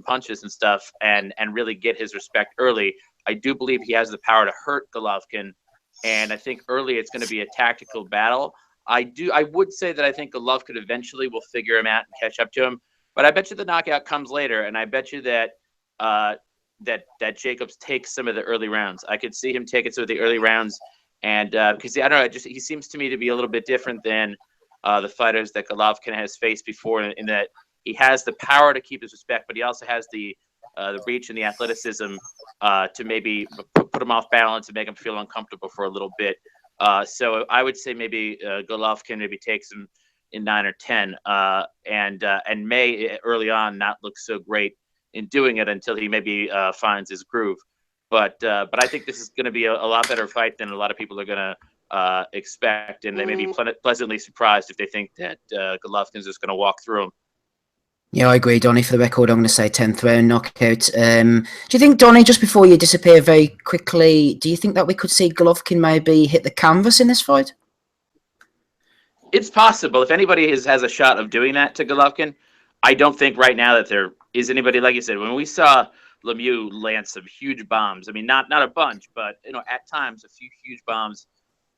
punches and stuff, and really get his respect early. I do believe he has the power to hurt Golovkin, and I think early it's going to be a tactical battle. I would say that I think Golovkin eventually will figure him out and catch up to him, but I bet you the knockout comes later, and I bet you that that Jacobs takes some of the early rounds. I could see him taking some of the early rounds, and because I don't know, he seems to me to be a little bit different than the fighters that Golovkin has faced before, in that he has the power to keep his respect, but he also has the reach and the athleticism to maybe put him off balance and make him feel uncomfortable for a little bit. So I would say maybe Golovkin maybe takes him in 9 or 10, and may early on not look so great in doing it until he maybe finds his groove. But I think this is going to be a lot better fight than a lot of people are going to expect, and they may be pleasantly surprised if they think that Golovkin's just going to walk through him. Yeah, I agree, Donnie. For the record, I'm going to say 10th round knockout. Do you think, Donnie, just before you disappear very quickly, do you think that we could see Golovkin maybe hit the canvas in this fight? It's possible. If anybody has a shot of doing that to Golovkin, I don't think right now that there is anybody. Like you said, when we saw Lemieux land some huge bombs, I mean, not a bunch, but at times a few huge bombs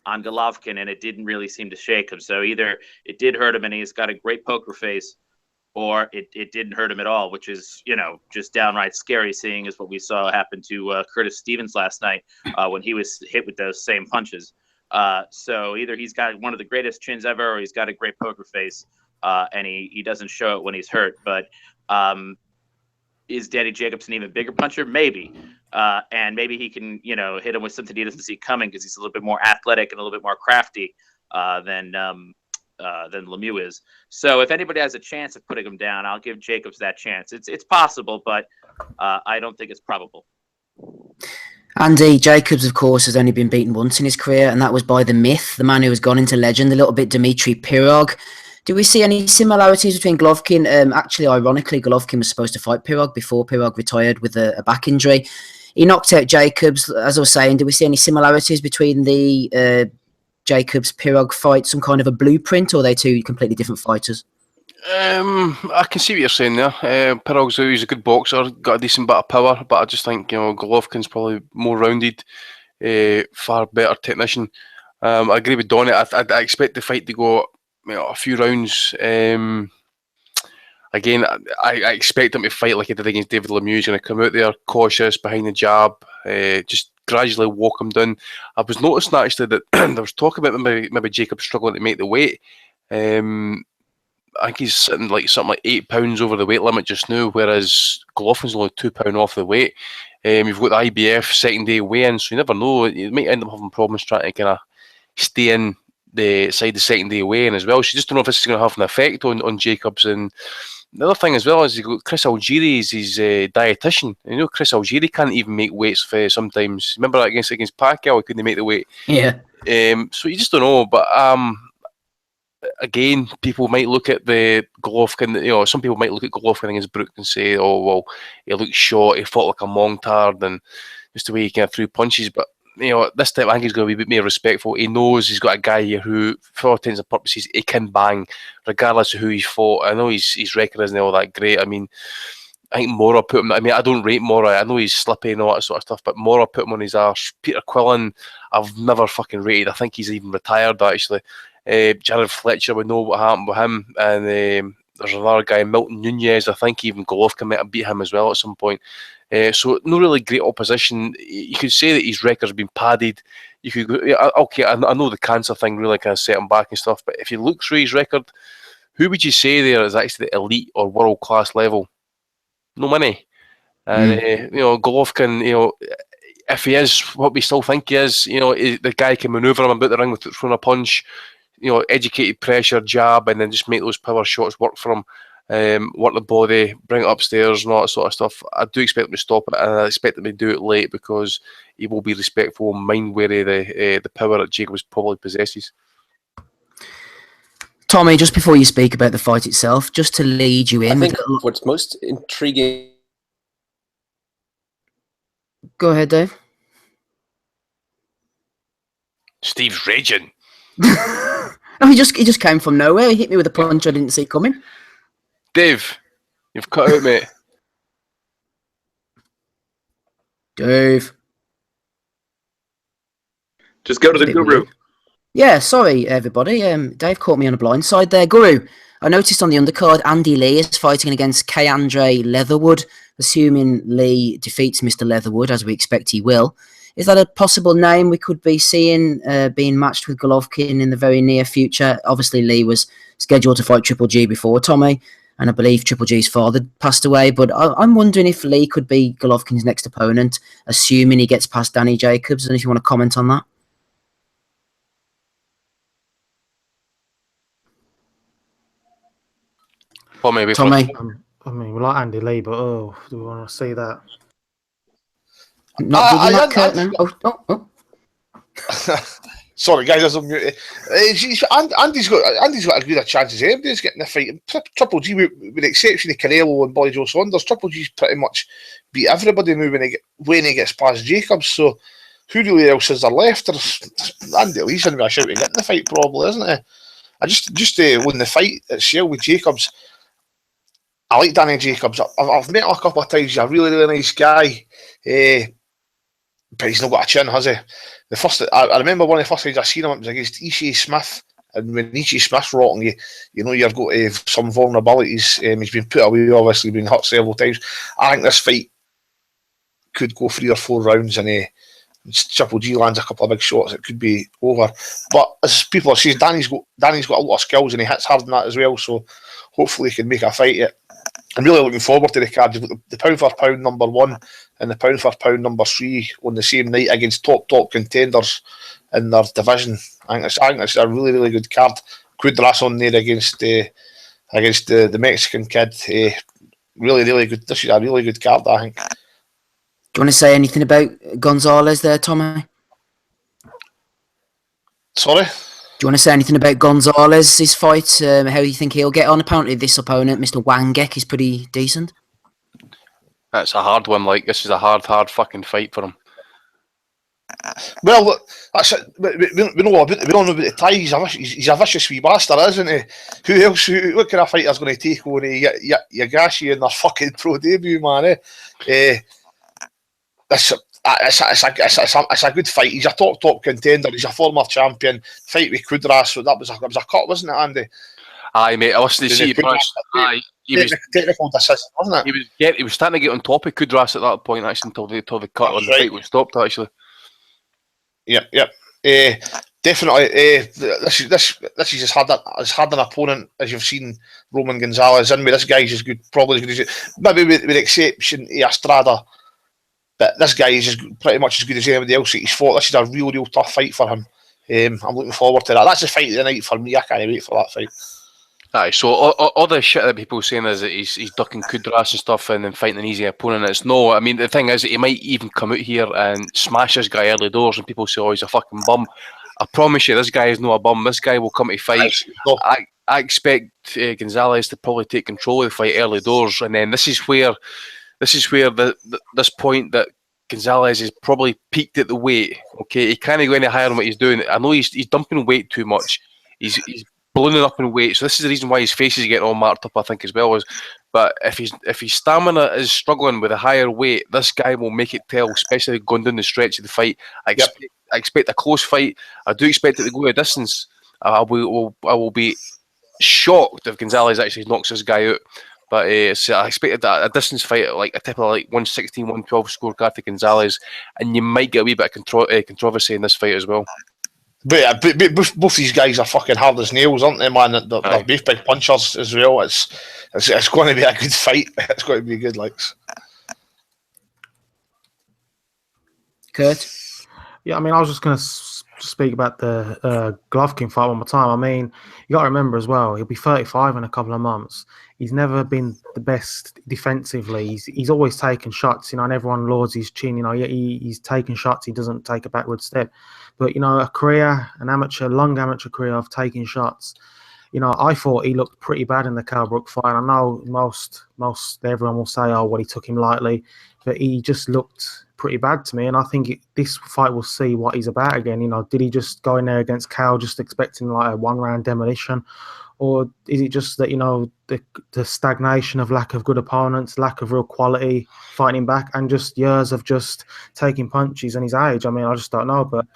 on Golovkin, and it didn't really seem to shake him. So either it did hurt him and he's got a great poker face, or it didn't hurt him at all, which is, just downright scary, seeing as what we saw happen to Curtis Stevens last night when he was hit with those same punches. So either he's got one of the greatest chins ever, or he's got a great poker face, and he doesn't show it when he's hurt. But is Danny Jacobs an even bigger puncher? Maybe. And maybe he can, hit him with something he doesn't see coming, because he's a little bit more athletic and a little bit more crafty than Lemieux is. So if anybody has a chance of putting him down, I'll give Jacobs that chance. It's possible, but I don't think it's probable. Andy, Jacobs, of course, has only been beaten once in his career, and that was by the myth, the man who has gone into legend a little bit, Dmitry Pirog. Do we see any similarities between Golovkin? Actually, ironically, Golovkin was supposed to fight Pirog before Pirog retired with a back injury. He knocked out Jacobs. As I was saying, do we see any similarities between the Jacobs-Pirog fight, some kind of a blueprint, or are they two completely different fighters? I can see what you're saying there. Pirog's he's a good boxer, got a decent bit of power, but I just think Golovkin's probably more rounded, far better technician. I agree with Donnie. I expect the fight to go a few rounds. Again, I expect him to fight like he did against David Lemieux. He's going to come out there cautious, behind the jab, just gradually walk him down. I was noticing actually that there was talk about maybe Jacob struggling to make the weight. I think he's sitting something like 8 pounds over the weight limit just now, whereas Golovkin's only 2 pounds off the weight. You've got the IBF second day weigh-in, so you never know. You might end up having problems trying to kind of stay in the second day weigh-in as well. So you just don't know if this is going to have an effect on Jacobs. And the other thing as well is Chris Algieri is his dietitian. Chris Algieri can't even make weights sometimes. Remember that against Pacquiao, he couldn't make the weight. Yeah. So you just don't know. But again, people might look at the Golovkin. Some people might look at Golovkin against Brook and say, "Oh well, he looks short. He fought like a monk-tard, and just the way he kind of threw punches." But this time I think he's going to be a bit more respectful. He knows he's got a guy here who, for all intents and purposes, he can bang, regardless of who he's fought. I know his record isn't all that great. I mean, I think Mora put him. I mean, I don't rate Mora. I know he's slippy and all that sort of stuff, but Mora put him on his arse. Peter Quillen, I've never fucking rated. I think he's even retired actually. Jared Fletcher, we know what happened with him, and there's another guy, Milton Nunez. I think even Golovkin might have beat him as well at some point. So no really great opposition. You could say that his record's been padded. You could okay. I know the cancer thing really kind of set him back and stuff, but if you look through his record, who would you say there is actually the elite or world class level? No money. And Golovkin, if he is what we still think he is, the guy can manoeuvre him about the ring with throwing a punch, educated pressure, jab, and then just make those power shots work for him. Work the body, bring it upstairs, and all that sort of stuff. I do expect him to stop it, and I expect him to do it late because he will be respectful and mind wary of the power that Jacobs probably possesses. Tommy, just before you speak about the fight itself, just to lead you in. I think what's most intriguing. Go ahead, Dave. Steve's raging. No, he just came from nowhere. He hit me with a punch I didn't see coming. Dave, you've cut out, mate. Dave. Just go to the guru. Yeah, sorry, everybody. Dave caught me on a blind side there. Guru, I noticed on the undercard, Andy Lee is fighting against Andre Leatherwood, assuming Lee defeats Mr. Leatherwood, as we expect he will. Is that a possible name we could be seeing being matched with Golovkin in the very near future? Obviously, Lee was scheduled to fight Triple G before Tommy, and I believe Triple G's father passed away, but I'm wondering if Lee could be Golovkin's next opponent, assuming he gets past Danny Jacobs, and if you want to comment on that. Or maybe Tommy. I mean, we like Andy Lee, but do we want to see that? Not digging that, Kurt, now. Sorry, guys, I'm muted. Andy's got a good chance as anybody's getting the fight. Triple G, with the exception of Canelo and Boy Joe Saunders, Triple G's pretty much beat everybody now when he gets past Jacobs. So who really else is there left? There's Andy Lee's going to be a shout to get in the fight, probably, isn't he? I just when the fight itself with Jacobs, I like Danny Jacobs. I've met him a couple of times. He's a really, really nice guy. But he's not got a chin, has he? I remember one of the first times I seen him, it was against Ishii Smith. And when Ishii Smith's rotting, you've got some vulnerabilities. He's been put away, obviously, been hurt several times. I think this fight could go 3 or 4 rounds, and Triple G lands a couple of big shots, it could be over. But as people are saying, Danny's got a lot of skills, and he hits hard in that as well. So hopefully he can make a fight yet. I'm really looking forward to the card. You've got the pound for pound number 1 and the pound for pound number 3 on the same night against top contenders in their division. I think it's a really, really good card. Kudras on there against the Mexican kid. Really, really good. This is a really good card, I think. Do you want to say anything about Gonzalez there, Tommy? Sorry? Do you want to say anything about Gonzalez's fight? How you think he'll get on? Apparently, this opponent, Mr. Wangek, is pretty decent. That's a hard one. Like, this is a hard fucking fight for him. Well, look, that's it. We don't know about the tie. He's a vicious wee bastard, isn't he? Who else? What kind of fighter's going to take on Yagashi in their fucking pro debut, man? It's a good fight. He's a top contender. He's a former champion. Fight with Kudras, so that was a cut, wasn't it, Andy? Aye, mate. I listened to see he was technical decision, wasn't it? He was starting to get on top of Kudras at that point, actually, until the cut on the fight was stopped, actually. Yep. Definitely. This is as hard an opponent as you've seen Roman Gonzalez in with. This guy's as good, probably as good as maybe with the exception of Estrada. But this guy is pretty much as good as anybody else that he's fought. This is a real tough fight for him. I'm looking forward to that. That's the fight of the night for me. I can't wait for that fight. Aye, so all the shit that people are saying is that he's ducking Kudras and stuff and then fighting an easy opponent. It's no. I mean, the thing is that he might even come out here and smash this guy early doors and people say, oh, he's a fucking bum. I promise you, this guy is not a bum. This guy will come to fight. I expect Gonzalez to probably take control of the fight early doors, and then this is where this point that Gonzalez is probably peaked at the weight. Okay, he can't go any higher than what he's doing. I know he's dumping weight too much. He's ballooning up in weight. So this is the reason why his face is getting all marked up, I think, as well. But if his stamina is struggling with a higher weight, this guy will make it tell, especially going down the stretch of the fight. I expect a close fight. I do expect it to go a distance. I will be shocked if Gonzalez actually knocks this guy out. But so I expected a distance fight, like a typical 116, 112 scorecard to Gonzalez, and you might get a wee bit of controversy in this fight as well. But both these guys are fucking hard as nails, aren't they, man? They're both big punchers as well. It's going to be a good fight. It's going to be good, likes. Kurt? Yeah, I mean, I was just going to speak about the Golovkin fight one more time. I mean, you got to remember as well, he'll be 35 in a couple of months. He's never been the best defensively. He's always taken shots, and everyone lauds his chin. He's taken shots. He doesn't take a backward step. But, a career, long amateur career of taking shots. I thought he looked pretty bad in the Kell Brook fight. I know most everyone will say, oh, well, he took him lightly. But he just looked pretty bad to me. And I think this fight will see what he's about again. Did he just go in there against Kell just expecting like a one-round demolition? Or is it just that, the stagnation of lack of good opponents, lack of real quality, fighting back, and just years of just taking punches and his age? I mean, I just don't know. But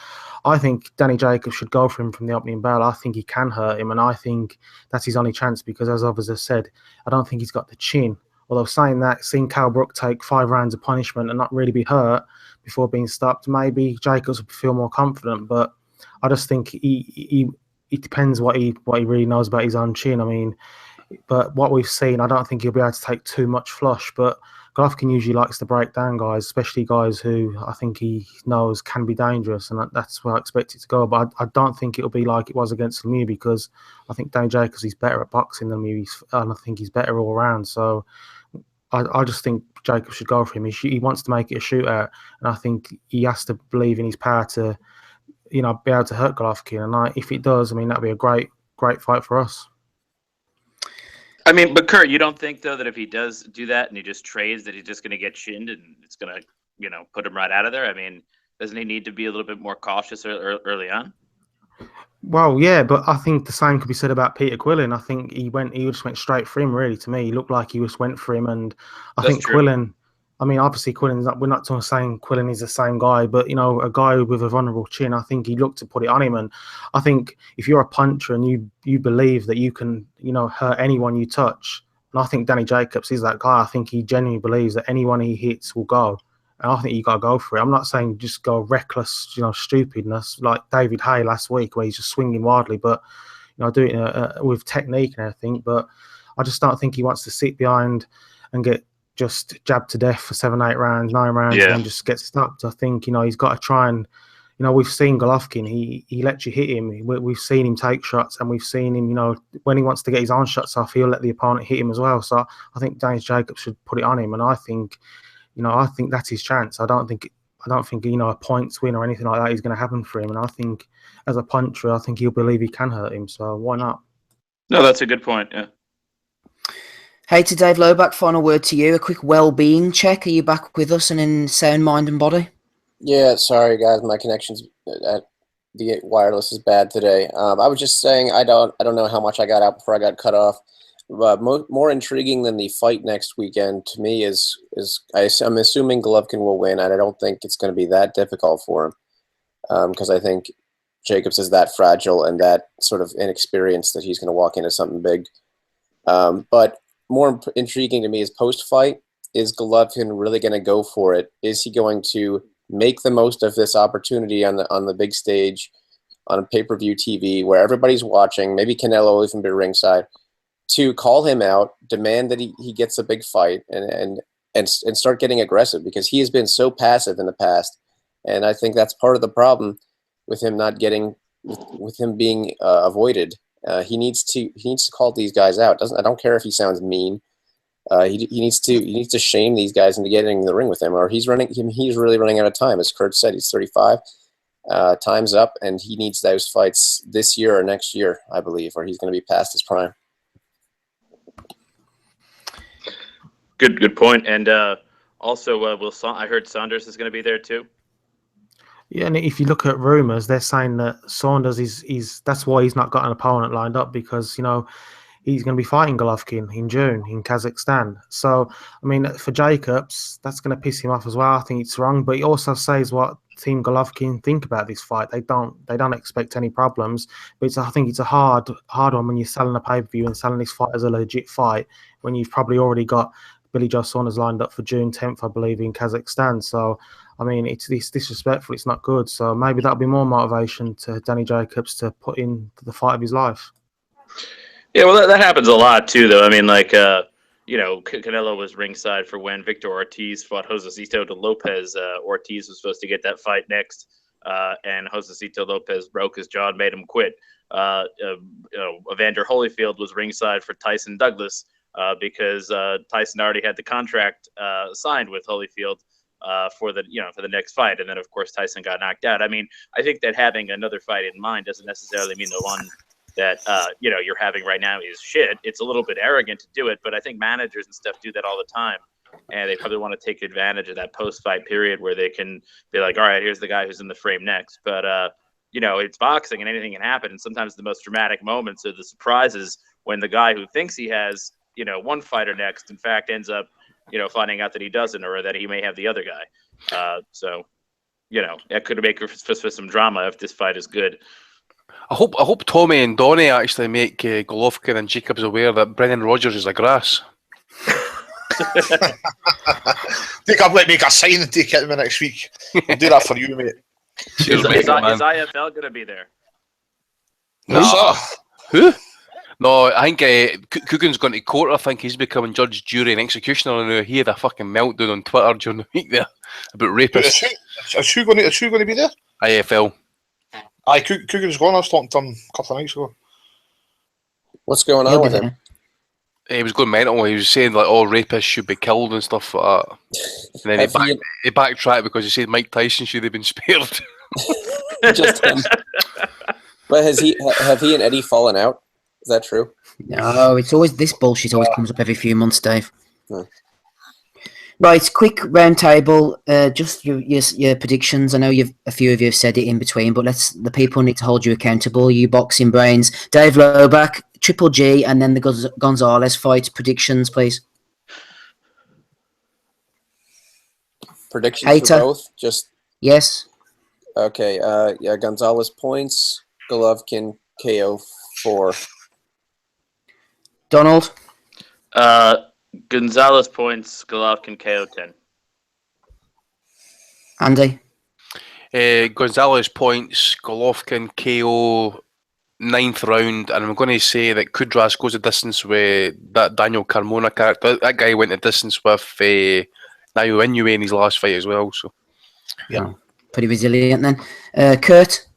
I think Danny Jacobs should go for him from the opening bell. I think he can hurt him, and I think that's his only chance because, as others have said, I don't think he's got the chin. Although saying that, seeing Kell Brook take 5 rounds of punishment and not really be hurt before being stopped, maybe Jacobs would feel more confident. But I just think it depends what he really knows about his own chin. I mean, but what we've seen, I don't think he'll be able to take too much flush. But Golovkin usually likes to break down guys, especially guys who I think he knows can be dangerous, and that's where I expect it to go. But I don't think it'll be like it was against Lemieux because I think Danny Jacobs is better at boxing than Lemieux, and I think he's better all around. So I just think Jacobs should go for him. He wants to make it a shootout, and I think he has to believe in his power to, be able to hurt Golovkin. And if it does, I mean, that'd be a great fight for us. I mean, but Kurt, you don't think though that if he does do that and he just trades, that he's just going to get chinned and it's going to, put him right out of there? I mean, doesn't he need to be a little bit more cautious early on? Well, yeah, but I think the same could be said about Peter Quillin. I think he just went straight for him. Really, to me, he looked like he just went for him, and I think true. Quillin. I mean, obviously, Quillin's not. We're not saying Quillin is the same guy, but a guy with a vulnerable chin. I think he looked to put it on him, and I think if you're a puncher and you believe that you can, hurt anyone you touch, and I think Danny Jacobs is that guy. I think he genuinely believes that anyone he hits will go, and I think you got to go for it. I'm not saying just go reckless, stupidness like David Hay last week where he's just swinging wildly, but do it with technique and everything. But I just don't think he wants to sit behind and get just jabbed to death for 7, 8 rounds, 9 rounds, and then just get stopped. I think, he's got to try and, we've seen Golovkin, he lets you hit him. We've seen him take shots, and we've seen him, when he wants to get his own shots off, he'll let the opponent hit him as well. So I think Danny Jacobs should put it on him, and I think, I think that's his chance. I don't think, a points win or anything like that is going to happen for him. And I think as a puncher, I think he'll believe he can hurt him. So why not? No, that's a good point. Yeah. Hey, to Dave Loback, final word to you. A quick well-being check. Are you back with us and in sound mind and body? Yeah, sorry guys, my connection's the wireless is bad today. I was just saying I don't know how much I got out before I got cut off. But more intriguing than the fight next weekend to me is I'm assuming Golovkin will win, and I don't think it's going to be that difficult for him because I think Jacobs is that fragile and that sort of inexperienced that he's going to walk into something big. But more intriguing to me is post-fight. Is Golovkin really going to go for it? Is he going to make the most of this opportunity on the big stage, on a pay-per-view TV where everybody's watching? Maybe Canelo will even be ringside. To call him out, demand that he gets a big fight, and start getting aggressive because he has been so passive in the past, and I think that's part of the problem with him not getting, with him being avoided. He needs to call these guys out. I don't care if he sounds mean. He needs to shame these guys into getting in the ring with him, or he's really running out of time. As Kurt said, he's 35. Time's up, and he needs those fights this year or next year, I believe, or he's going to be past his prime. Good point. And also, I heard Saunders is going to be there too. Yeah, and if you look at rumours, they're saying that Saunders is that's why he's not got an opponent lined up, because he's going to be fighting Golovkin in June in Kazakhstan. So, I mean, for Jacobs, that's going to piss him off as well. I think it's wrong, but he also says what Team Golovkin think about this fight. They don't expect any problems, but I think it's a hard one when you're selling a pay-per-view and selling this fight as a legit fight when you've probably already got Billy Joe Saunders lined up for June 10th, I believe, in Kazakhstan. So, I mean, it's disrespectful. It's not good. So maybe that'll be more motivation to Danny Jacobs to put in the fight of his life. Yeah, well, that happens a lot too, though. I mean, Canelo was ringside for when Victor Ortiz fought Josecito de Lopez. Ortiz was supposed to get that fight next, and Josecito Lopez broke his jaw and made him quit. Evander Holyfield was ringside for Tyson Douglas because Tyson already had the contract signed with Holyfield for the next fight, and then of course Tyson got knocked out. I mean, I think that having another fight in mind doesn't necessarily mean the one that you're having right now is shit. It's a little bit arrogant to do it, but I think managers and stuff do that all the time, and they probably want to take advantage of that post-fight period where they can be like, all right, here's the guy who's in the frame next. But it's boxing and anything can happen, and sometimes the most dramatic moments are the surprises when the guy who thinks he has one fighter next in fact ends up finding out that he doesn't, or that he may have the other guy. So that could make for some drama if this fight is good. I hope Tommy and Donnie actually make Golovkin and Jacobs aware that Brendan Rodgers is a grass. I think I'm going to make a sign and take it to me next week. I'll do that for you, mate. Cheers, is IFL going to be there? No. Who? No, I think Coogan's going to court. I think he's becoming judge, jury, and executioner now. He had a fucking meltdown on Twitter during the week there about rapists. Is who going to be there? IFL. Aye, Coogan's gone. I was talking to him a couple of nights ago. What's going on with him? He was going mental. He was saying like all rapists should be killed and stuff like that. And then he backtracked because he said Mike Tyson should have been spared. Just him. But have he and Eddie fallen out? Is that true? No, it's always this bullshit always comes up every few months, Dave. Hmm. Right, quick round table. Just your predictions. I know a few of you have said it in between, but the people need to hold you accountable. You boxing brains. Dave Loback, Triple G, and then the Gonzalez fight. Predictions, please. Predictions Hater. for both? Just yes. Okay. Gonzalez points. Golovkin KO 4. Donald. Gonzalez points, Golovkin KO 10. Andy. Gonzalez points, Golovkin KO 9th round, and I'm going to say that Kudras goes a distance with that Daniel Carmona character. That guy went a distance with Nayo Inoue in his last fight as well. So, yeah, pretty resilient then. Kurt.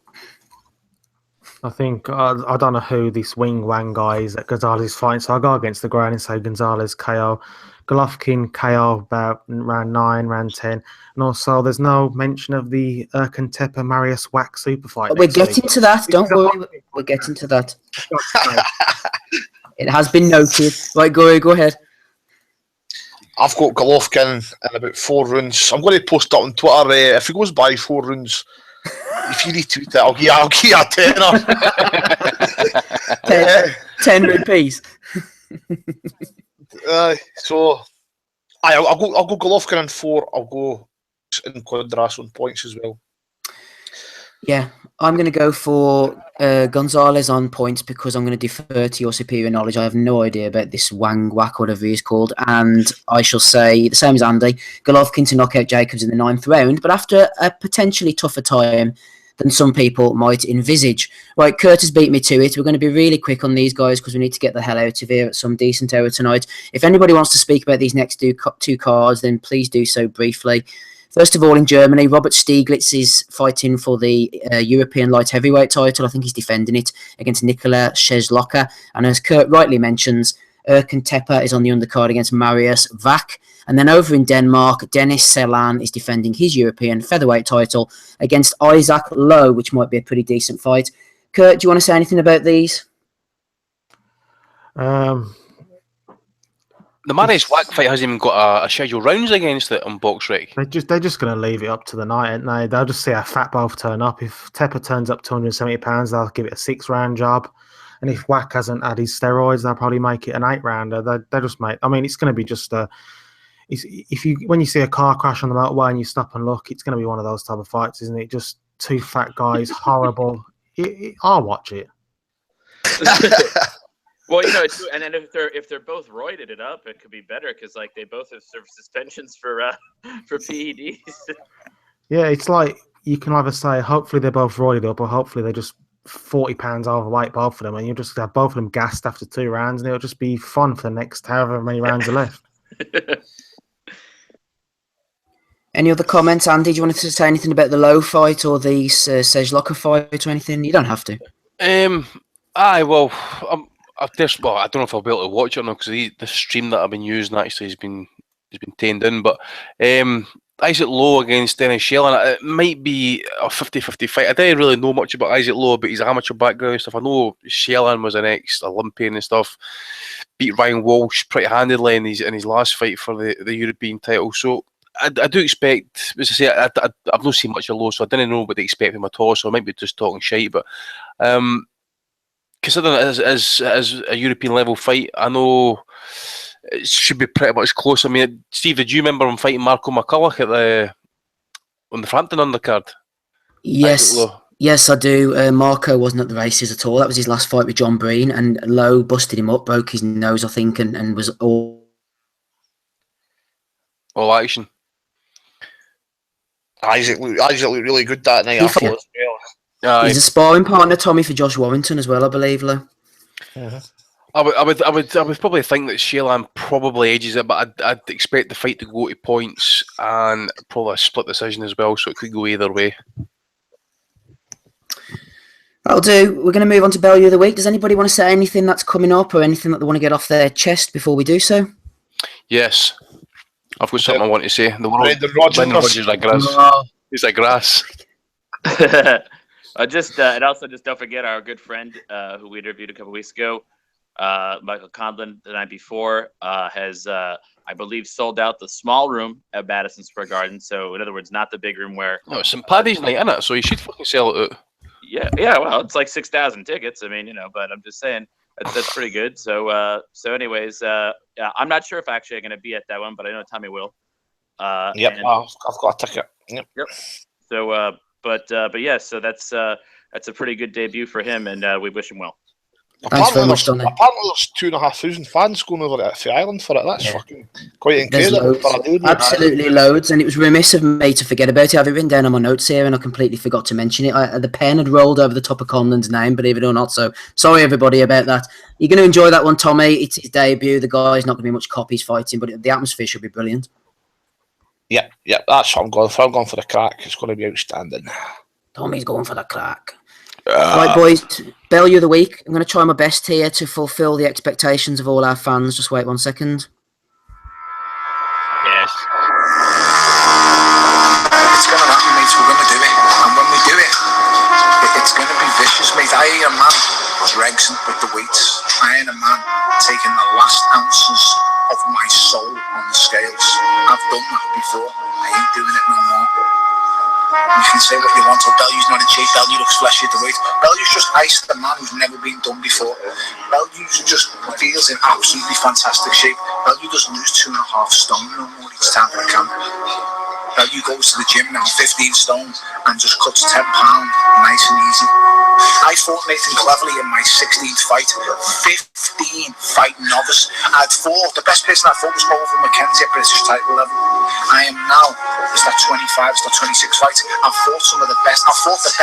I think I don't know who this wing wang guy is that Gonzalez fighting, so I'll go against the grain and say Gonzalez KO. Golovkin KO about round 9, round 10. And also there's no mention of the Erkan Marius Wax super fight. We're getting to that, don't worry. We're getting to that. It has been noted. Right, go ahead. I've got Golovkin in about 4 rounds. I'm going to post that on Twitter. If he goes by 4 rounds, if you retweet it, I'll give you a tenner. 10 rupees. I'll go Golovkin in 4. I'll go in Kudras on points as well. Yeah, I'm going to go for Gonzalez on points because I'm going to defer to your superior knowledge. I have no idea about this Wang Whack, whatever he's called, and I shall say the same as Andy, Golovkin to knock out Jacobs in the 9th round, but after a potentially tougher time than some people might envisage. Right, Kurt has beat me to it. We're going to be really quick on these guys because we need to get the hell out of here at some decent hour tonight. If anybody wants to speak about these next two cards, then please do so briefly. First of all, in Germany, Robert Stieglitz is fighting for the European light heavyweight title. I think he's defending it against Nikola Szezloka. And as Kurt rightly mentions, Erkan Tepe is on the undercard against Marius Vak. And then over in Denmark, Dennis Selan is defending his European featherweight title against Isaac Lowe, which might be a pretty decent fight. Kurt, do you want to say anything about these? The Mares Wack fight hasn't even got a scheduled rounds against it on BoxRec. They're just going to leave it up to the night, aren't they? They'll just see how fat both turn up. If Tepper turns up 270 pounds, they'll give it a 6-round job. And if Wack hasn't had his steroids, they'll probably make it an 8-rounder. They just make. I mean, it's going to be just a. When you see a car crash on the motorway and you stop and look, it's going to be one of those type of fights, isn't it? Just two fat guys, horrible. I'll watch it. Well, and then if they're both roided it up, it could be better because like they both have served suspensions for PEDs. Yeah, it's like you can either say hopefully they're both roided up, or hopefully they're just 40 pounds overweight, both of them, and you just have both of them gassed after 2 rounds, and it'll just be fun for the next however many rounds are left. Any other comments, Andy? Do you want to say anything about the Lowe fight or the Sejloka fight or anything? You don't have to. I don't know if I'll be able to watch it or not because the stream that I've been using actually has been tamed in. But Isaac Lowe against Dennis Shellan, it might be a 50-50 fight. I don't really know much about Isaac Lowe, but his amateur background and stuff. I know Shellan was an ex-Olympian and stuff. Beat Ryan Walsh pretty handedly in his last fight for the European title. So I do expect, as I say, I've not seen much of Lowe, so I didn't know what to expect him at all. So I might be just talking shite, but considering it as a European level fight, I know it should be pretty much close. I mean, Steve, did you remember him fighting Marco McCulloch on the Frampton undercard? Yes, I do. Marco wasn't at the races at all. That was his last fight with John Breen, and Lowe busted him up, broke his nose, I think, and was all action. Isaac looked really good that night. I thought as well. He's a sparring partner, Tommy, for Josh Warrington as well, I believe, Lowe. Yeah. I would probably think that Shellan probably edges it, but I'd expect the fight to go to points and probably a split decision as well, so it could go either way. That'll do. We're going to move on to Bellue of the Week. Does anybody want to say anything that's coming up or anything that they want to get off their chest before we do so? Yes. I've got something I want to say. The world Brendan Rodgers is like grass. He's like grass. And also just don't forget our good friend who we interviewed a couple weeks ago, Michael Conlan, the night before, has I believe sold out the small room at Madison Square Garden. So in other words, not the big room where. No, it's St. Paddy's night, isn't it? So you should fucking sell it out. Yeah. Well, it's like 6,000 tickets. I mean, but I'm just saying that's pretty good. So anyways, yeah, I'm not sure if actually I'm going to be at that one, but I know Tommy will. Yep, I've got a ticket. Yep. So, but yeah, so that's a pretty good debut for him, and we wish him well. Thanks very much, Donny. Apparently, there's 2,500 fans going over to the island for it. That's fucking quite incredible. For a dude. Absolutely loads, and it was remiss of me to forget about it. I have it written down on my notes here, and I completely forgot to mention it. The pen had rolled over the top of Conlan's name, believe it or not. So sorry, everybody, about that. You're going to enjoy that one, Tommy. It's his debut. The guy's not going to be much copies fighting, but the atmosphere should be brilliant. Yeah, that's what I'm going for. I'm going for the crack. It's going to be outstanding. Tommy's going for the crack. Right, boys, Bellue of the Week. I'm going to try my best here to fulfill the expectations of all our fans. Just wait 1 second. Yes. It's going to happen, mate. We're going to do it. And when we do it, it's going to be vicious, mate. I ain't a man dregs with the weights. I ain't a man taking the last ounces of my soul on the scales. I've done that before. I ain't doing it no more. You can say what you want, or Bellue's not in shape, Bellue looks fleshy at the weight. Bellue's just iced the man who's never been done before. Bellue just feels in absolutely fantastic shape. Bellue doesn't lose 2.5 stone no more each time for the camp. Bellue goes to the gym now, 15 stone, and just cuts 10 pounds, nice and easy. I fought Nathan Cleverly in my 16th fight, 15 fight novice. I'd fought, the best person I fought was Oliver McKenzie at British title level. I am now, it's that 25, it's that 26 fight. I've fought some of the best, I've fought the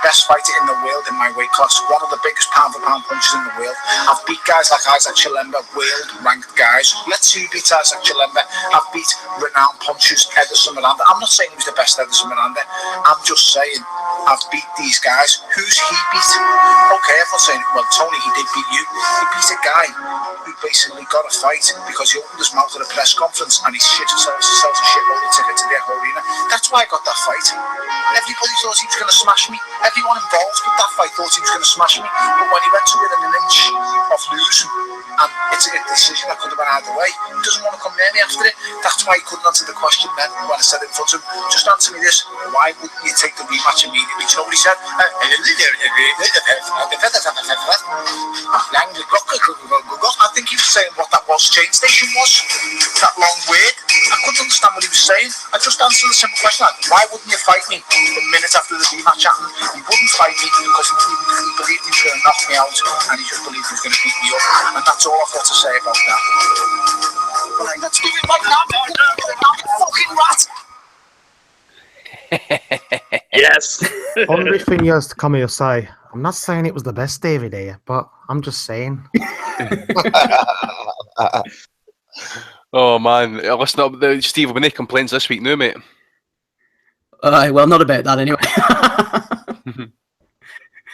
best fighter in the world in my weight class, one of the biggest pound for pound punchers in the world. I've beat guys like Isaac Chilemba, world ranked guys. Let's see who beats Isaac Chilemba. I've beat renowned punchers, Ederson Miranda. I'm not saying he was the best Ederson Miranda. I'm just saying I've beat these guys. Who's he beat? Okay, everyone's saying, well, Tony, he did beat you. He beat a guy who basically got a fight because he opened his mouth at a press conference and he sells a shitload of ticket to the arena. That's why I got that fight. Everybody thought he was going to smash me. Everyone involved with that fight thought he was going to smash me, but when he went to within an inch of losing, and it's a decision that could have been either way, he doesn't want to come near me after it. That's why he couldn't answer the question then when I said it in front of him. Just answer me this: why wouldn't you take the rematch immediately? Do you know what he said? I think he was saying what that was train station was. That long word. I couldn't understand what he was saying. I just answered the simple question: why wouldn't you fight me? A minute after the rematch happened, he wouldn't fight me because he believed he was going to knock me out, and he just believed he was going to beat me up. And that's all I've got to say about that. Right, let's do it right now. Fucking rat. Yes. Only thing he has to come here say, I'm not saying it was the best David here, but I'm just saying. Oh man, listen up, Steve. Have any complaints this week, no, mate? Well, not about that anyway.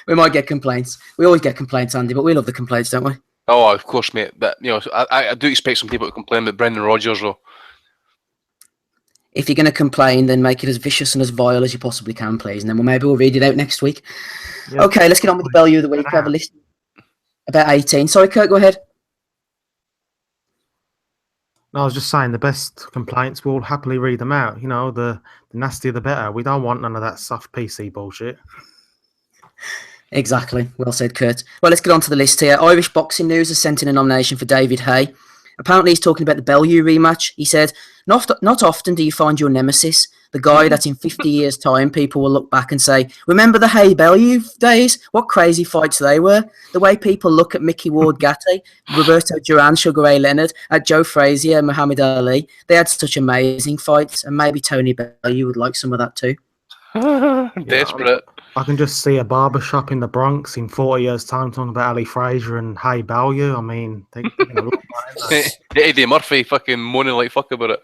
We might get complaints. We always get complaints, Andy, but we love the complaints, don't we? Oh, of course, mate. But I do expect some people to complain about Brendan Rodgers, though. If you're going to complain, then make it as vicious and as vile as you possibly can, please, and then maybe we'll read it out next week. Yep. Okay, let's get on with the Bellue of the week. We have a list about 18. Sorry, Kurt, go ahead. No, I was just saying the best complaints, we'll happily read them out. You know, the nastier the better. We don't want none of that soft PC bullshit. Exactly. Well said, Kurt. Well, let's get on to the list here. Irish Boxing News has sent in a nomination for David Hay. Apparently, he's talking about the Bellue rematch. He said, not often do you find your nemesis, the guy that in 50 years' time, people will look back and say, remember the Hay Bellue days? What crazy fights they were. The way people look at Mickey Ward Gatti, Roberto Duran, Sugar Ray Leonard, at Joe Frazier, Muhammad Ali. They had such amazing fights, and maybe Tony Bellue would like some of that too. Desperate. I can just see a barber shop in the Bronx in 40 years' time talking about Ali Frazier and Hay Bellue. I mean, they're going to look like it. Eddie Murphy fucking moaning like fuck about it.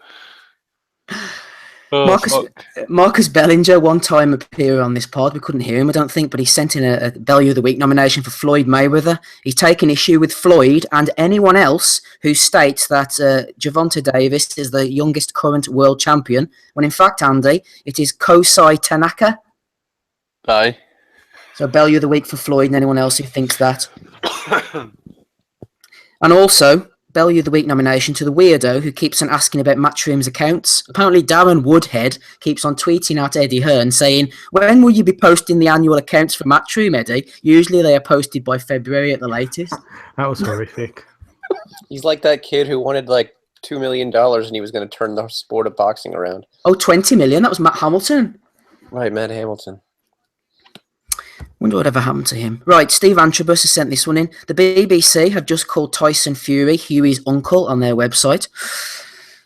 Oh, Marcus Bellinger one time appeared on this pod. We couldn't hear him, I don't think, but he sent in a Bellue of the Week nomination for Floyd Mayweather. He's taken issue with Floyd and anyone else who states that Gervonta Davis is the youngest current world champion, when in fact, Andy, it is Kosai Tanaka. Aye. So Bellue of the Week for Floyd and anyone else who thinks that. And also, Bellue of the Week nomination to the weirdo who keeps on asking about Matchroom's accounts. Apparently, Darren Woodhead keeps on tweeting at Eddie Hearn saying, when will you be posting the annual accounts for Matchroom, Eddie? Usually they are posted by February at the latest. That was horrific. He's like that kid who wanted like $2 million and he was going to turn the sport of boxing around. Oh, 20 million? That was Matt Hamilton. Right, Matt Hamilton. Wonder whatever happened to him. Right, Steve Antrobus has sent this one in. The BBC have just called Tyson Fury Huey's uncle on their website.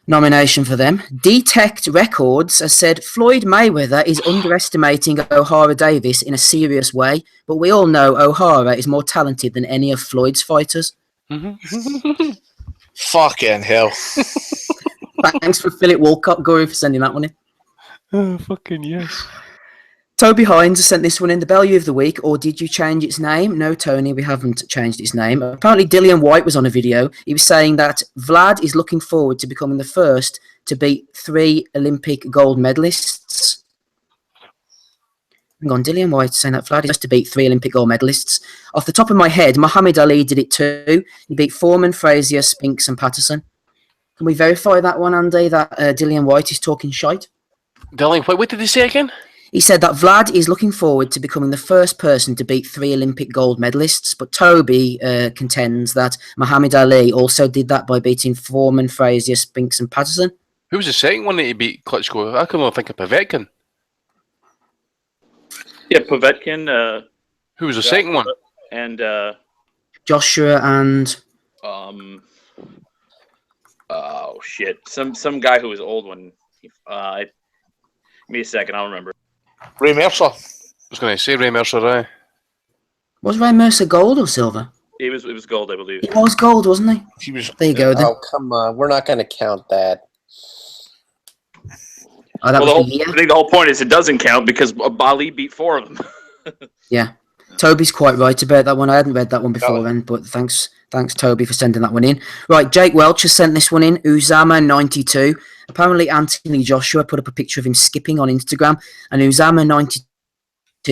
Nomination for them. Detect Records has said Floyd Mayweather is underestimating O'Hara Davis in a serious way, but we all know O'Hara is more talented than any of Floyd's fighters. Fucking hell. Thanks for Philip Walcott, Guru, for sending that one in. Oh, fucking yes. Toby Hines has sent this one in. The Bellue of the Week, or did you change its name? No, Tony, we haven't changed its name. Apparently, Dillian White was on a video. He was saying that Vlad is looking forward to becoming the first to beat 3 Olympic gold medalists. Hang on, Dillian White saying that Vlad is to beat 3 Olympic gold medalists. Off the top of my head, Muhammad Ali did it too. He beat Foreman, Frazier, Spinks and Patterson. Can we verify that one, Andy, that Dillian White is talking shite? Dillian White, what did he say again? He said that Vlad is looking forward to becoming the first person to beat 3 Olympic gold medalists, but Toby contends that Muhammad Ali also did that by beating Foreman, Frazier, Spinks and Patterson. Who was the second one that he beat Klitschko? I can only think of Povetkin. Yeah, Povetkin. Who was the second one? And Joshua and oh shit, some guy who was old when. Give me a second, I'll remember. Ray Mercer. I was going to say Ray Mercer, aye. Was Ray Mercer gold or silver? It was gold, I believe. He was gold, wasn't he? He was. There you go, then. Oh, come on. We're not going to count that. Oh, that Well, was the year? I think the whole point is it doesn't count because Ali beat 4 of them. Yeah. Toby's quite right about that one. I hadn't read that one before then, but thanks Toby for sending that one in. Right, Jake Welch has sent this one in. Uzama92. Apparently Anthony Joshua put up a picture of him skipping on Instagram, and Uzama92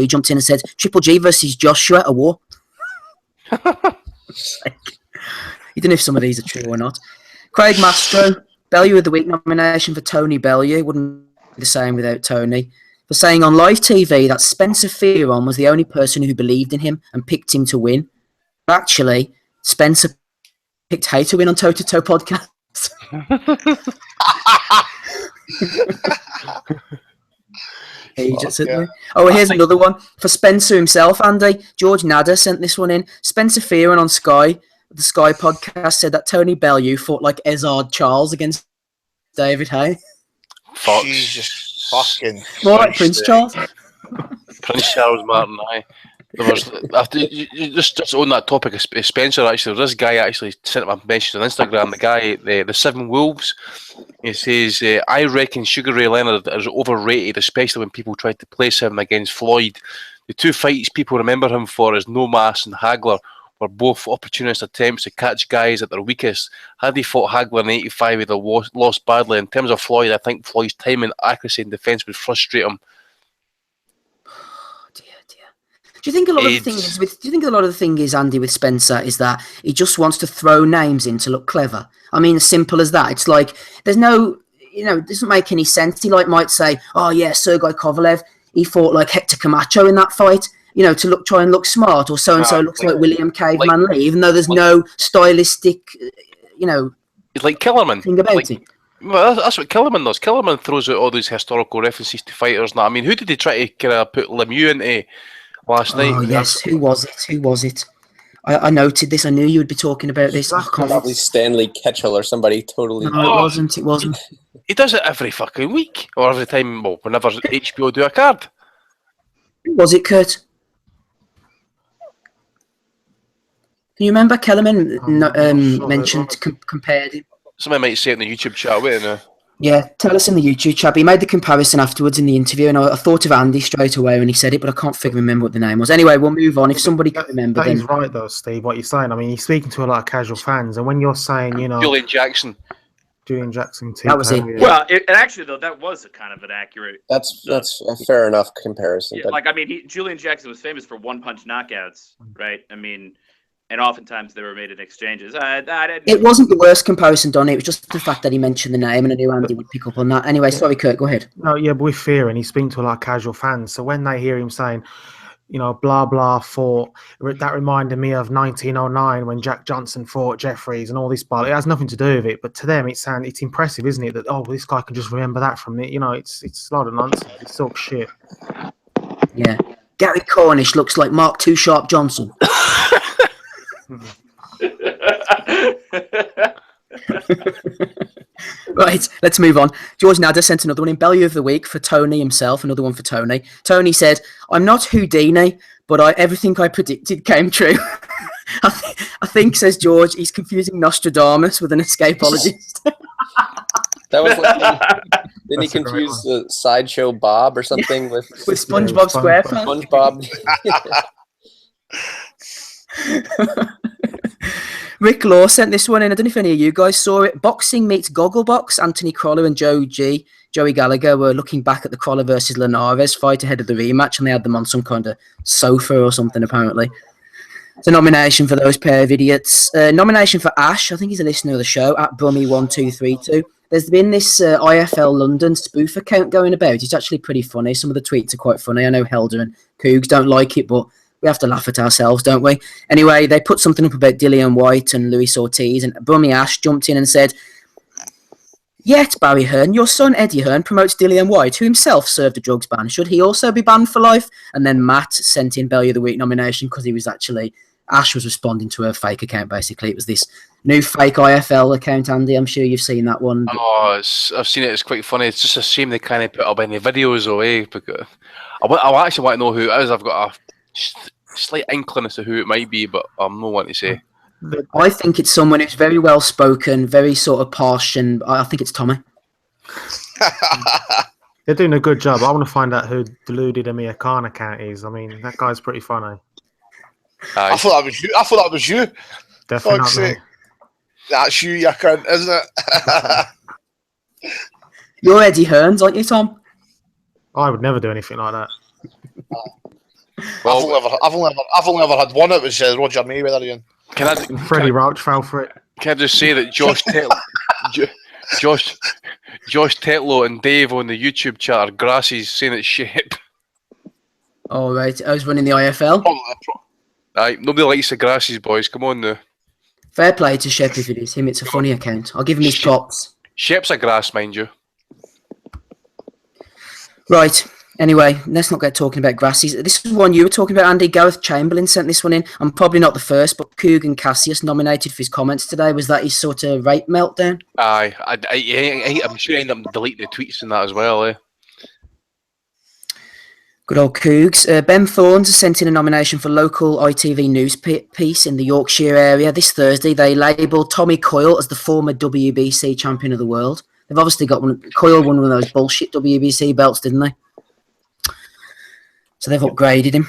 He jumped in and said, Triple G versus Joshua, a war. You don't know if some of these are true or not. Craig Mastro, Bellue of the Week nomination for Tony Bellue. Wouldn't be the same without Tony. For saying on live TV that Spencer Fearon was the only person who believed in him and picked him to win. Actually, Spencer picked Hay to win on Toe to Toe podcast. Oh, here's another one for Spencer himself, Andy. George Nader sent this one in. Spencer Fearon on Sky, the Sky podcast, said that Tony Bellue fought like Ezard Charles against David Hay. Jesus fucking. More like Prince Charles. Prince Charles Martin, aye. There was after you just on that topic of Spencer. Actually, this guy actually sent him a message on Instagram. The guy, the Seven Wolves, he says, "I reckon Sugar Ray Leonard is overrated, especially when people try to place him against Floyd. The two fights people remember him for is No Mas and Hagler were both opportunist attempts to catch guys at their weakest. Had he fought Hagler in '85, he'd have lost badly. In terms of Floyd, I think Floyd's timing, accuracy, and defense would frustrate him." Do you think a lot of the thing is with? Do you think a lot of the thing is, Andy, with Spencer is that he just wants to throw names in to look clever? I mean, as simple as that. It's like there's no, it doesn't make any sense. He might say, "Oh yeah, Sergei Kovalev, he fought like Hector Camacho in that fight." To try and look smart, or so and so looks like William Caveman Lee, even though there's no stylistic, It's like Kellerman. Thing about it. Well, that's what Kellerman does. Kellerman throws out all these historical references to fighters. Now, I mean, who did he try to kind of put Lemieux into last night? Oh yes, who was it? I noted this. I knew you would be talking about this. Probably Stanley Ketchel or somebody totally. No, it wasn't. He does it every fucking week, or every time. Well, whenever HBO do a card. Who was it, Kurt? Can you remember Kellerman mentioned compared him? Somebody might say it in the YouTube chat, wait now. Yeah, tell us in the YouTube chat. He made the comparison afterwards in the interview, and I thought of Andy straight away when he said it, but I can't remember what the name was. Anyway, we'll move on. If somebody can remember, that is right though, Steve. What you're saying. I mean, you're speaking to a lot of casual fans, and when you're saying, Julian Jackson too. That was it. Well, actually though, that was a kind of an accurate. That's a fair enough comparison. Yeah, like I mean, Julian Jackson was famous for one-punch knockouts, right? I mean. And oftentimes they were made in exchanges. It wasn't the worst comparison, Donny. It was just the fact that he mentioned the name, and I knew Andy would pick up on that. Anyway, sorry, Kurt, go ahead. No, yeah, but with Fear, and he's speaking to a lot of casual fans. So when they hear him saying, blah, blah, fought, that reminded me of 1909 when Jack Johnson fought Jeffries and all this, it has nothing to do with it. But to them, it's impressive, isn't it? That, this guy can just remember that from it. It's a lot of nonsense. It's all shit. Yeah. Gary Cornish looks like Mark Too Sharp Johnson. Right, let's move on. George Nader sent another one in. Bellue of the Week for Tony himself, another one for Tony. Tony said, "I'm not Houdini, but everything I predicted came true." I think, says George, he's confusing Nostradamus with an escapologist. That was like, didn't he confuse the Sideshow Bob or something with SpongeBob SquarePants? SpongeBob. Rick Law sent this one in. I don't know if any of you guys saw it. Boxing meets Gogglebox. Anthony Crolla and Joey Gallagher were looking back at the Crolla versus Linares fight ahead of the rematch, and they had them on some kind of sofa or something, apparently. It's a nomination for those pair of idiots. Nomination for Ash. I think he's a listener of the show, at Brummy1232. There's been this IFL London spoof account going about. It's actually pretty funny. Some of the tweets are quite funny. I know Helder and Cougs don't like it, but we have to laugh at ourselves, don't we? Anyway, they put something up about Dillian White and Luis Ortiz, and Brummy Ash jumped in and said, "Yet, Barry Hearn, your son Eddie Hearn promotes Dillian White, who himself served a drugs ban. Should he also be banned for life?" And then Matt sent in Bellue of the Week nomination because he was actually... Ash was responding to her fake account, basically. It was this new fake IFL account, Andy. I'm sure you've seen that one. Oh, I've seen it. It's quite funny. It's just a shame they can't put up any videos away. Because I actually want to know who it is. I've got a slight inkling as to who it might be, but I'm not wanting to say. I think it's someone who's very well spoken, very sort of posh, and I think it's Tommy. They're doing a good job. I want to find out who deluded Amir Khan account is. I mean, that guy's pretty funny. I thought that was you. Definitely not me. That's you cunt, isn't it? You're Eddie Hearns, aren't you, Tom? I would never do anything like that. I've only ever had one. It was Roger Mayweather again. Freddie Roach fell for it. Can I just say that Josh Tetlow and Dave on the YouTube chat are Grassie's saying it's shit. All right, I was running the IFL. Aye, nobody likes the Grassies, boys. Come on now. Fair play to Shep if it is him. It's a funny account. I'll give him his props. Shep's a grass, mind you. Right. Anyway, let's not get talking about Grassies. This is one you were talking about, Andy. Gareth Chamberlain sent this one in. I'm probably not the first, but Cougan Cassius nominated for his comments today. Was that his sort of rape meltdown? Aye. I'm sure he ended up deleting the tweets and that as well, eh? Good old Cougs. Ben Thorns has sent in a nomination for local ITV news piece in the Yorkshire area. This Thursday, they labelled Tommy Coyle as the former WBC champion of the world. They've obviously got one. Coyle won one of those bullshit WBC belts, didn't they? So they've upgraded him.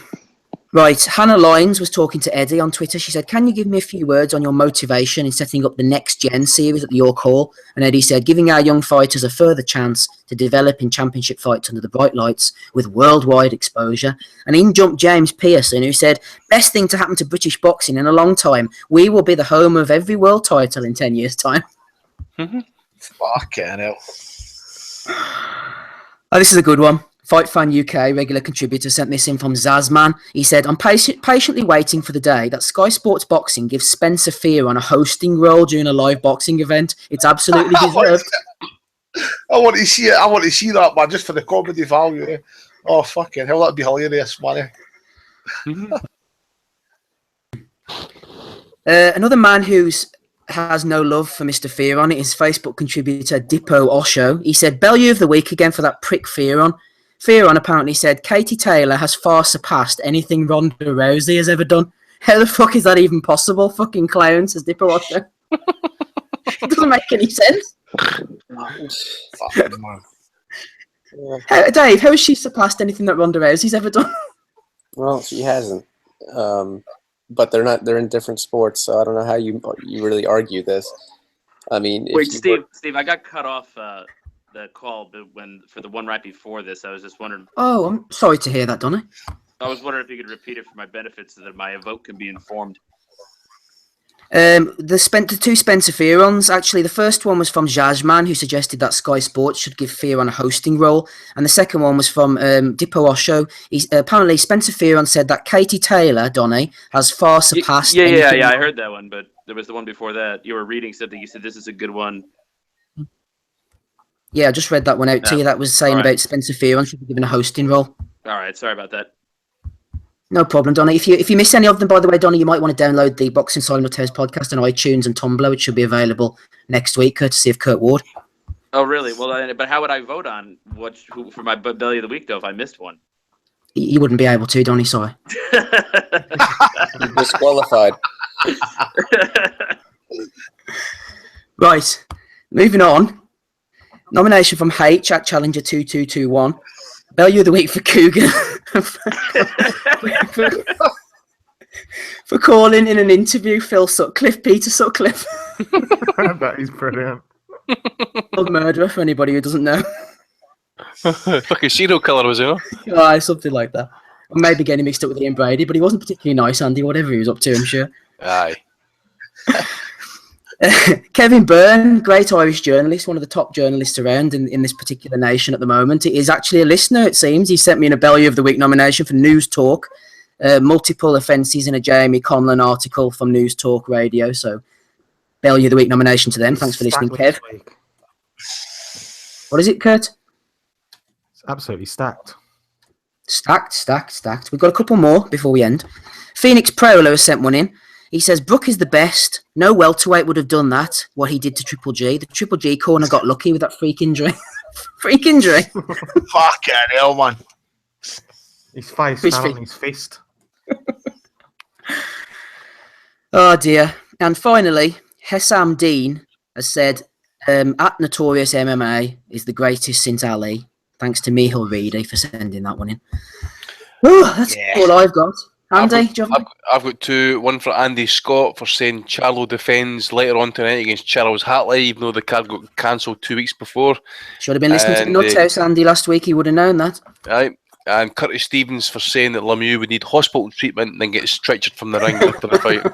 Right, Hannah Lyons was talking to Eddie on Twitter. She said, can you give me a few words on your motivation in setting up the Next Gen series at the York Hall? And Eddie said, giving our young fighters a further chance to develop in championship fights under the bright lights with worldwide exposure. And in jumped James Pearson, who said, best thing to happen to British boxing in a long time. We will be the home of every world title in 10 years' time. Fucking hell. Oh, this is a good one. Fight Fan UK regular contributor sent this in from Zazman. He said, I'm patiently waiting for the day that Sky Sports Boxing gives Spencer Fearon a hosting role during a live boxing event. It's absolutely deserved. I want to see it. I want to see that, man, just for the comedy value. Eh? Oh, fucking hell, that'd be hilarious, man. Another man who has no love for Mr. Fearon is Facebook contributor Dippo Osho. He said, Bellue of the week again for that prick Fearon. Fearon apparently said Katie Taylor has far surpassed anything Ronda Rousey has ever done. How the fuck is that even possible? Fucking clown, says Dipper Washer. It doesn't make any sense. Dave, how has she surpassed anything that Ronda Rousey's ever done? Well, she hasn't. But they're in different sports, so I don't know how you really argue this. I mean, wait, Steve, I got cut off the call for the one right before this. I was just wondering. Oh, I'm sorry to hear that, Donny. I was wondering if you could repeat it for my benefit so that my vote can be informed. The two Spencer Fearons, actually, the first one was from Jajman, who suggested that Sky Sports should give Fearon a hosting role, and the second one was from Dippo Osho. Apparently, Spencer Fearon said that Katie Taylor, Donny, has far surpassed. Yeah, I heard that one, but there was the one before that. You were reading something. You said this is a good one. Yeah, I just read that one out to you. That was saying about Spencer Fearon should be given a hosting role. All right, sorry about that. No problem, Donny. If you miss any of them, by the way, Donny, you might want to download the Boxing Silent podcast on iTunes and Tumblr, which should be available next week, courtesy of Kurt Ward. Oh, really? Well, but how would I vote on who for my Belly of the Week, though, if I missed one? You wouldn't be able to, Donny, sorry. You're disqualified. Right, moving on. Nomination from H at Challenger 2221. Bellue of the week for Cougar for calling in an interview Peter Sutcliffe. That is brilliant. Old murderer for anybody who doesn't know. Fucking serial killer, was he? Aye, something like that. Or maybe getting mixed up with Ian Brady, but he wasn't particularly nice, Andy, whatever he was up to, I'm sure. Aye. Kevin Byrne, great Irish journalist, one of the top journalists around in this particular nation at the moment. He is actually a listener, it seems. He sent me in a Bellue of the Week nomination for News Talk. Multiple offences in a Jamie Conlan article from News Talk Radio. So, Bellue of the Week nomination to them. Thanks for listening, Kev. What is it, Kurt? It's absolutely stacked. Stacked. We've got a couple more before we end. Phoenix Prowler has sent one in. He says, Brook is the best. No welterweight would have done that, what he did to Triple G. The Triple G corner got lucky with that freak injury. Freak injury. Fucking hell, man. His face fell on his fist. Oh, dear. And finally, Hessam Dean has said, at Notorious MMA is the greatest since Ali. Thanks to Mihal Reedy for sending that one in. Oh, that's all I've got. Andy, I've got two. One for Andy Scott for saying Charlo defends later on tonight against Charles Hatley, even though the card got cancelled 2 weeks before. Should have been listening to the Nuthouse, Andy, last week. He would have known that. Right. and Curtis Stevens for saying that Lemieux would need hospital treatment and then get stretchered from the ring after the fight.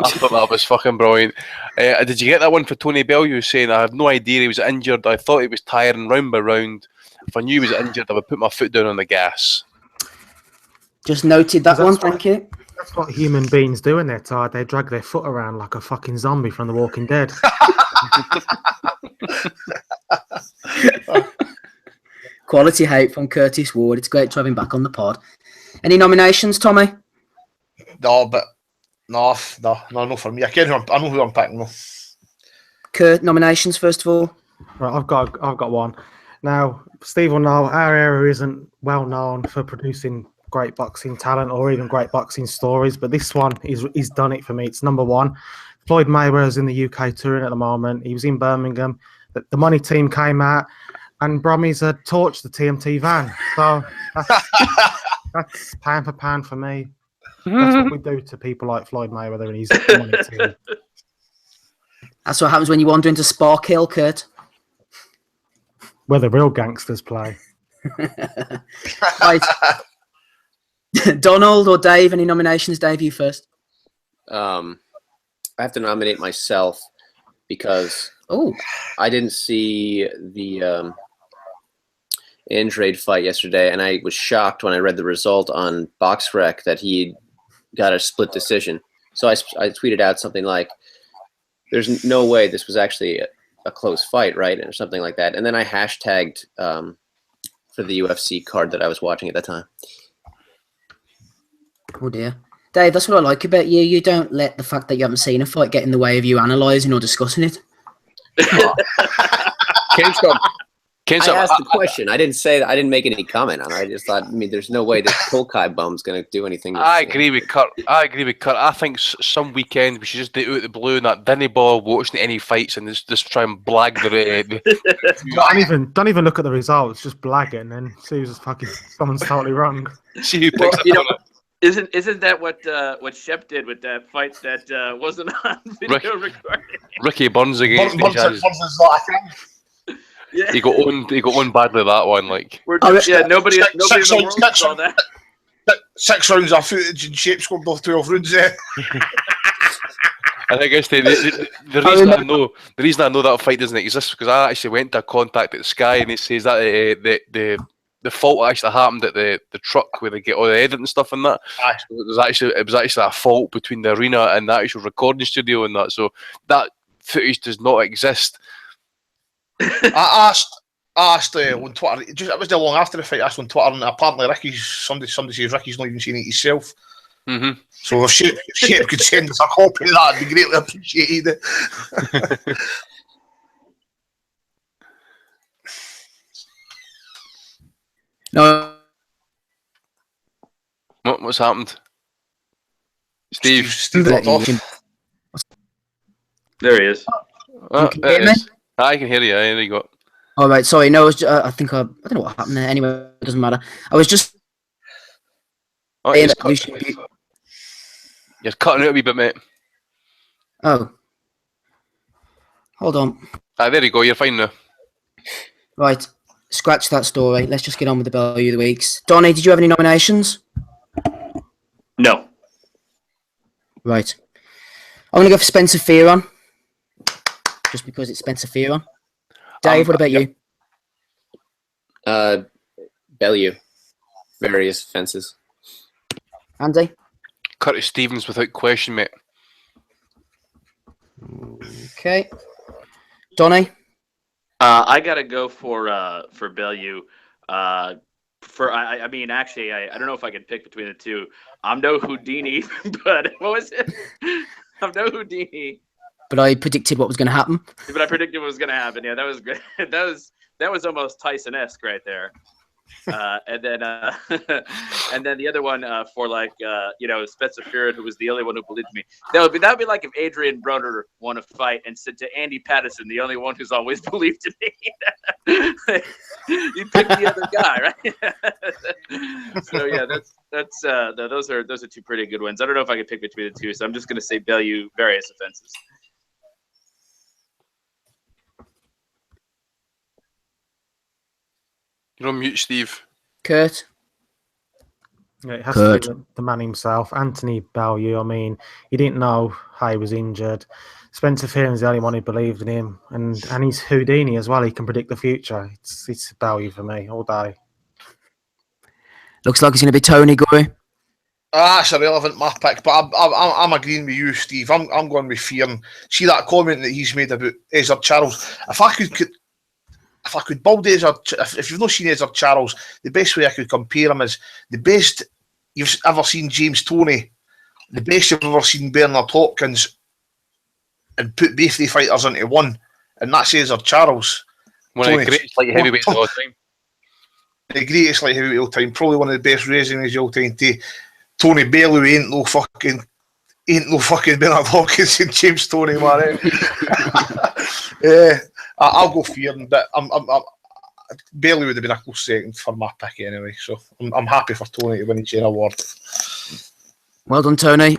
I thought that was fucking brilliant. Did you get that one for Tony Bellew saying, I have no idea he was injured, I thought he was tiring round by round. If I knew he was injured, I would put my foot down on the gas. Just noted that one, thank you. That's what human beings do when they're tired. They drag their foot around like a fucking zombie from The Walking Dead. Quality hate from Curtis Ward. It's great to have him back on the pod. Any nominations, Tommy? No, but no for me. I know who I'm picking though. Kurt, nominations first of all. Right, I've got one. Now, Steve will know our area isn't well known for producing great boxing talent or even great boxing stories, but this one he's done it for me. It's number one. Floyd Mayweather's in the UK touring at the moment. He was in Birmingham. The money team came out, and Brummies had torched the TMT van. So that's pound for pound for me. That's what we do to people like Floyd Mayweather and his money team. That's what happens when you wander into Spark Hill, Kurt. Where the real gangsters play. Right. Donald or Dave, any nominations? Dave, you first. I have to nominate myself because I didn't see the Andrade fight yesterday, and I was shocked when I read the result on BoxRec that he got a split decision. So I tweeted out something like, there's no way this was actually a close fight, right? Or something like that. And then I hashtagged for the UFC card that I was watching at the time. Oh dear. Dave, that's what I like about you. You don't let the fact that you haven't seen a fight get in the way of you analysing or discussing it. I asked the question. I didn't say that. I didn't make any comment on it. I just thought, there's no way this Tolkai bum's going to do anything. I agree with Kurt. I think some weekend we should just do it out the blue and that dinny ball watching any fights and just try and blag the Don't even look at the results. Just blag it and then see who's fucking someone's totally wrong. See who picks up. Isn't that what Shep did with that fight that wasn't on video recording? Ricky Burns against Yeah. He got on badly that one. Like nobody in the world saw that. 6 rounds of footage and Shape scored both 12 rounds there. I think the reason I know that fight doesn't exist because I actually went to contact at Sky and it says that the fault actually happened at the truck where they get all the edit and stuff and that. It was actually a fault between the arena and the actual recording studio and that. So that footage does not exist. I asked on Twitter. It was long after the fight. I asked on Twitter, and apparently somebody says Ricky's not even seen it himself. Mm-hmm. So if Shape could send us a copy of that, it'd be greatly appreciated. No. What's happened? Steve dropped off. There he is. I can hear you. There you go. All right, sorry. No, I think I don't know what happened there. Anyway, it doesn't matter. I was just. You're cutting out a wee bit, mate. Oh. Hold on. There you go. You're fine now. Right. Scratch that story. Let's just get on with the Bellue of the Weeks. Donnie, did you have any nominations? No. Right. I'm going to go for Spencer Fearon. Just because it's Spencer Fearon. Dave, what about you? Bellue. Various offences. Andy? Curtis Stevens without question, mate. Okay. Donnie? I gotta go for Bellue. I mean, actually, I don't know if I can pick between the two. I'm no Houdini, but what was it? I'm no Houdini. But I predicted what was going to happen. But I predicted what was going to happen. Yeah, that was great. That was almost Tyson-esque right there. And then the other one for Spencer Fearon, who was the only one who believed me. That would be like if Adrian Broner won a fight and said to Andy Patterson, the only one who's always believed in me. You pick the other guy, right? So yeah, those are two pretty good ones. I don't know if I could pick between the two, so I'm just gonna say Bellue, various offenses. You're on mute, Steve. Kurt? Yeah, it has to be the man himself, Anthony Bellue. I mean, he didn't know how he was injured. Spencer Fearon's the only one who believed in him, and he's Houdini as well. He can predict the future. It's Bellue for me all day. Looks like it's going to be Tony Guru. That's a relevant my pick, but I'm agreeing with you, Steve. I'm going with Fearon. See that comment that he's made about Ezra Charles? If I could build Ezra, if you've not seen Ezra Charles, the best way I could compare him is the best you've ever seen James Toney, the best you've ever seen Bernard Hopkins, and put both the fighters into one, and that's Ezra Charles. One of the greatest light heavyweights of all time. The greatest light heavyweight of all time, probably one of the best resumes of all time. Tony Bellew ain't no fucking Bernard Hopkins and James Toney, man. I'll go Fearon, but Bellew would have been a close second for my pick anyway. So I'm happy for Tony to win his award. Well done, Tony.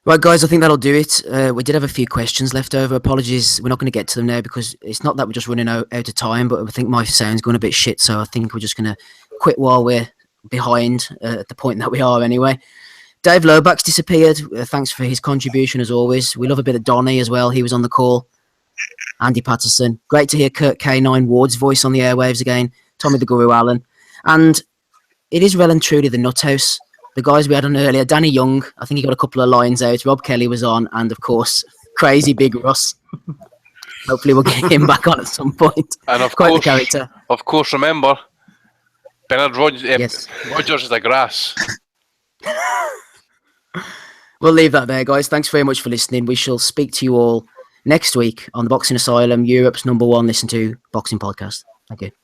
Right, guys, I think that'll do it. We did have a few questions left over. Apologies, we're not going to get to them now because it's not that we're just running out of time, but I think my sound's going a bit shit, so I think we're just going to quit while we're behind at the point that we are anyway. Dave Loback's disappeared. Thanks for his contribution as always. We love a bit of Donny as well. He was on the call. Andy Patterson. Great to hear Kurt K9 Ward's voice on the airwaves again. Tommy the Guru Allen. And it is well and truly the Nuthouse. The guys we had on earlier, Danny Young, I think he got a couple of lines out. Rob Kelly was on, and of course, crazy Big Russ. Hopefully, we'll get him back on at some point. And of Quite course, the character. Of course, remember, Bernard Rogers Yes. is the grass. We'll leave that there, guys. Thanks very much for listening. We shall speak to you all next week on the Boxing Asylum, Europe's #1 listen to boxing podcast. Thank you.